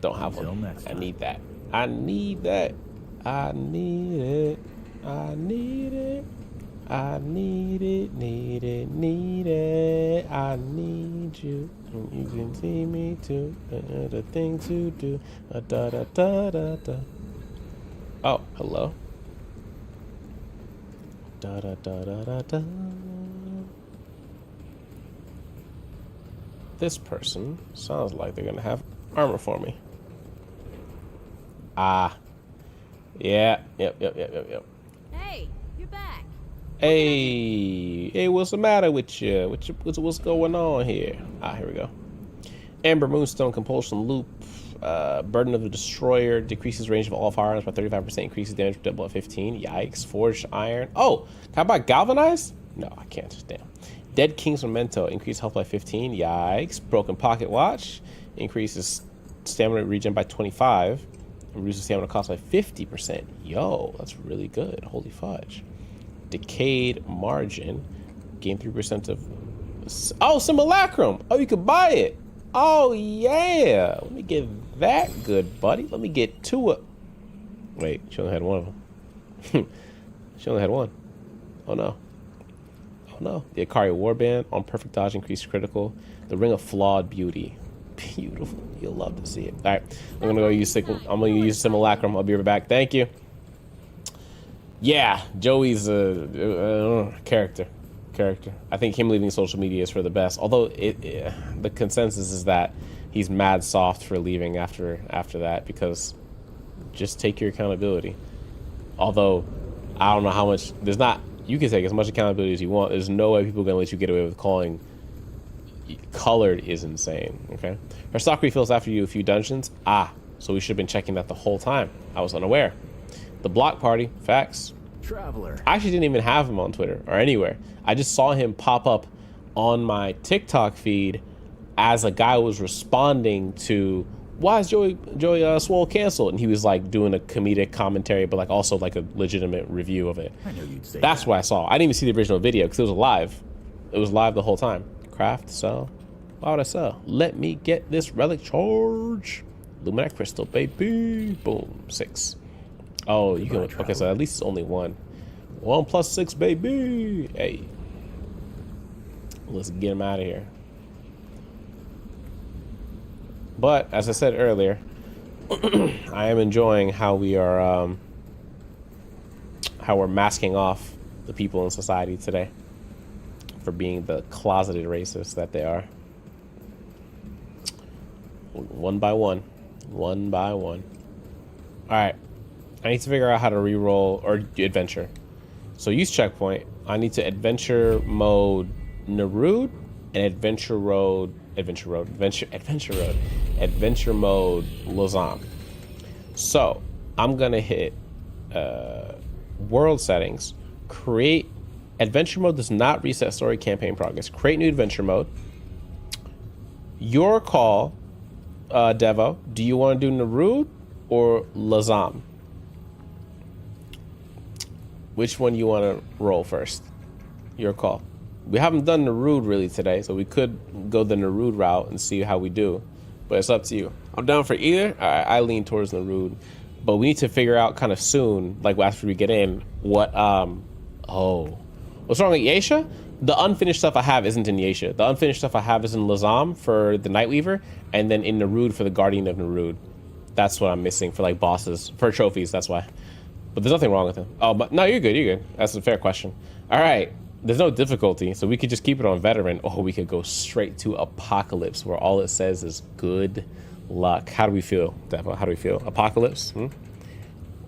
Don't have Until one. next I time. need that. I need that. I need it. I need it. I need it, need it, need it. I need you. You can see me too. The thing to do. Da da da da da. Oh, hello. Da da da da da da. This person sounds like they're gonna have armor for me. Ah. Yeah. Yep. Hey, you're back. Hey, what's the matter with you? What's going on here? Ah, here we go. Amber Moonstone Compulsion Loop. Burden of the Destroyer decreases range of all firearms by 35%, increases damage double at 15. Yikes. Forged Iron. Oh, can I buy Galvanized? No, I can't. Damn. Dead King's Memento. Increase health by 15. Yikes. Broken Pocket Watch. Increases stamina regen by 25. And reduces stamina cost by 50%. Yo, that's really good. Holy fudge. Decayed Margin. Gain 3% of... Oh, Simulacrum. Oh, you could buy it. Oh, yeah. Let me get that good, buddy. Let me get to it. Wait, she only had one of them. She only had one. Oh, no. Oh, no. The Akari Warband on perfect dodge, increased critical. The Ring of Flawed Beauty. Beautiful. You'll love to see it. All right. I'm going to use Simulacrum. I'll be right back. Thank you. Yeah, Joey's a character. I think him leaving social media is for the best. Although the consensus is that he's mad soft for leaving after that, because just take your accountability. Although I don't know how much you can take as much accountability as you want. There's no way people are gonna let you get away with calling colored is insane. Okay, her stock refills after you a few dungeons. So we should have been checking that the whole time. I was unaware. The Block Party, facts. Traveler. I actually didn't even have him on Twitter or anywhere. I just saw him pop up on my TikTok feed as a guy was responding to, why is Joey Swole canceled? And he was like doing a comedic commentary, but like also like a legitimate review of it. I knew you'd say That's that. what I saw. I didn't even see the original video because it was live. It was live the whole time. Craft, sell. Why would I sell? Let me get this relic charge. Luminite Crystal, baby. Boom, 6. Oh, you can. Okay, so at least it's only 1. 1 plus 6, baby. Hey, let's get him out of here. But as I said earlier, I am enjoying how we are, how we're masking off the people in society today for being the closeted racists that they are. One by one. All right. I need to figure out how to re-roll or adventure. So use checkpoint. I need to adventure mode Narud and adventure mode Lozam. So I'm gonna hit world settings. Create adventure mode does not reset story campaign progress. Create new adventure mode. Your call, Devo. Do you want to do Narud or Lozam? Which one you want to roll first? Your call. We haven't done Narud really today, so we could go the Narud route and see how we do. But it's up to you. I'm down for either. I lean towards Narud. But we need to figure out kind of soon, like after we get in, what, what's wrong with Yesha? The unfinished stuff I have isn't in Yesha. The unfinished stuff I have is in Lazam for the Nightweaver, and then in Narud for the Guardian of Narud. That's what I'm missing for like bosses, for trophies, that's why. But there's nothing wrong with him. Oh, but no, you're good. That's a fair question. All right, there's no difficulty, so we could just keep it on veteran, or we could go straight to Apocalypse, where all it says is good luck. How do we feel, Devo? How do we feel? Apocalypse?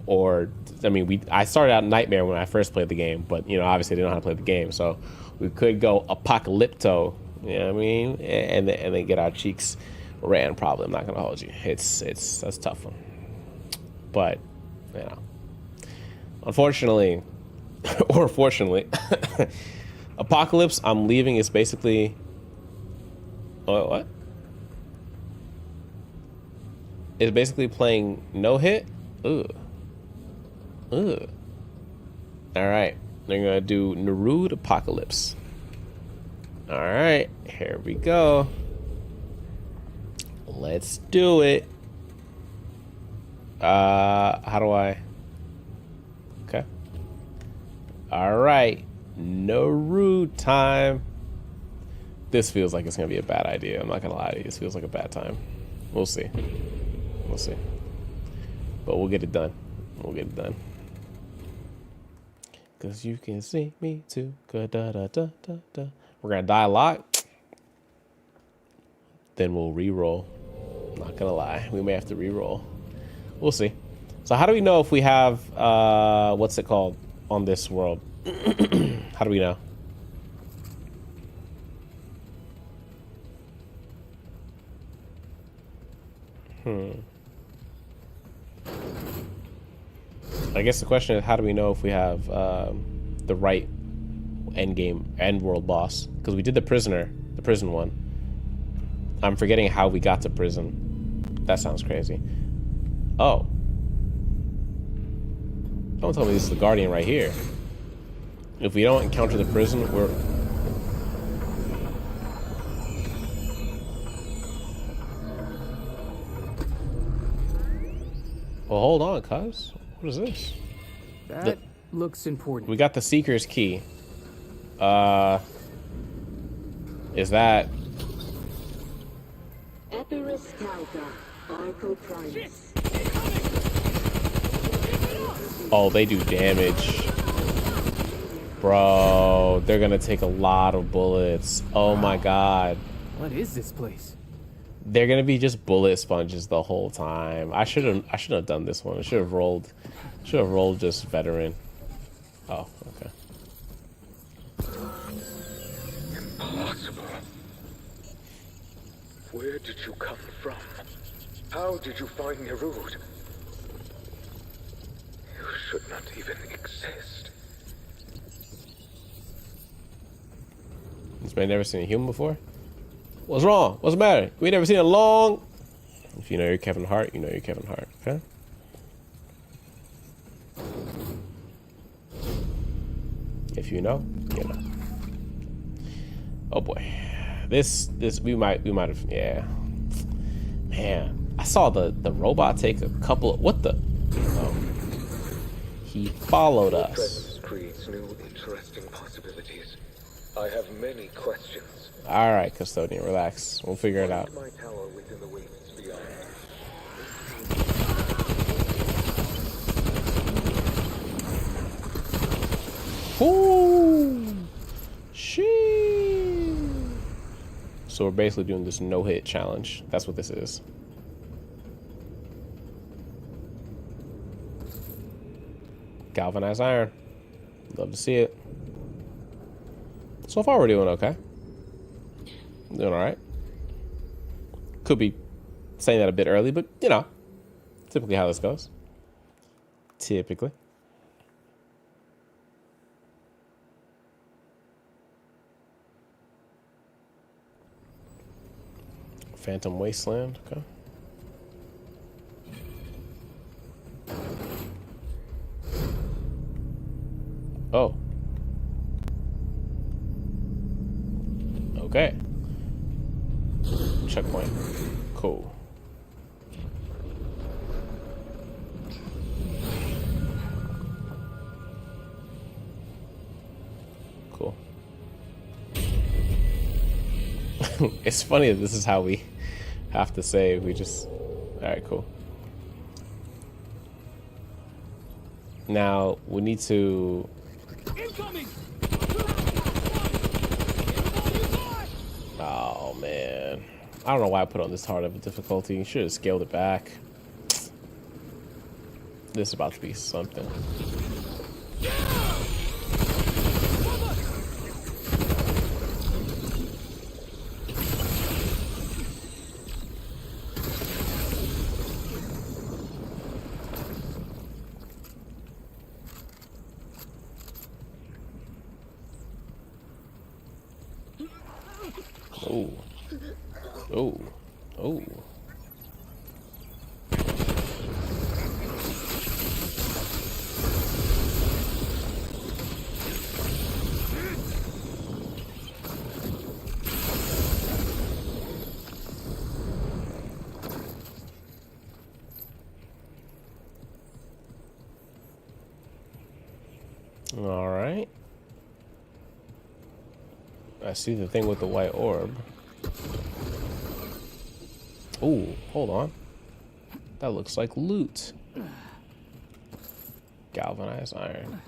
Or, I mean, I started out Nightmare when I first played the game, but, you know, obviously I didn't know how to play the game, so we could go Apocalypto, you know what I mean? And then get our cheeks ran, probably. I'm not going to hold you. That's a tough one. But, you know. Unfortunately, or fortunately, Apocalypse, I'm leaving is basically... Oh, what? It's basically playing no hit? Ooh. All right. They're gonna do Nerude Apocalypse. All right, here we go. Let's do it. How do I? Okay. All right, Nerude time. This feels like it's gonna be a bad idea. I'm not gonna lie to you. This feels like a bad time. We'll see. We'll see. But we'll get it done. We'll get it done. Cause you can see me too. Da, da, da, da, da. We're gonna die a lot. Then we'll re-roll. Not gonna lie. We may have to re-roll. We'll see. So how do we know if we have what's it called on this world? How do we know? I guess the question is, how do we know if we have the right end world boss? Because we did the prison one. I'm forgetting how we got to prison. That sounds crazy. Oh. Don't tell me this is the Guardian right here. If we don't encounter the prison, we're... Well, hold on, cuz. What is this? That looks important. We got the Seeker's Key. Is that... Epirus Calca, Arco Primus. Oh, they do damage. Bro, they're gonna take a lot of bullets. Oh my god. What is this place? They're gonna be just bullet sponges the whole time. I shouldn't have done this one. I should have rolled just veteran. Oh, okay. Impossible. Where did you come from? How did you find Nerude? You should not even exist. This man never seen a human before? What's wrong? What's the matter? We never seen a long... If you know you're Kevin Hart, you know you're Kevin Hart, okay? If you know, you know. Oh boy. This we might have, yeah. Man, I saw the robot take a couple of, what the? Oh. He followed us. Presence creates new interesting possibilities. I have many questions. All right, custodian, relax. We'll figure it out. My tower within the wastes beyond. Ooh, shit. So we're basically doing this no-hit challenge. That's what this is. Galvanized iron. Love to see it. So far, we're doing okay. Doing all right. Could be saying that a bit early, but you know, typically how this goes. Typically. Phantom Wasteland, okay. Oh. Okay. Checkpoint. Cool. Cool. It's funny that this is how we have to save. We just... Alright, cool. Now, we need to... Incoming! Oh, man. I don't know why I put on this hard of a difficulty. Should have scaled it back. This is about to be something. Oh. Oh. Oh. All right. I see the thing with the white orb. Ooh, hold on. That looks like loot. Galvanized iron.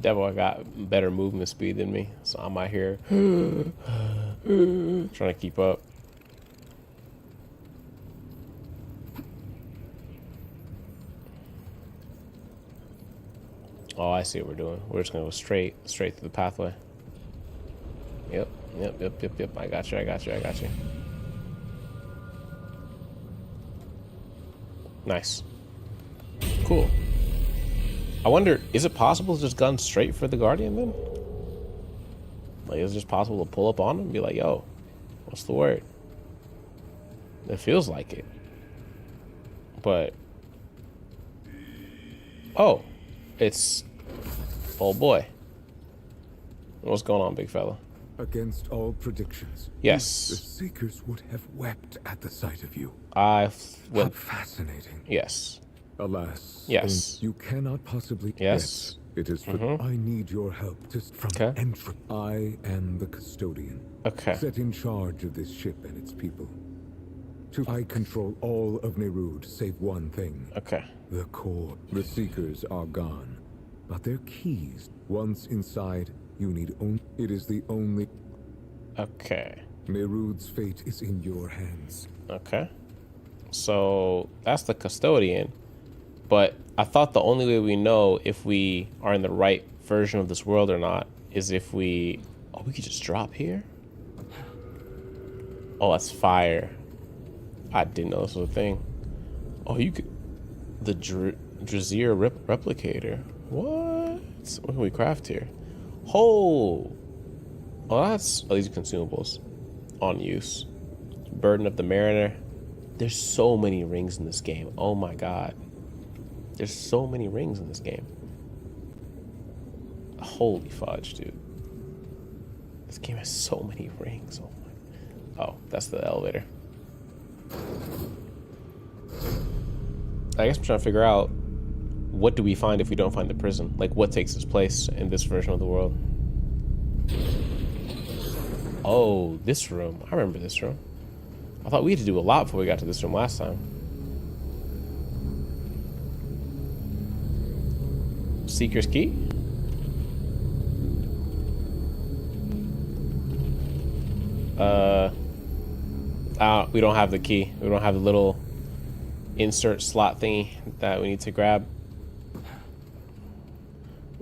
Devil got better movement speed than me, so I'm out here trying to keep up. Oh, I see what we're doing. We're just gonna go straight through the pathway. Yep. I got you. Nice. Cool. I wonder, is it possible to just gun straight for the Guardian then? Like, is it just possible to pull up on him and be like, yo, what's the word? It feels like it. But, oh, it's, oh boy. What's going on, big fella? Against all predictions. Yes. The Seekers would have wept at the sight of you. I How fascinating. Yes. Alas. Yes. You cannot possibly. Yes. It is for I need your help to from entry. I am the custodian. Okay. Set in charge of this ship and its people. I control all of Nerud save one thing. Okay. The core. The Seekers are gone. But their keys, once inside, you need only. It is the only. Okay. Nerud's fate is in your hands. Okay. So that's the custodian. But I thought the only way we know if we are in the right version of this world or not is if we... Oh, we could just drop here? Oh, that's fire. I didn't know this was a thing. Oh, you could... The Drazier replicator. What? What can we craft here? Oh! Oh, that's... Oh, these are consumables. On use. Burden of the Mariner. There's so many rings in this game. Oh my god. There's so many rings in this game. Holy fudge, dude. This game has so many rings. Oh my. Oh, that's the elevator. I guess I'm trying to figure out, what do we find if we don't find the prison? Like, what takes its place in this version of the world? Oh, this room. I remember this room. I thought we had to do a lot before we got to this room last time. Seeker's key? We don't have the key. We don't have the little insert slot thingy that we need to grab.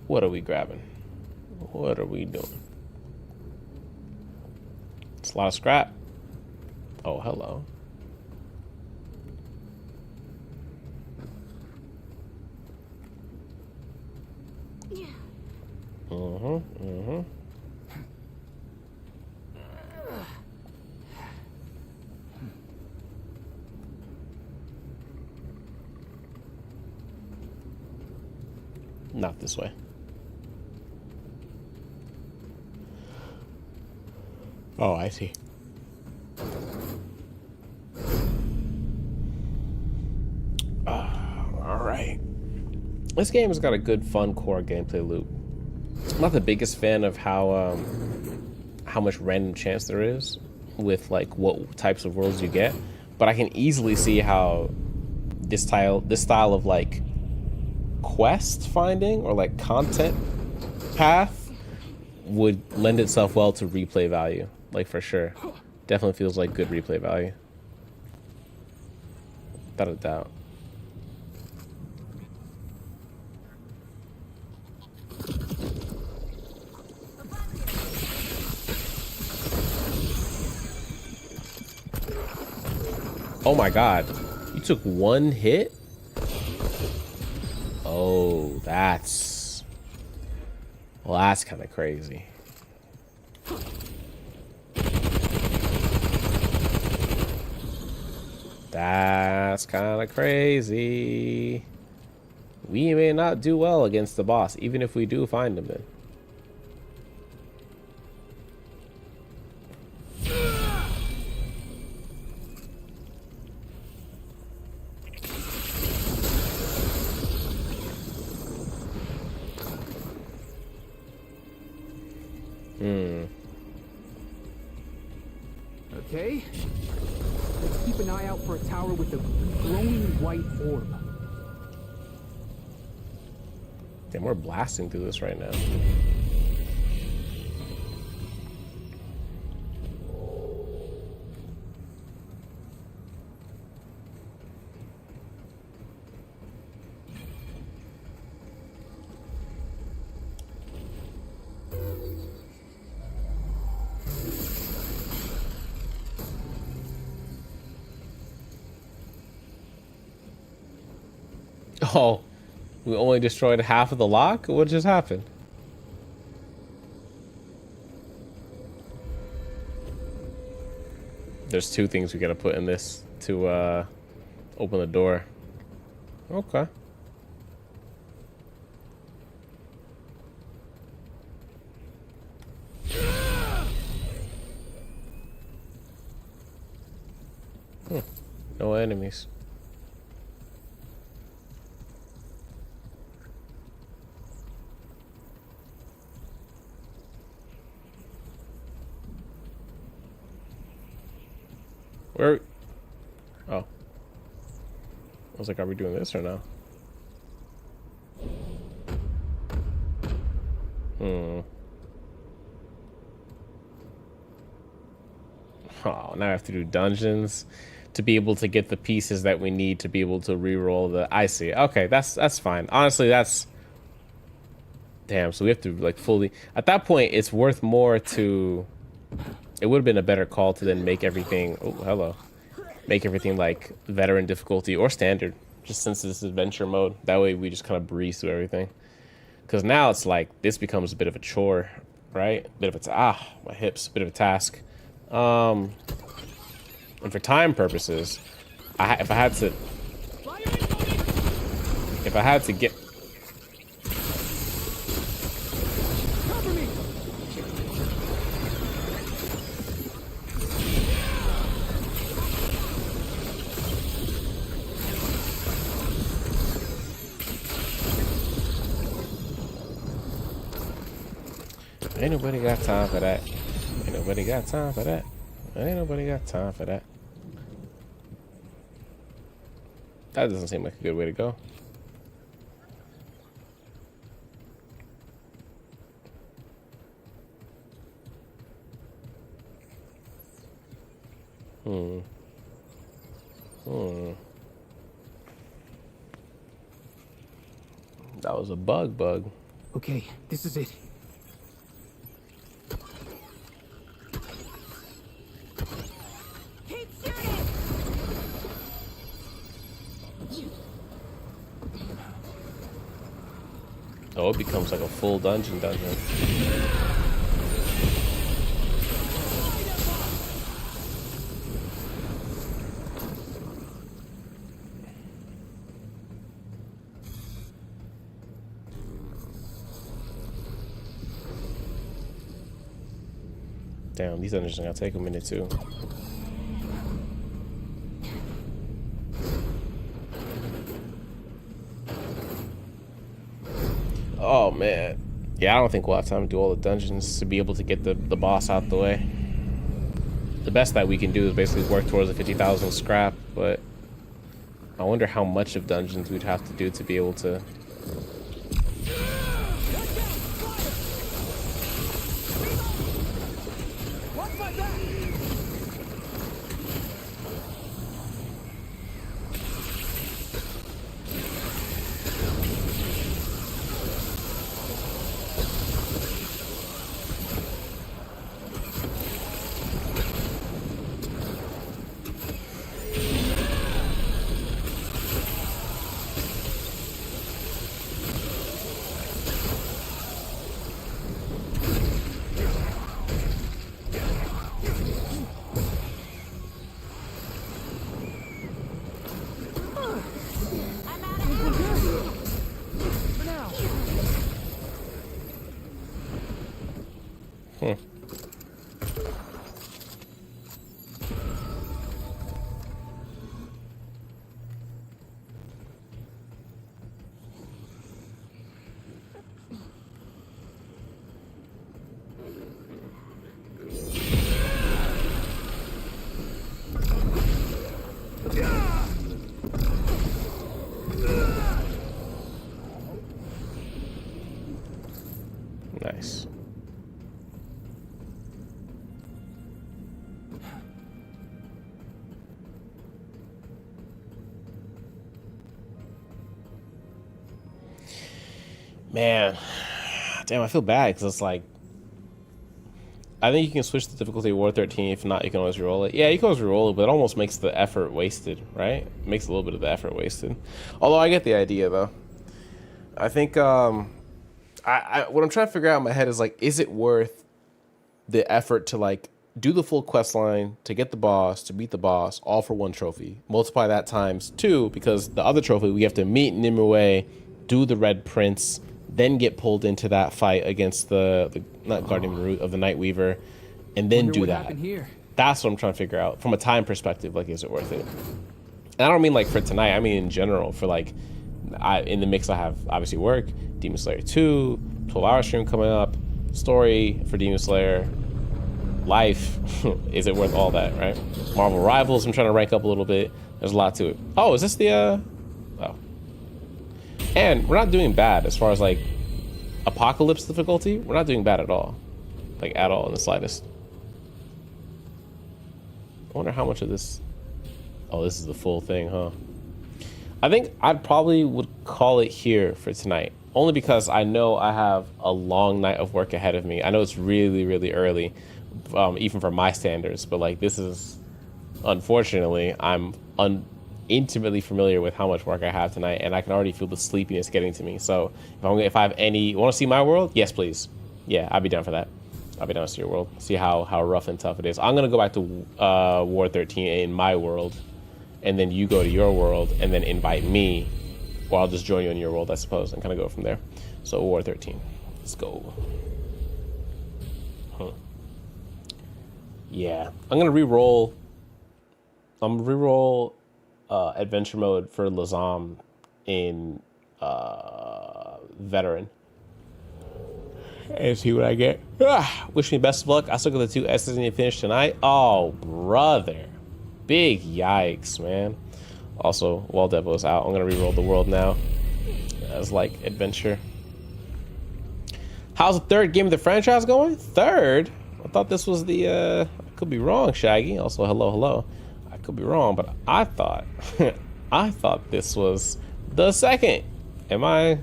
What are we grabbing? What are we doing? It's a lot of scrap. Oh, hello. Not this way. Oh, I see. All right. This game has got a good, fun core gameplay loop. I'm not the biggest fan of how much random chance there is with like what types of worlds you get, but I can easily see how this style of like quest finding or like content path would lend itself well to replay value, like for sure. Definitely feels like good replay value, without a doubt. Oh my god, you took one hit? Oh, that's... Well, that's kind of crazy. That's kind of crazy. We may not do well against the boss, even if we do find him then. Okay. Let's keep an eye out for a tower with a glowing white orb. Damn, we're blasting through this right now. Oh, we only destroyed half of the lock? What just happened? There's two things we gotta put in this to open the door. Okay. No enemies. Where? Oh. I was like, are we doing this or no? Oh, now I have to do dungeons to be able to get the pieces that we need to be able to re-roll the... I see. Okay, that's fine. Honestly, that's... Damn, so we have to, like, fully... At that point, it's worth more to... It would have been a better call to then make everything... Oh, hello. Make everything, like, veteran difficulty or standard. Just since this is adventure mode. That way we just kind of breeze through everything. Because now it's like, this becomes a bit of a chore, right? Bit of a... my hips. Bit of a task. And for time purposes, if I had to get... Ain't nobody got time for that. Ain't nobody got time for that. Ain't nobody got time for that. That doesn't seem like a good way to go. That was a bug. Okay, this is it. Oh, it becomes like a full dungeon. Damn, these dungeons are gonna take a minute too. Oh man, yeah, I don't think we'll have time to do all the dungeons to be able to get the boss out the way. The best that we can do is basically work towards the 50,000 scrap, but I wonder how much of dungeons we'd have to do to be able to... Man, damn, I feel bad because it's like, I think you can switch the difficulty to War 13. If not, you can always roll it. Yeah, you can always roll it, but it almost makes the effort wasted, right? It makes a little bit of the effort wasted. Although I get the idea though. I think what I'm trying to figure out in my head is like, is it worth the effort to like do the full quest line to get the boss, to beat the boss, all for one trophy? Multiply that times 2 because the other trophy we have to meet Nimue, do the Red Prince, then get pulled into that fight against the not Guardian Root of the Night Weaver, and then do that. Here? That's what I'm trying to figure out from a time perspective. Like, is it worth it? And I don't mean like for tonight. I mean in general. For like, in the mix, I have obviously work, Demon Slayer 2, 12-hour stream coming up, story for Demon Slayer, life. Is it worth all that, right? Marvel Rivals, I'm trying to rank up a little bit. There's a lot to it. Oh, is this the oh. And we're not doing bad as far as like apocalypse difficulty. We're not doing bad at all. Like at all in the slightest. I wonder how much of this, oh, this is the full thing, huh? I think I probably would call it here for tonight. Only because I know I have a long night of work ahead of me. I know it's really, really early, even for my standards. But like, this is, unfortunately, I'm intimately familiar with how much work I have tonight, and I can already feel the sleepiness getting to me. So if I have any, want to see my world? Yes, please. Yeah, I'd be down for that. I'll be down to see your world. See how rough and tough it is. I'm gonna go back to War 13 in my world, and then you go to your world, and then invite me, or I'll just join you in your world, I suppose, and kind of go from there. So War 13, let's go. Yeah, I'm gonna re-roll. Adventure mode for Lazam in veteran and see what I get. Wish me best of luck. I still got the 2 S's need to finish tonight. Oh, brother. Big yikes, man. Also, while Devo's out, I'm going to reroll the world now as like adventure. How's the 3rd game of the franchise going? 3rd? I thought this was the, I could be wrong, Shaggy. Also, hello. I could be wrong, but I thought, I thought this was the 2nd. Am I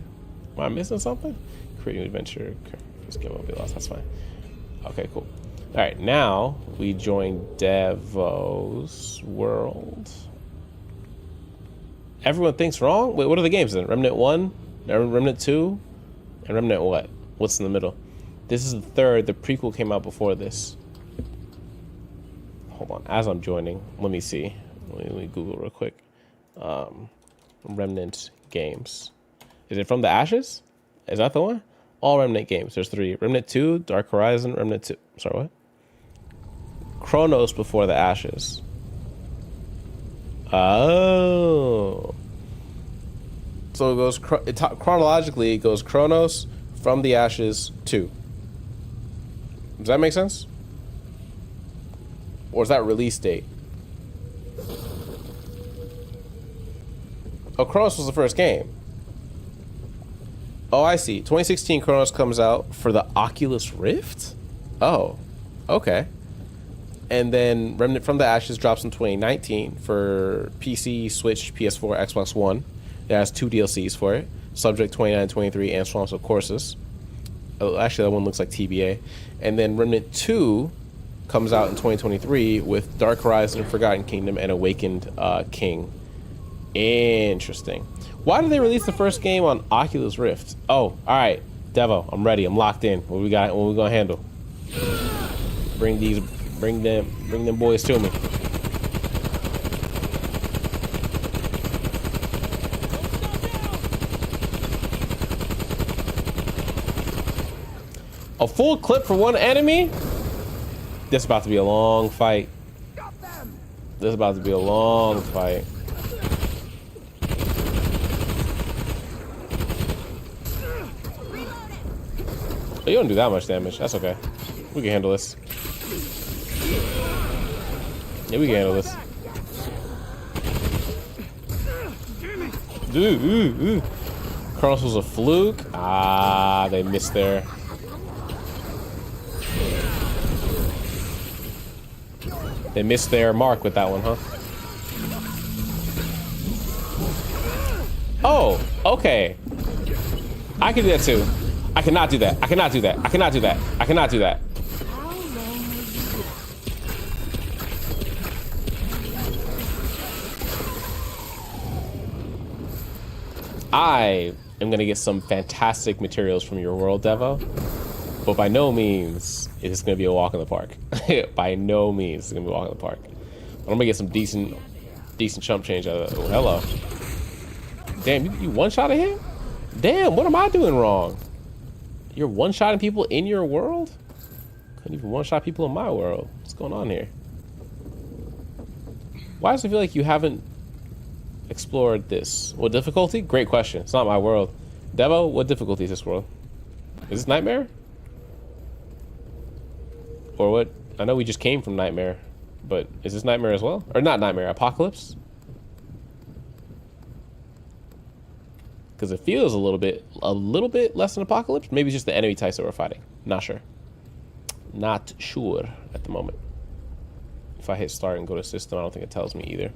missing something? Creating adventure. This game won't be lost. That's fine. Okay, cool. All right, now we join Devo's world. Everyone thinks wrong? Wait, what are the games then? Remnant 1, Remnant 2, and Remnant what? What's in the middle? This is the 3rd. The prequel came out before this. Hold on, as I'm joining, let me see. Let me Google real quick. Remnant games. Is it From the Ashes? Is that the one? All Remnant games. There's 3. Remnant 2, Dark Horizon, Remnant 2. Sorry, what? Chronos Before the Ashes. Oh. So it goes chronologically. It goes Chronos, From the Ashes, 2. Does that make sense? Or is that release date? Oh, Chronos was the first game. Oh, I see. 2016 Chronos comes out for the Oculus Rift? Oh, okay. And then Remnant From the Ashes drops in 2019 for PC, Switch, PS4, Xbox One. It has 2 DLCs for it. Subject 2923 and Swamps of Courses. Oh, actually, that one looks like TBA. And then Remnant 2 comes out in 2023 with Dark Horizon, Forgotten Kingdom, and Awakened King. Interesting. Why did they release the first game on Oculus Rift? Oh, all right, Devo, I'm ready. I'm locked in. What we got? What we gonna handle? Bring them boys to me. A full clip for one enemy? This is about to be a long fight. This is about to be a long fight. Oh, you don't do that much damage. That's okay. We can handle this. Yeah, we can handle this. Ooh. Chronos was a fluke. Ah, they missed there. They missed their mark with that one, huh? Oh, okay. I can do that too. I cannot do that. I cannot do that. I cannot do that. I cannot do that. I am gonna get some fantastic materials from your world, Devo, but by no means is this gonna be a walk in the park. By no means is it gonna be a walk in the park. I'm gonna get some decent chump change out of it. Oh, hello. Damn, you one-shotted him? Damn, what am I doing wrong? You're one-shotting people in your world? Couldn't even one-shot people in my world. What's going on here? Why does it feel like you haven't explored this? What difficulty? Great question. It's not my world. Devo, what difficulty is this world? Is this Nightmare? Or what? I know we just came from Nightmare, but is this Nightmare as well? Or not Nightmare, Apocalypse? Because it feels a little bit less than Apocalypse. Maybe it's just the enemy types that we're fighting. Not sure. Not sure at the moment. If I hit start and go to system, I don't think it tells me either.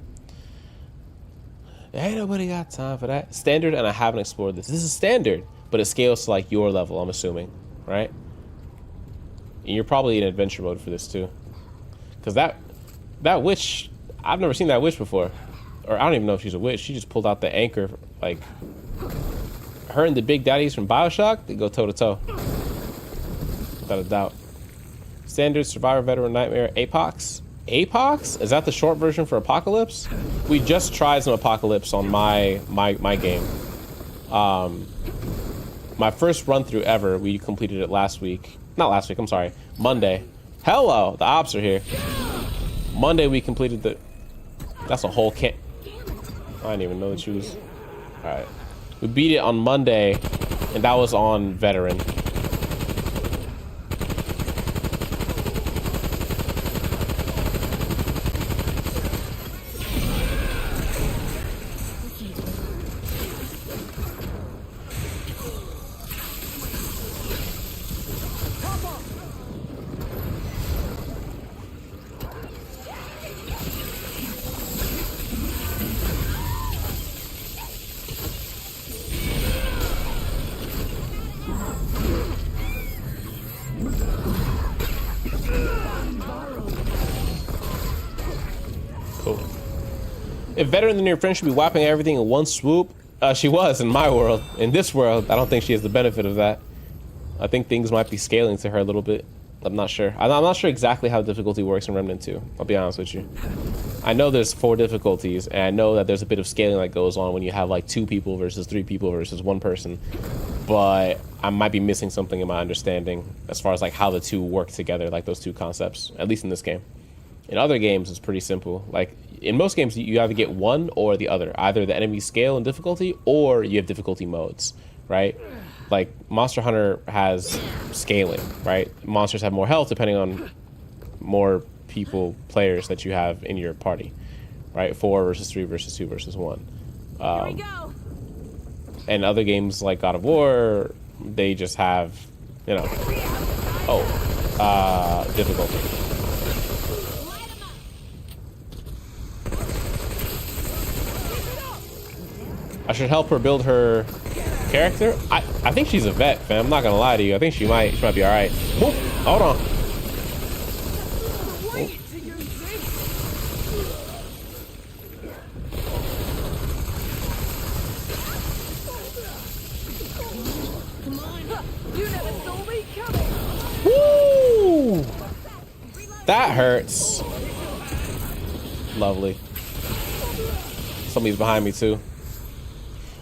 Ain't nobody got time for that. Standard, and I haven't explored this. This is standard, but it scales to like your level, I'm assuming, right? And you're probably in adventure mode for this too. Because that witch, I've never seen that witch before. Or I don't even know if she's a witch. She just pulled out the anchor, like, her and the big daddies from Bioshock, they go toe to toe. Without a doubt. Standard, Survivor, Veteran, Nightmare, Apox. Apox? Is that the short version for Apocalypse? We just tried some Apocalypse on my game. My first run through ever, we completed it last week. Not last week, I'm sorry. Monday. Hello, the ops are here. Monday we completed the... That's a whole can... I didn't even know that she was... Alright. We beat it on Monday, and that was on Veteran. If Veteran and your friend should be wiping everything in one swoop, she was in my world. In this world, I don't think she has the benefit of that. I think things might be scaling to her a little bit. I'm not sure. I'm not sure exactly how difficulty works in Remnant 2. I'll be honest with you. I know there's 4 difficulties, and I know that there's a bit of scaling that goes on when you have like 2 people versus 3 people versus 1 person. But I might be missing something in my understanding as far as like how the two work together, like those 2 concepts, at least in this game. In other games, it's pretty simple. Like, in most games, you either get one or the other. Either the enemy scale in difficulty, or you have difficulty modes, right? Like, Monster Hunter has scaling, right? Monsters have more health depending on more players that you have in your party, right? 4 versus 3 versus 2 versus 1. Here we go. And other games like God of War, they just have, you know, difficulty. I should help her build her character. I think she's a vet, fam. I'm not gonna lie to you. I think she might be all right. Whoop, hold on. Woo! That hurts. Lovely. Somebody's behind me too.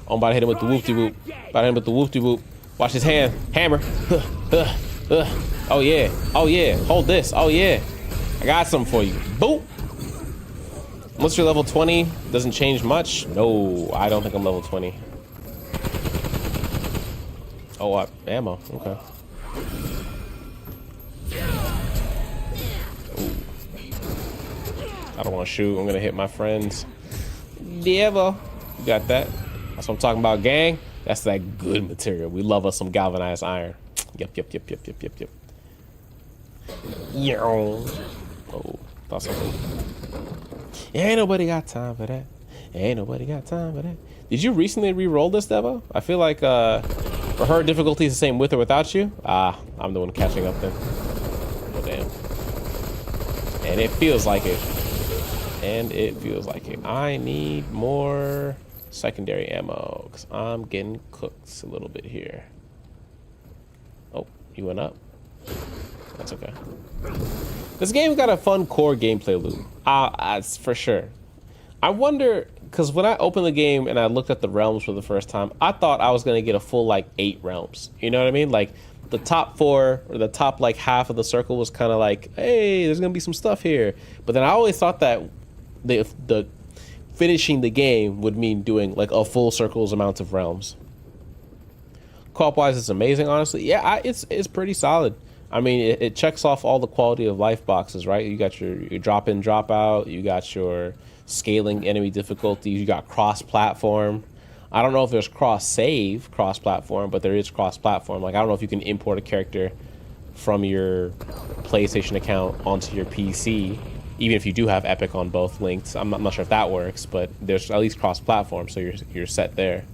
I'm about to hit him with the whoop-de-whoop. About to hit him with the whoop-de-whoop. Watch his hand. Hammer. Oh, yeah. Oh, yeah. Hold this. Oh, yeah. I got something for you. Boop. Once you're level 20, doesn't change much. No, I don't think I'm level 20. Oh, ammo. Okay. Ooh. I don't want to shoot. I'm going to hit my friends. Devil. You got that. That's what I'm talking about, gang. That's that good material. We love us some galvanized iron. Yep. Yo. Oh, thought something. Ain't nobody got time for that. Ain't nobody got time for that. Did you recently re-roll this, Devo? I feel like For her, difficulty is the same with or without you? Ah, I'm the one catching up then. Oh, damn. And it feels like it. And it feels like it. I need more secondary ammo because I'm getting cooked a little bit here. Oh, you went up? That's okay. This game's got a fun core gameplay loop. That's for sure. I wonder, because when I opened the game and I looked at the realms for the first time, I thought I was going to get a full, like, 8 realms. You know what I mean? Like, the top 4, or the top, like, half of the circle was kind of like, hey, there's going to be some stuff here. But then I always thought that the finishing the game would mean doing, like, a full circle's amount of realms. Co-op-wise, it's amazing, honestly. Yeah, it's pretty solid. I mean, it checks off all the quality of life boxes, right? You got your drop in, drop out. You got your scaling enemy difficulty. You got cross-platform. I don't know if there's cross-save, cross-platform, but there is cross-platform. Like, I don't know if you can import a character from your PlayStation account onto your PC, even if you do have Epic on both linked. I'm not sure if that works, but there's at least cross-platform, so you're set there.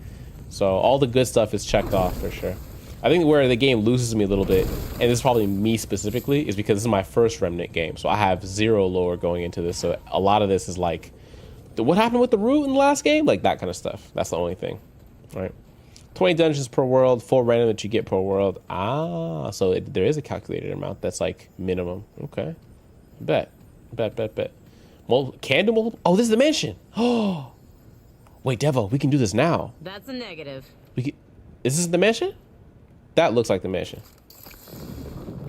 So all the good stuff is checked off for sure. I think where the game loses me a little bit, and this is probably me specifically, is because this is my first Remnant game. So I have 0 lore going into this. So a lot of this is like, what happened with the root in the last game? Like that kind of stuff. That's the only thing, right? 20 dungeons per world, 4 random that you get per world. Ah, so there is a calculated amount that's like minimum. Okay, bet. Well, candle. Oh, this is the mansion. Oh, wait, Devo, we can do this now. That's a negative. Is this the mansion? That looks like the mansion.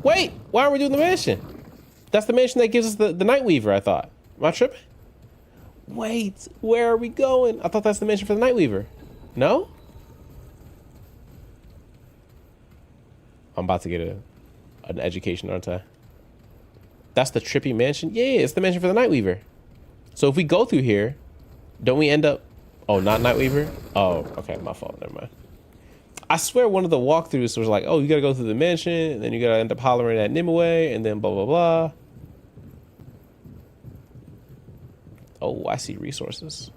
Wait, why aren't we doing the mansion? That's the mansion that gives us the Night Weaver, I thought. Am I tripping? Wait, where are we going? I thought that's the mansion for the Night Weaver. No? I'm about to get an education, aren't I? That's the trippy mansion? Yeah, it's the mansion for the Night Weaver. So if we go through here, don't we end up... Oh, not Night Weaver? Oh, okay, my fault, never mind. I swear one of the walkthroughs was like, oh, you gotta go through the mansion, and then you gotta end up hollering at Nimue, and then blah, blah, blah. Oh, I see resources.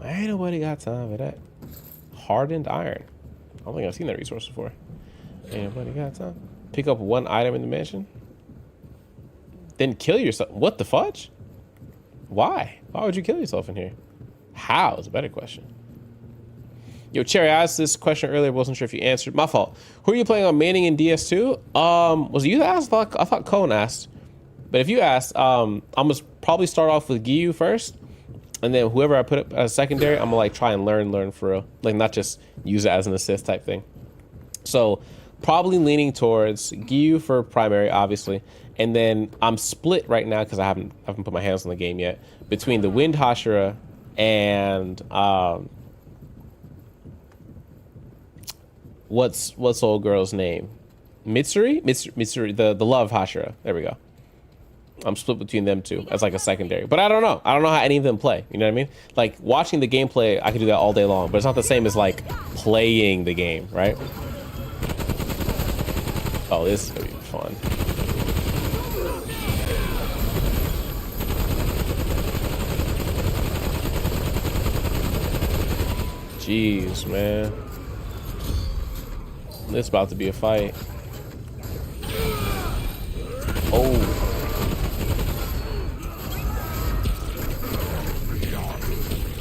Ain't nobody got time for that. Hardened iron. I don't think I've seen that resource before. Ain't nobody got time. Pick up 1 item in the mansion. Then kill yourself. What the fudge? Why? Why would you kill yourself in here? How is a better question. Yo, Cherry, I asked this question earlier. Wasn't sure if you answered. My fault. Who are you playing on Manning in DS2? Was it you that asked? I thought Cone asked. But if you asked, I'm gonna probably start off with Giyu first, and then whoever I put up as secondary, I'm gonna like try and learn for real, like not just use it as an assist type thing. So probably leaning towards Giyu for primary, obviously, and then I'm split right now because I haven't put my hands on the game yet between the Wind Hashira and what's old girl's name? Mitsuri, the love Hashira. There we go. I'm split between them two as like a secondary, but I don't know how any of them play. You know what I mean? Like watching the gameplay, I could do that all day long, but it's not the same as like playing the game, right? Oh, this is gonna be fun. Jeez, man. This about to be a fight. Oh.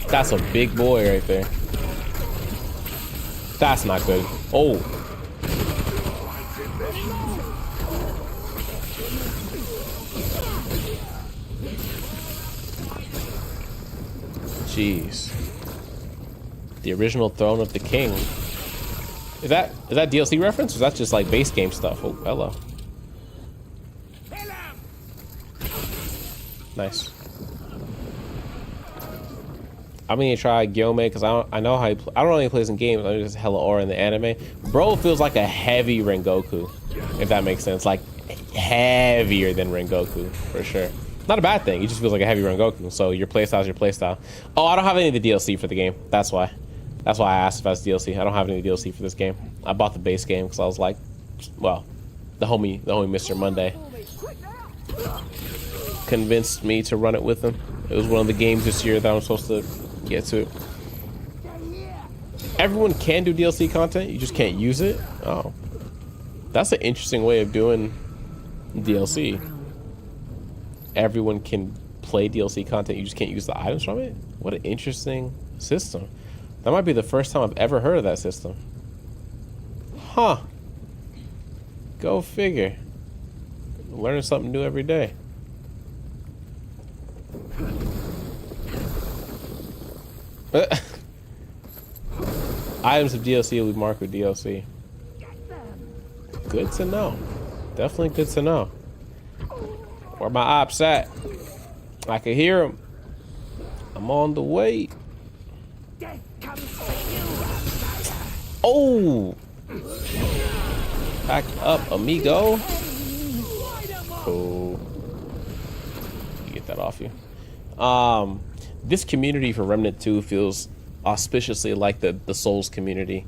That's a big boy right there. That's not good. Oh. Jeez. The original throne of the king. Is that DLC reference? Or is that just like base game stuff? Oh, hello. Nice. I'm gonna try Gyome because I know how I don't know how he plays in games. I just hella aura in the anime. Bro feels like a heavy Rengoku, if that makes sense. Like heavier than Rengoku for sure. Not a bad thing. He just feels like a heavy Rengoku. So your playstyle is your playstyle. Oh, I don't have any of the DLC for the game. That's why. That's why I asked if that's DLC. I don't have any DLC for this game. I bought the base game because I was like, well, the homie Mr. Monday convinced me to run it with him. It was one of the games this year that I'm supposed to get to. Everyone can do DLC content, you just can't use it? Oh. That's an interesting way of doing DLC. Everyone can play DLC content, you just can't use the items from it? What an interesting system. That might be the first time I've ever heard of that system. Huh. Go figure. Learning something new every day. Items of DLC will be marked with DLC. Good to know. Definitely good to know. Where my ops at? I can hear them. I'm on the way. Oh! Back up, amigo. Cool. Get that off you. This community for Remnant 2 feels auspiciously like the Souls community,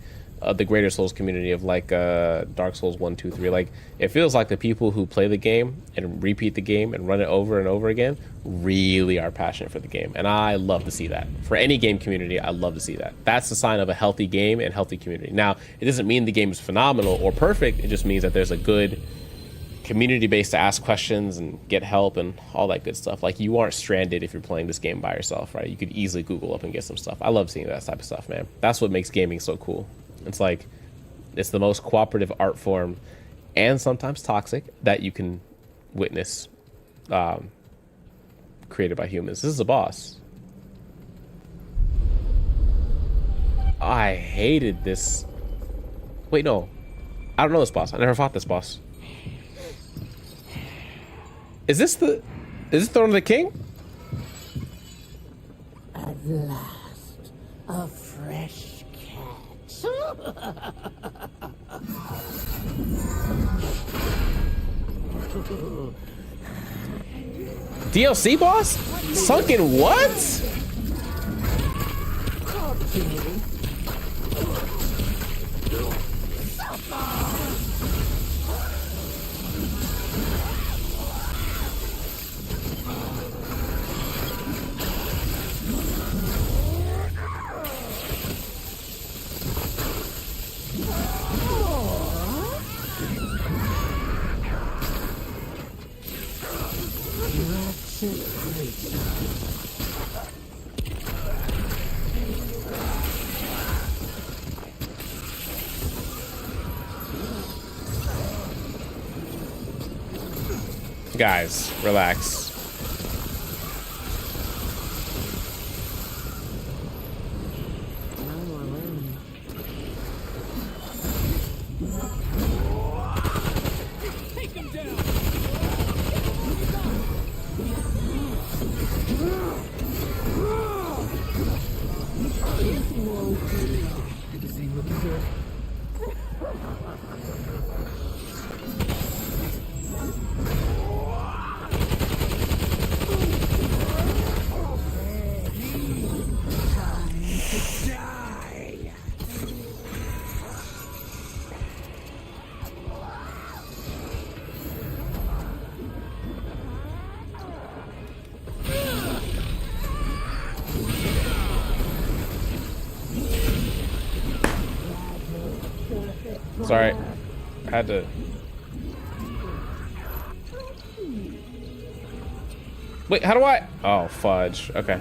the greater Souls community of like Dark Souls 1, 2, 3. Like, it feels like the people who play the game and repeat the game and run it over and over again really are passionate for the game, and I love to see that. For any game community, I love to see that. That's the sign of a healthy game and healthy community. Now, it doesn't mean the game is phenomenal or perfect, it just means that there's a good community base to ask questions and get help and all that good stuff. Like, you aren't stranded if you're playing this game by yourself, right? You could easily Google up and get some stuff. I love seeing that type of stuff, man. That's what makes gaming so cool. It's like, it's the most cooperative art form, and sometimes toxic, that you can witness, created by humans. This is a boss. I hated this. Wait, no. I don't know this boss. I never fought this boss. Is this Throne of the King? At last, a fresh catch. DLC boss? Sunken what? Guys, relax. Take him down. Sorry, I had to. Wait, how do I? Oh, fudge. Okay.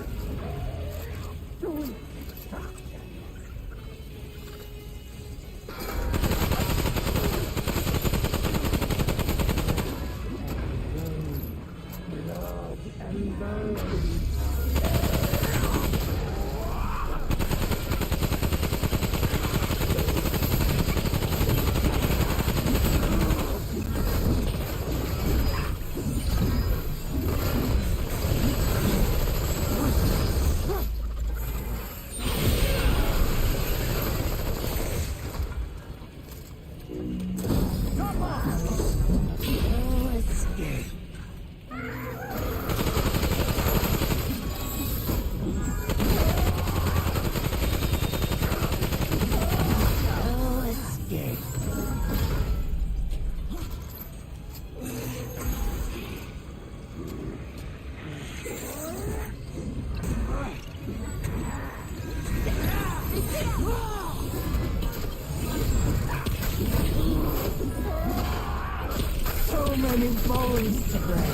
many bones to break.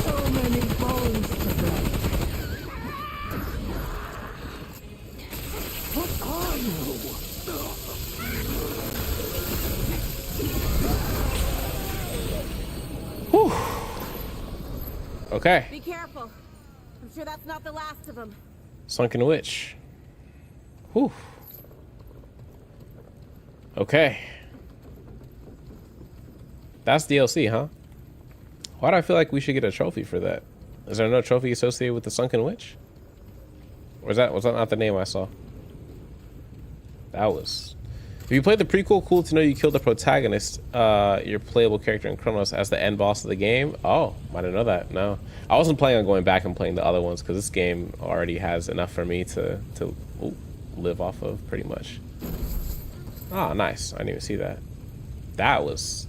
So many bones to break. What are you? Okay. Be careful. I'm sure that's not the last of them. Sunken Witch. Whew. Okay. That's DLC, huh? Why do I feel like we should get a trophy for that? Is there no trophy associated with the Sunken Witch? Or was that not the name I saw? That was... If you played the prequel, cool to know you killed the protagonist, your playable character in Chronos, as the end boss of the game. Oh, I didn't know that. No. I wasn't planning on going back and playing the other ones because this game already has enough for me to live off of, pretty much. Ah, nice. I didn't even see that. That was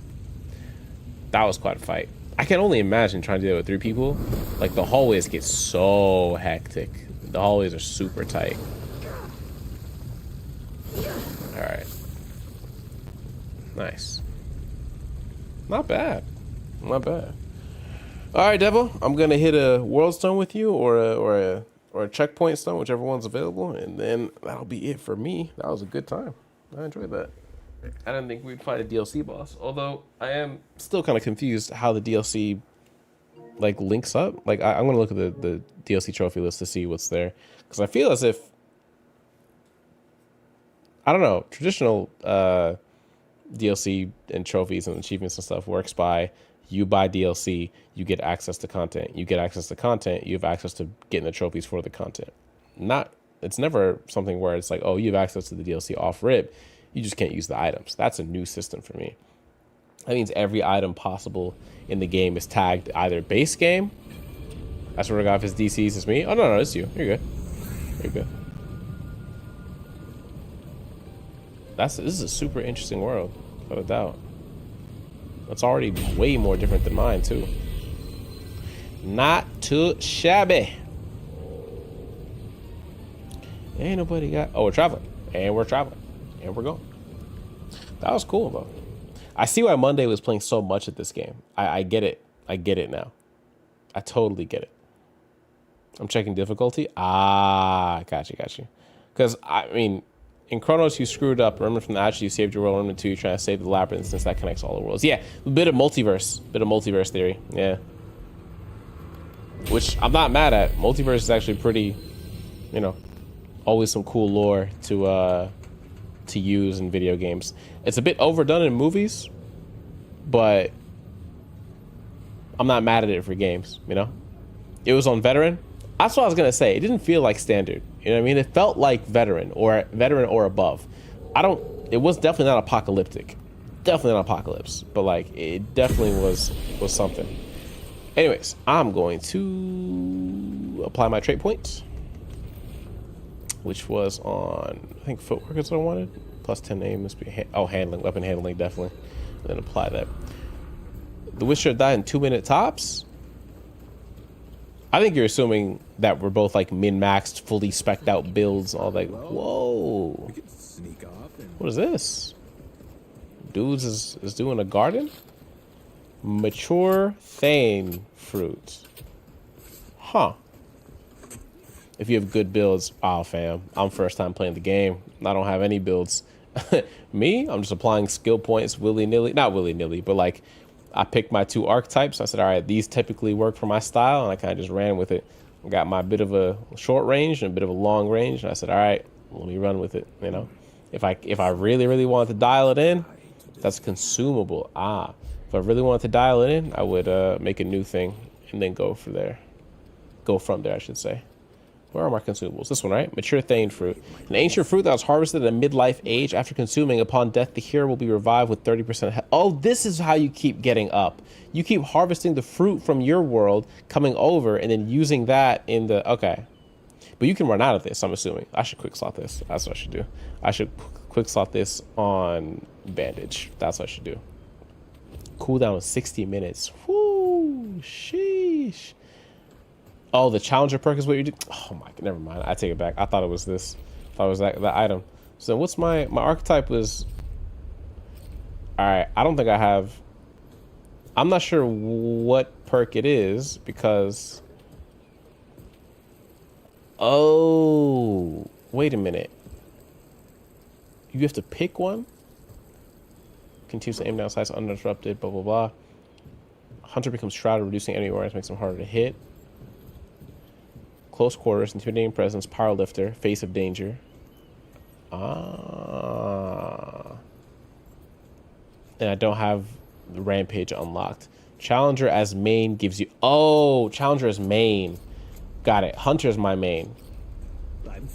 quite a fight. I can only imagine trying to do it with 3 people. Like, the hallways get so hectic. The hallways are super tight. Alright. Nice. Not bad. Not bad. Alright, Devil. I'm gonna hit a world stone with you or a checkpoint stone, whichever one's available, and then that'll be it for me. That was a good time. I enjoyed that. I didn't think we'd fight a DLC boss, although I am still kind of confused how the DLC like links up. Like I'm gonna look at the DLC trophy list to see what's there, because I feel as if, I don't know, traditional DLC and trophies and achievements and stuff works by you buy DLC, you get access to content. You get access to content, you have access to getting the trophies for the content. It's never something where it's like, oh, you have access to the DLC off rip, you just can't use the items. That's a new system for me. That means every item possible in the game is tagged either base game. I swear to God, if it's DCs, it's me. Oh, no, it's you. You're good. You're good. This is a super interesting world, without a doubt. It's already way more different than mine, too. Not too shabby. Ain't nobody got... Oh, we're traveling. And we're traveling. And we're going. That was cool, though. I see why Monday was playing so much at this game. I get it. I get it now. I totally get it. I'm checking difficulty. Ah, got you. Because, I mean, in Chronos, you screwed up. Remember from the Ashes, you saved your world. Remember 2, you're trying to save the Labyrinth since that connects all the worlds. Yeah, a bit of multiverse theory. Yeah. Which I'm not mad at. Multiverse is actually pretty, you know, always some cool lore to use in video games. It's a bit overdone in movies, but I'm not mad at it for games, you know? It was on Veteran. That's what I was gonna say. It didn't feel like standard. You know what I mean? It felt like veteran or above. It was definitely not apocalyptic. Definitely not apocalypse, but like it definitely was something. Anyways, I'm going to apply my trait points, which was on, I think footwork is what I wanted. Plus 10 aim must be handling, weapon handling, definitely. And then apply that. The witch should die in 2-minute tops. I think you're assuming that we're both like min-maxed, fully spec'd out builds, all that. Whoa. We can sneak off and... What is this? Dudes is doing a garden? Mature Thane fruit. Huh. If you have good builds, oh fam, I'm first time playing the game. I don't have any builds. Me, I'm just applying skill points willy-nilly. Not willy-nilly, but like I picked my 2 archetypes. I said, all right, these typically work for my style, and I kind of just ran with it. I got my bit of a short range and a bit of a long range, and I said, all right, let me run with it. You know, if I really wanted to dial it in, that's consumable. If I really wanted to dial it in, I would make a new thing and then go from there, I should say. Where are my consumables? This one, right? Mature Thane fruit. An ancient fruit that was harvested at a midlife age. After consuming, upon death, the hero will be revived with 30% health. Oh, this is how you keep getting up. You keep harvesting the fruit from your world, coming over, and then using that in the... Okay. But you can run out of this, I'm assuming. I should quick slot this. That's what I should do. I should quick slot this on bandage. That's what I should do. Cooldown is 60 minutes. Whoo, sheesh. Oh, the challenger perk is what you do. Oh my god, never mind. I take it back. I thought it was this. I thought it was that item. So what's my archetype was? All right, I don't think I have. I'm not sure what perk it is because. Oh, wait a minute. You have to pick one. Continues to aim down sights uninterrupted. Blah blah blah. Hunter becomes shrouded, reducing enemy awareness, makes them harder to hit. Close quarters, intimidating presence, power lifter, face of danger. And I don't have the rampage unlocked. Challenger as main gives you... Oh, Challenger as main. Got it. Hunter is my main.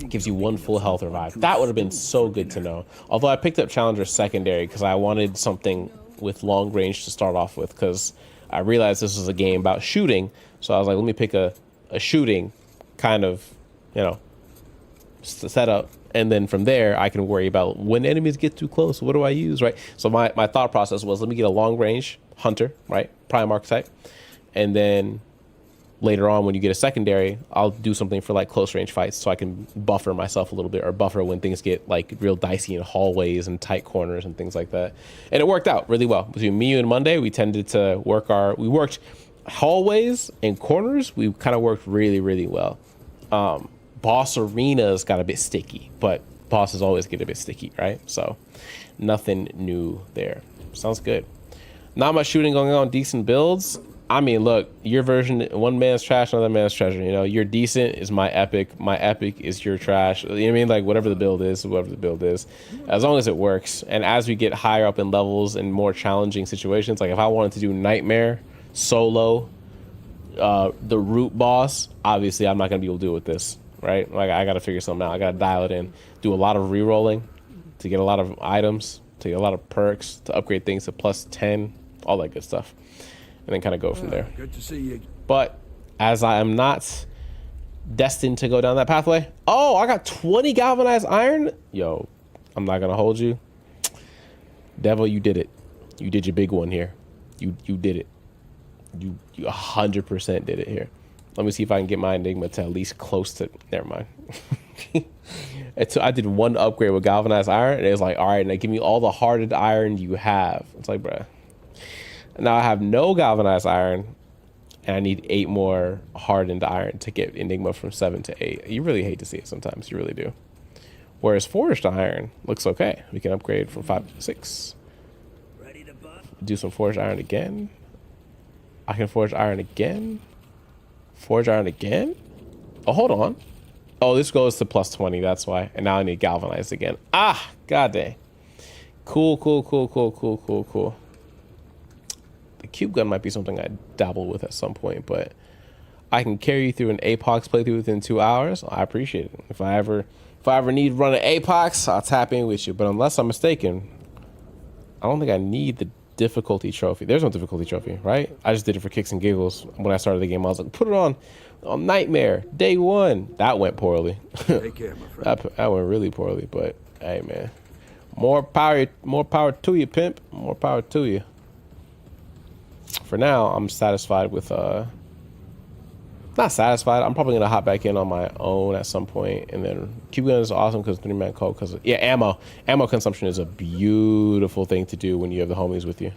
Gives you 1 full health revive. That would have been so good to know. Although I picked up Challenger secondary because I wanted something with long range to start off with because I realized this was a game about shooting. So I was like, let me pick a shooting kind of, you know, setup, and then from there I can worry about when enemies get too close, what do I use, right? So my thought process was, let me get a long range hunter, right, prime archetype, and then later on when you get a secondary, I'll do something for like close range fights so I can buffer myself a little bit, or buffer when things get like real dicey in hallways and tight corners and things like that. And it worked out really well. Between me and Monday, we tended to work hallways and corners. We kind of worked really well. Boss arenas got a bit sticky, but bosses always get a bit sticky, right? So nothing new there. Sounds good. Not much shooting going on, decent builds. I mean, look, your version, one man's trash, another man's treasure. You know, your decent is my epic is your trash. You know what I mean? Like whatever the build is, as long as it works. And as we get higher up in levels and more challenging situations, like if I wanted to do Nightmare solo, the root boss, obviously I'm not gonna be able to do it with this, right? Like I gotta figure something out. I gotta dial it in, do a lot of re-rolling to get a lot of items, to get a lot of perks, to upgrade things to +10, all that good stuff, and then kind of go from there. Good to see you. But as I am not destined to go down that pathway, oh, I got 20 galvanized iron. Yo, I'm not gonna hold you, Devil. You did it. You did your big one here. You did it. You 100% did it here. Let me see if I can get my Enigma to at least close to... Never mind. So I did 1 upgrade with galvanized iron, and it was like, all right, now give me all the hardened iron you have. It's like, bruh. Now I have no galvanized iron, and I need 8 more hardened iron to get Enigma from 7 to 8. You really hate to see it sometimes. You really do. Whereas forged iron looks okay. We can upgrade from 5 to 6. Do some forged iron again. I can forge iron again. Forge iron again? Oh, hold on. Oh, this goes to +20. That's why. And now I need galvanized again. Ah, god dang. Cool. The cube gun might be something I dabble with at some point, but I can carry you through an Apox playthrough within 2 hours. I appreciate it. If I ever need to run an Apox, I'll tap in with you. But unless I'm mistaken, I don't think I need the difficulty trophy. There's no difficulty trophy, right? I just did it for kicks and giggles. When I started the game, I was like, put it on Nightmare day 1. That went poorly. Take care, my friend. that went really poorly, but hey man, more power to you, pimp. More power to you. For now, I'm satisfied with not satisfied. I'm probably gonna hop back in on my own at some point, and then cube gun is awesome because 3-man code. Because yeah, ammo consumption is a beautiful thing to do when you have the homies with you.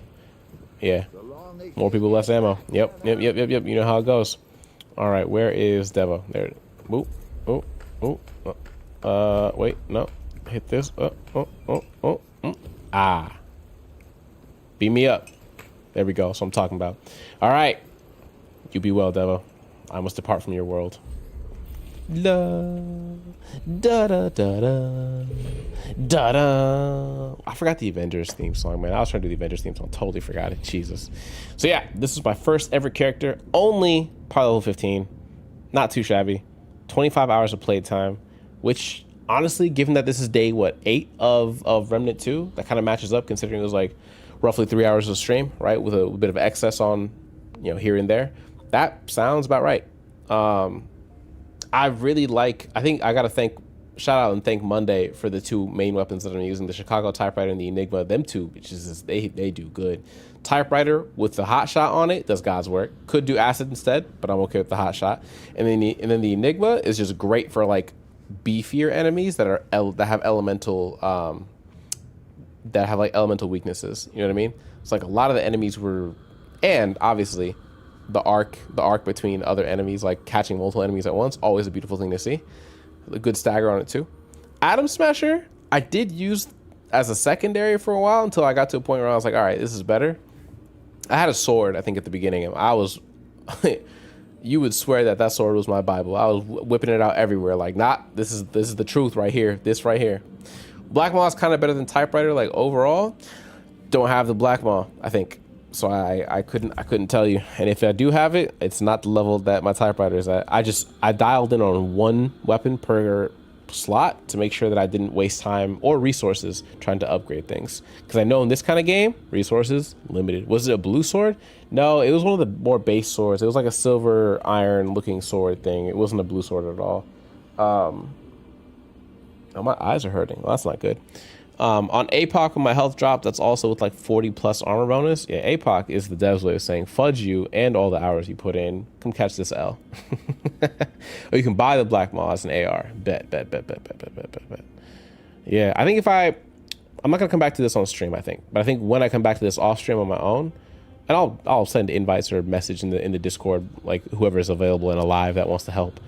Yeah, more people, less ammo. Yep. You know how it goes. All right, where is Devo? There. Wait, no, hit this. Beam me up. There we go. So I'm talking about. All right. You be well, Devo. I must depart from your world. La, da da da da da da. I forgot the Avengers theme song, man. I was trying to do the Avengers theme song. Totally forgot it. Jesus. So yeah, this is my first ever character. Only part level 15. Not too shabby. 25 hours of playtime, which honestly, given that this is day, what, 8 of Remnant 2, that kind of matches up considering it was like roughly 3 hours of stream, right? With a bit of excess on, you know, here and there. That sounds about right. I really like, I think I got to shout out and thank Monday for the 2 main weapons that I'm using, the Chicago Typewriter and the Enigma. Them 2, which is they do good. Typewriter with the hot shot on it does God's work. Could do acid instead, but I'm okay with the hot shot. And then the Enigma is just great for like beefier enemies that have elemental that have like elemental weaknesses. You know what I mean? It's like a lot of the enemies were, and obviously the arc between other enemies, like catching multiple enemies at once, always a beautiful thing to see. A good stagger on it too. Atom Smasher, I did use as a secondary for a while until I got to a point where I was like, all right, this is better. I had a sword, I think, at the beginning, and I was, you would swear that sword was my Bible. I was whipping it out everywhere, like, this is the truth right here, this right here. Black Maw is kind of better than Typewriter, like, overall. Don't have the Black Maw, I think. So I couldn't tell you. And if I do have it, it's not the level that my Typewriter is at. I dialed in on 1 weapon per slot to make sure that I didn't waste time or resources trying to upgrade things, because I know in this kind of game resources limited. Was it a blue sword? No, it was one of the more base swords. It was like a silver iron looking sword thing. It wasn't a blue sword at all. Oh, my eyes are hurting. Well, that's not good. On APOC, when my health dropped, that's also with like 40 plus armor bonus. Yeah, APOC is the dev's way of saying fudge you and all the hours you put in. Come catch this L. Or you can buy the Black Maw as an AR. Bet. Yeah, I think I'm not gonna come back to this on stream, I think. But I think when I come back to this off stream on my own, and I'll send invites or message in the Discord, like whoever is available and alive that wants to help.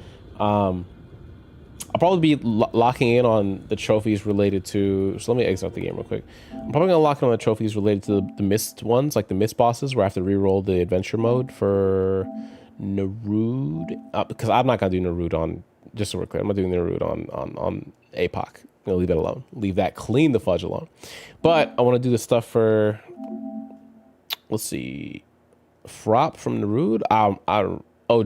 I'll probably be locking in on the trophies related to, so let me exit the game real quick. I'm probably gonna lock in on the trophies related to the mist ones, like the mist bosses, where I have to reroll the adventure mode for Narud, because I'm not gonna do Narud on, just so we're clear, I'm not doing Narud on APOC. I'm gonna leave it alone. Leave that clean the fudge alone. But I want to do the stuff for, let's see, Frop from Narud.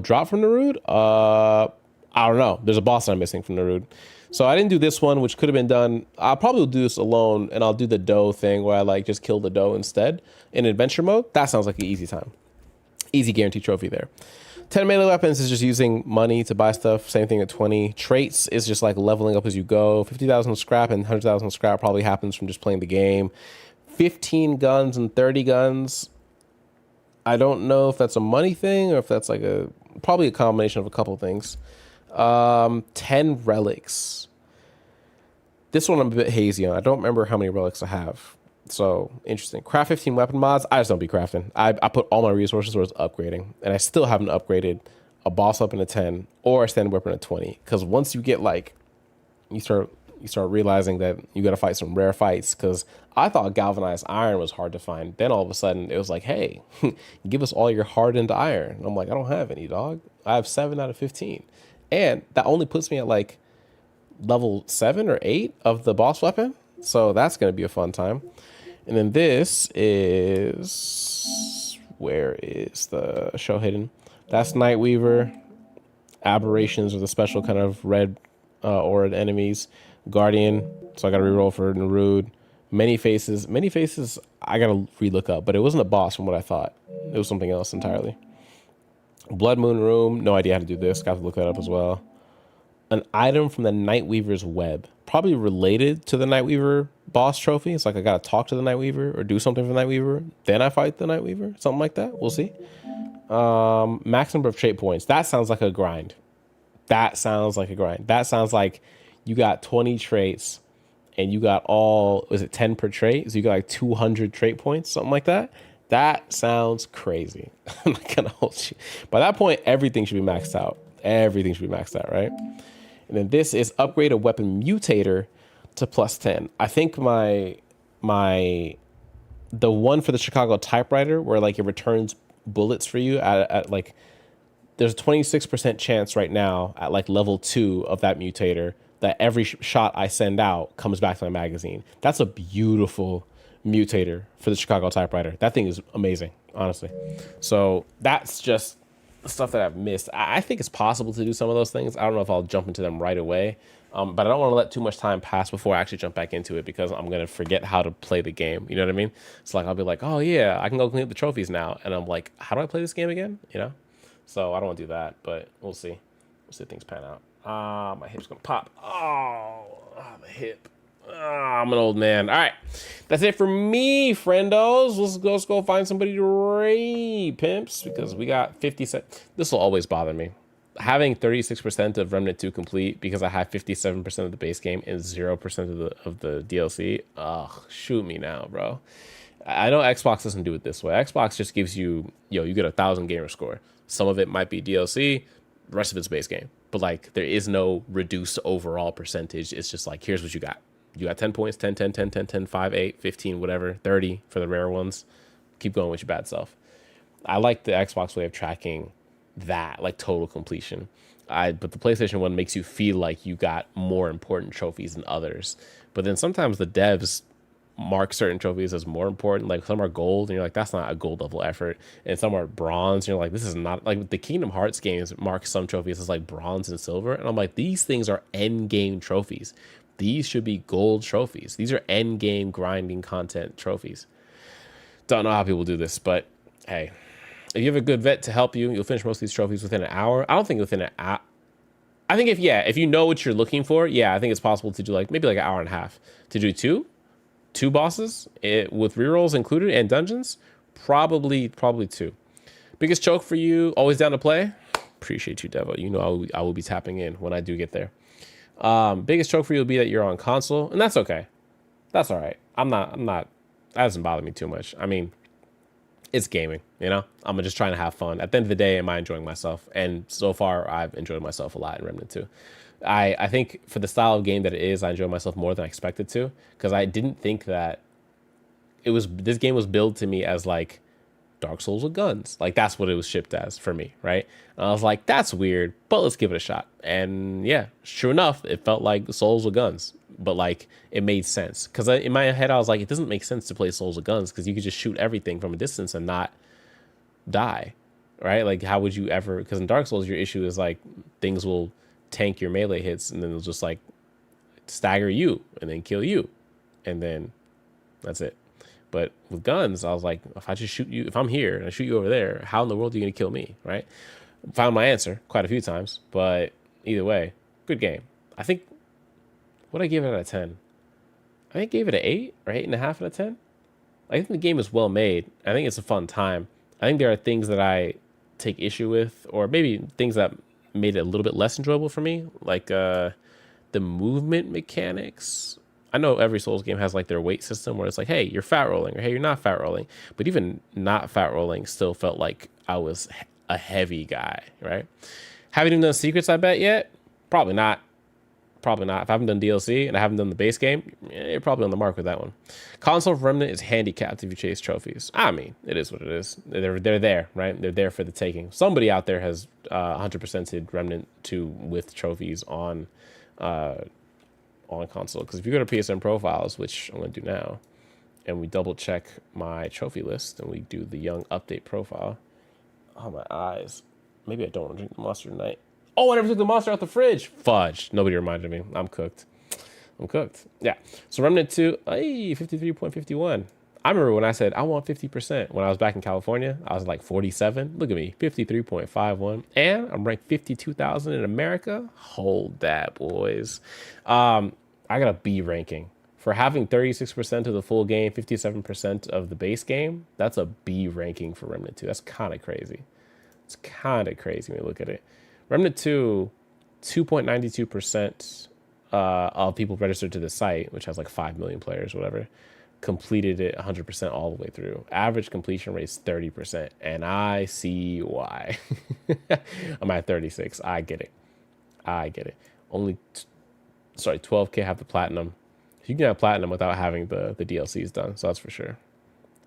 Drop from Narud. I don't know. There's a boss that I'm missing from Narud. So I didn't do this one, which could have been done. I'll probably do this alone, and I'll do the doe thing where I like just kill the doe instead in adventure mode. That sounds like an easy time. Easy guaranteed trophy there. 10 melee weapons is just using money to buy stuff. Same thing at 20. Traits is just like leveling up as you go. 50,000 scrap and 100,000 scrap probably happens from just playing the game. 15 guns and 30 guns. I don't know if that's a money thing or if that's like probably a combination of a couple things. 10 relics. This one I'm a bit hazy on. I don't remember how many relics I have. So interesting. Craft 15 weapon mods. I just don't be crafting. I put all my resources towards upgrading, and I still haven't upgraded a boss weapon at 10 or a standard weapon at 20. Because once you get like, you start realizing that you got to fight some rare fights. Because I thought galvanized iron was hard to find. Then all of a sudden it was like, hey, give us all your hardened iron. And I'm like, I don't have any, dog. I have 7 out of 15. And that only puts me at like level 7 or 8 of the boss weapon. So that's going to be a fun time. And then this is, where is the show hidden? That's Nightweaver. Aberrations are the special kind of red aura enemies. Guardian. So I got to reroll for Narud. Many Faces. Many Faces I got to relook up, but it wasn't a boss from what I thought. It was something else entirely. Blood Moon Room, no idea how to do this. Got to look that up as well. An item from the Nightweaver's web, probably related to the Nightweaver boss trophy. It's like I got to talk to the Nightweaver or do something for the Nightweaver, then I fight the Nightweaver, something like that. We'll see. Max number of trait points. That sounds like a grind. That sounds like you got 20 traits and you got was it 10 per trait? So you got like 200 trait points, something like that. That sounds crazy. I'm not gonna hold you. By that point, everything should be maxed out. Right? And then this is upgrade a weapon mutator to +10. I think the the one for the Chicago typewriter where like it returns bullets for you at like, there's a 26% chance right now at like level 2 of that mutator that every shot I send out comes back to my magazine. That's a beautiful mutator for the Chicago typewriter. That thing is amazing, honestly. So that's just stuff that I've missed. I think it's possible to do some of those things. I don't know if I'll jump into them right away, but I don't want to let too much time pass before I actually jump back into it because I'm going to forget how to play the game. You know what I mean? It's like, I'll be like, oh yeah, I can go clean up the trophies now. And I'm like, how do I play this game again? You know? So I don't want to do that, but we'll see. We'll see if things pan out. My hip's going to pop. My hip. I'm an old man. All right. That's it for me, friendos. Let's go find somebody to raid, pimps, because we got 50 cents. This will always bother me. Having 36% of Remnant 2 complete because I have 57% of the base game and 0% of the DLC. Ugh, shoot me now, bro. I know Xbox doesn't do it this way. Xbox just gives you, you get 1,000 gamer score. Some of it might be DLC, the rest of it's base game. But like, there is no reduced overall percentage. It's just like, here's what you got. You got 10 points, 10, 10, 10, 10, 10, 5, 8, 15, whatever, 30 for the rare ones. Keep going with your bad self. I like the Xbox way of tracking that, like total completion. But the PlayStation one makes you feel like you got more important trophies than others. But then sometimes the devs mark certain trophies as more important. Like some are gold and you're like, that's not a gold level effort. And some are bronze and you're like, this is not, like the Kingdom Hearts games mark some trophies as like bronze and silver. And I'm like, these things are end game trophies. These should be gold trophies. These are end game grinding content trophies. Don't know how people do this, but hey, if you have a good vet to help you, you'll finish most of these trophies within an hour. I don't think within an hour. I think if you know what you're looking for, I think it's possible to do like maybe like an hour and a half to do two bosses with rerolls included and dungeons. Probably two. Biggest choke for you, always down to play. Appreciate you, Devo. You know I will be tapping in when I do get there. Biggest choke for you will be that you're on console, and that's okay. That's all right. I'm not. That doesn't bother me too much. I mean, it's gaming, I'm just trying to have fun. At the end of the day, am I enjoying myself? And so far, I've enjoyed myself a lot in Remnant 2. I think for the style of game that it is, I enjoy myself more than I expected to, because I didn't think that this game was billed to me as like Dark Souls with guns. Like that's what it was shipped as for me, right? And I was like, that's weird, but let's give it a shot. And yeah, sure enough, it felt like Souls with guns, but like it made sense. Because in my head, I was like, it doesn't make sense to play Souls with guns because you could just shoot everything from a distance and not die, right? Like how would you ever? Because in Dark Souls, your issue is like things will tank your melee hits and then they'll just like stagger you and then kill you, and then that's it. But with guns, I was like, if I just shoot you, if I'm here and I shoot you over there, how in the world are you going to kill me, right? Found my answer quite a few times, but either way, good game. I think, what I gave it out of 10? I think I gave it an 8 or 8.5 out of 10. I think the game is well made. I think it's a fun time. I think there are things that I take issue with, or maybe things that made it a little bit less enjoyable for me, like the movement mechanics. I know every Souls game has like their weight system where it's like, hey, you're fat rolling, or hey, you're not fat rolling. But even not fat rolling still felt like I was a heavy guy, right? Haven't even done secrets, I bet, yet? Probably not. Probably not. If I haven't done DLC and I haven't done the base game, you're probably on the mark with that one. Console Remnant is handicapped if you chase trophies. I mean, it is what it is. They're there, right? They're there for the taking. Somebody out there has 100%ed Remnant 2 with trophies on console, because if you go to PSN profiles, which I'm going to do now, and we double check my trophy list and we do the young update profile. Oh, my eyes. Maybe I don't want to drink the monster tonight. Oh, I never took the monster out the fridge. Fudge. Nobody reminded me. I'm cooked. Yeah. So Remnant 2, 53.51. I remember when I said I want 50% when I was back in California. I was like 47. Look at me, 53.51. And I'm ranked 52,000 in America. Hold that, boys. I got a B ranking. For having 36% of the full game, 57% of the base game, that's a B ranking for Remnant 2. That's kind of crazy. It's kind of crazy when you look at it. Remnant 2, 2.92% of people registered to the site, which has like 5 million players, whatever, completed it 100% all the way through. Average completion rate is 30%, and I see why. I'm at 36. I get it. Only, 12K have the platinum. You can have platinum without having the DLCs done, so that's for sure.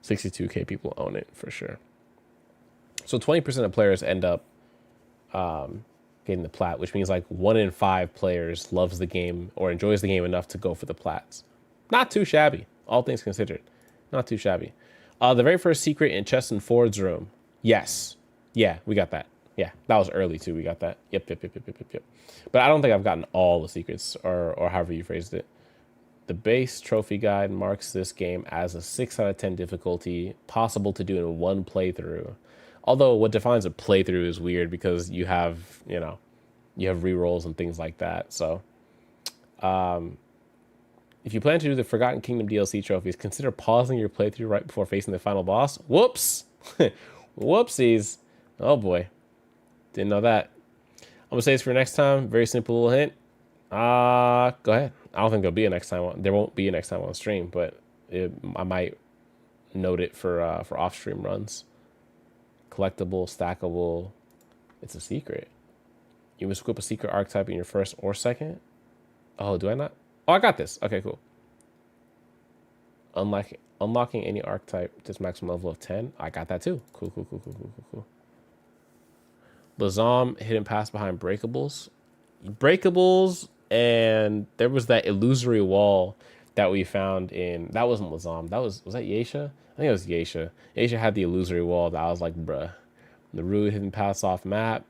62K people own it for sure. So 20% of players end up getting the plat, which means like 1 in 5 players loves the game or enjoys the game enough to go for the plats. Not too shabby, all things considered. Not too shabby. The very first secret in Cheston Ford's room. Yes. Yeah, we got that. Yeah, that was early too. We got that. Yep. But I don't think I've gotten all the secrets or however you phrased it. The base trophy guide marks this game as a 6 out of 10 difficulty, possible to do in one playthrough. Although what defines a playthrough is weird because you have, you have rerolls and things like that. So, if you plan to do the Forgotten Kingdom DLC trophies, consider pausing your playthrough right before facing the final boss. Whoops. Whoopsies. Oh boy. Didn't know that. I'm gonna say this for next time. Very simple little hint. Go ahead. I don't think there'll be a next time. There won't be a next time on stream, but I might note it for off-stream runs. Collectible, stackable. It's a secret. You must equip a secret archetype in your first or second. Oh, do I not? Oh, I got this. Okay, cool. Unlocking any archetype to its maximum level of 10. I got that too. Cool. Lazam hidden pass behind breakables. And there was that illusory wall that we found in, that wasn't Lazam. Was that Yeisha? I think it was Yeisha. Yeisha had the illusory wall that I was like, bruh. The Rude hidden pass off map.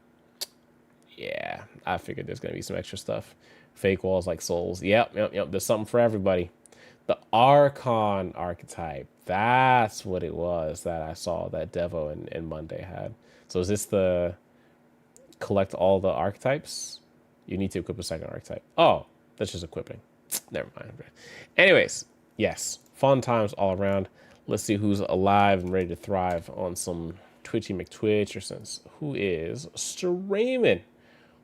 Yeah, I figured there's gonna be some extra stuff. Fake walls like souls. Yep. There's something for everybody. The Archon archetype. That's what it was that I saw that Devo and Monday had. So is this the collect all the archetypes? You need to equip a second archetype. Oh, that's just equipping. Never mind. Anyways, yes. Fun times all around. Let's see who's alive and ready to thrive on some Twitchy McTwitch or since who is streaming.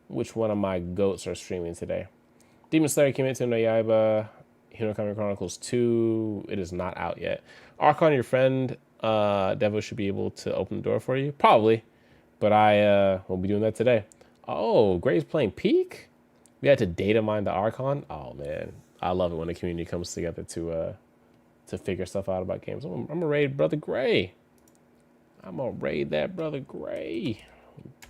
Which one of my goats are streaming today? Demon Slayer Kimetsu no Yaiba, Hinokami Chronicles 2. It is not out yet. Archon, your friend, Devo should be able to open the door for you. Probably. But I will be doing that today. Oh, Gray's playing Peak? We had to data mine the Archon? Oh, man. I love it when the community comes together to figure stuff out about games. I'm going to raid Brother Gray. I'm going to raid that Brother Gray.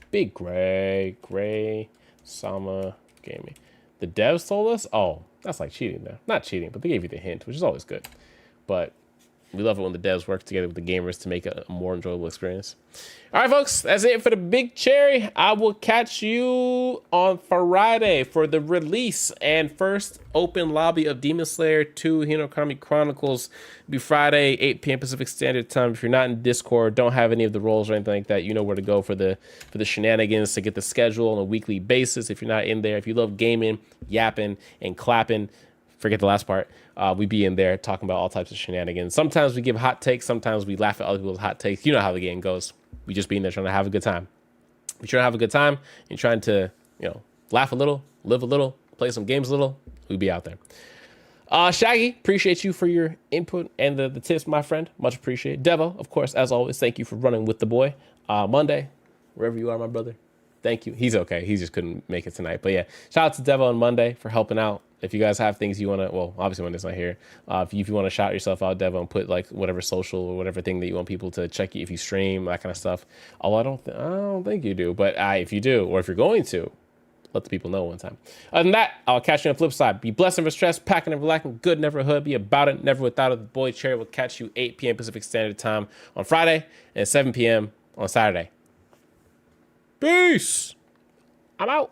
Big Gray, Sama Gaming. The devs told us? Oh, that's like cheating there. Not cheating, but they gave you the hint, which is always good. But we love it when the devs work together with the gamers to make a more enjoyable experience. All right, folks, that's it for the Big Cherry. I will catch you on Friday for the release and first open lobby of Demon Slayer 2 Hinokami Chronicles. It'll be Friday, 8 p.m. Pacific Standard Time. If you're not in Discord, don't have any of the roles or anything like that, you know where to go for the shenanigans to get the schedule on a weekly basis. If you're not in there, if you love gaming, yapping, and clapping, forget the last part. We be in there talking about all types of shenanigans. Sometimes we give hot takes. Sometimes we laugh at other people's hot takes. You know how the game goes. We just be in there trying to have a good time. We're trying to have a good time and trying to, laugh a little, live a little, play some games a little. We be out there. Shaggy, appreciate you for your input and the tips, my friend. Much appreciated. Devo, of course, as always, thank you for running with the boy. Monday, wherever you are, my brother. Thank you. He's okay. He just couldn't make it tonight. But yeah, shout out to Devo on Monday for helping out. If you guys have things you want to, well, obviously when it's not here, if you want to shout yourself out, Devo, and put like whatever social or whatever thing that you want people to check you if you stream, that kind of stuff. Although I don't think you do, but if you do, or if you're going to, let the people know one time. Other than that, I'll catch you on the flip side. Be blessed, never stressed, packing, never lacking, good, never a hood, be about it, never without it. The boy Cherry will catch you 8 p.m. Pacific Standard Time on Friday and 7 p.m. on Saturday. Peace. I'm out.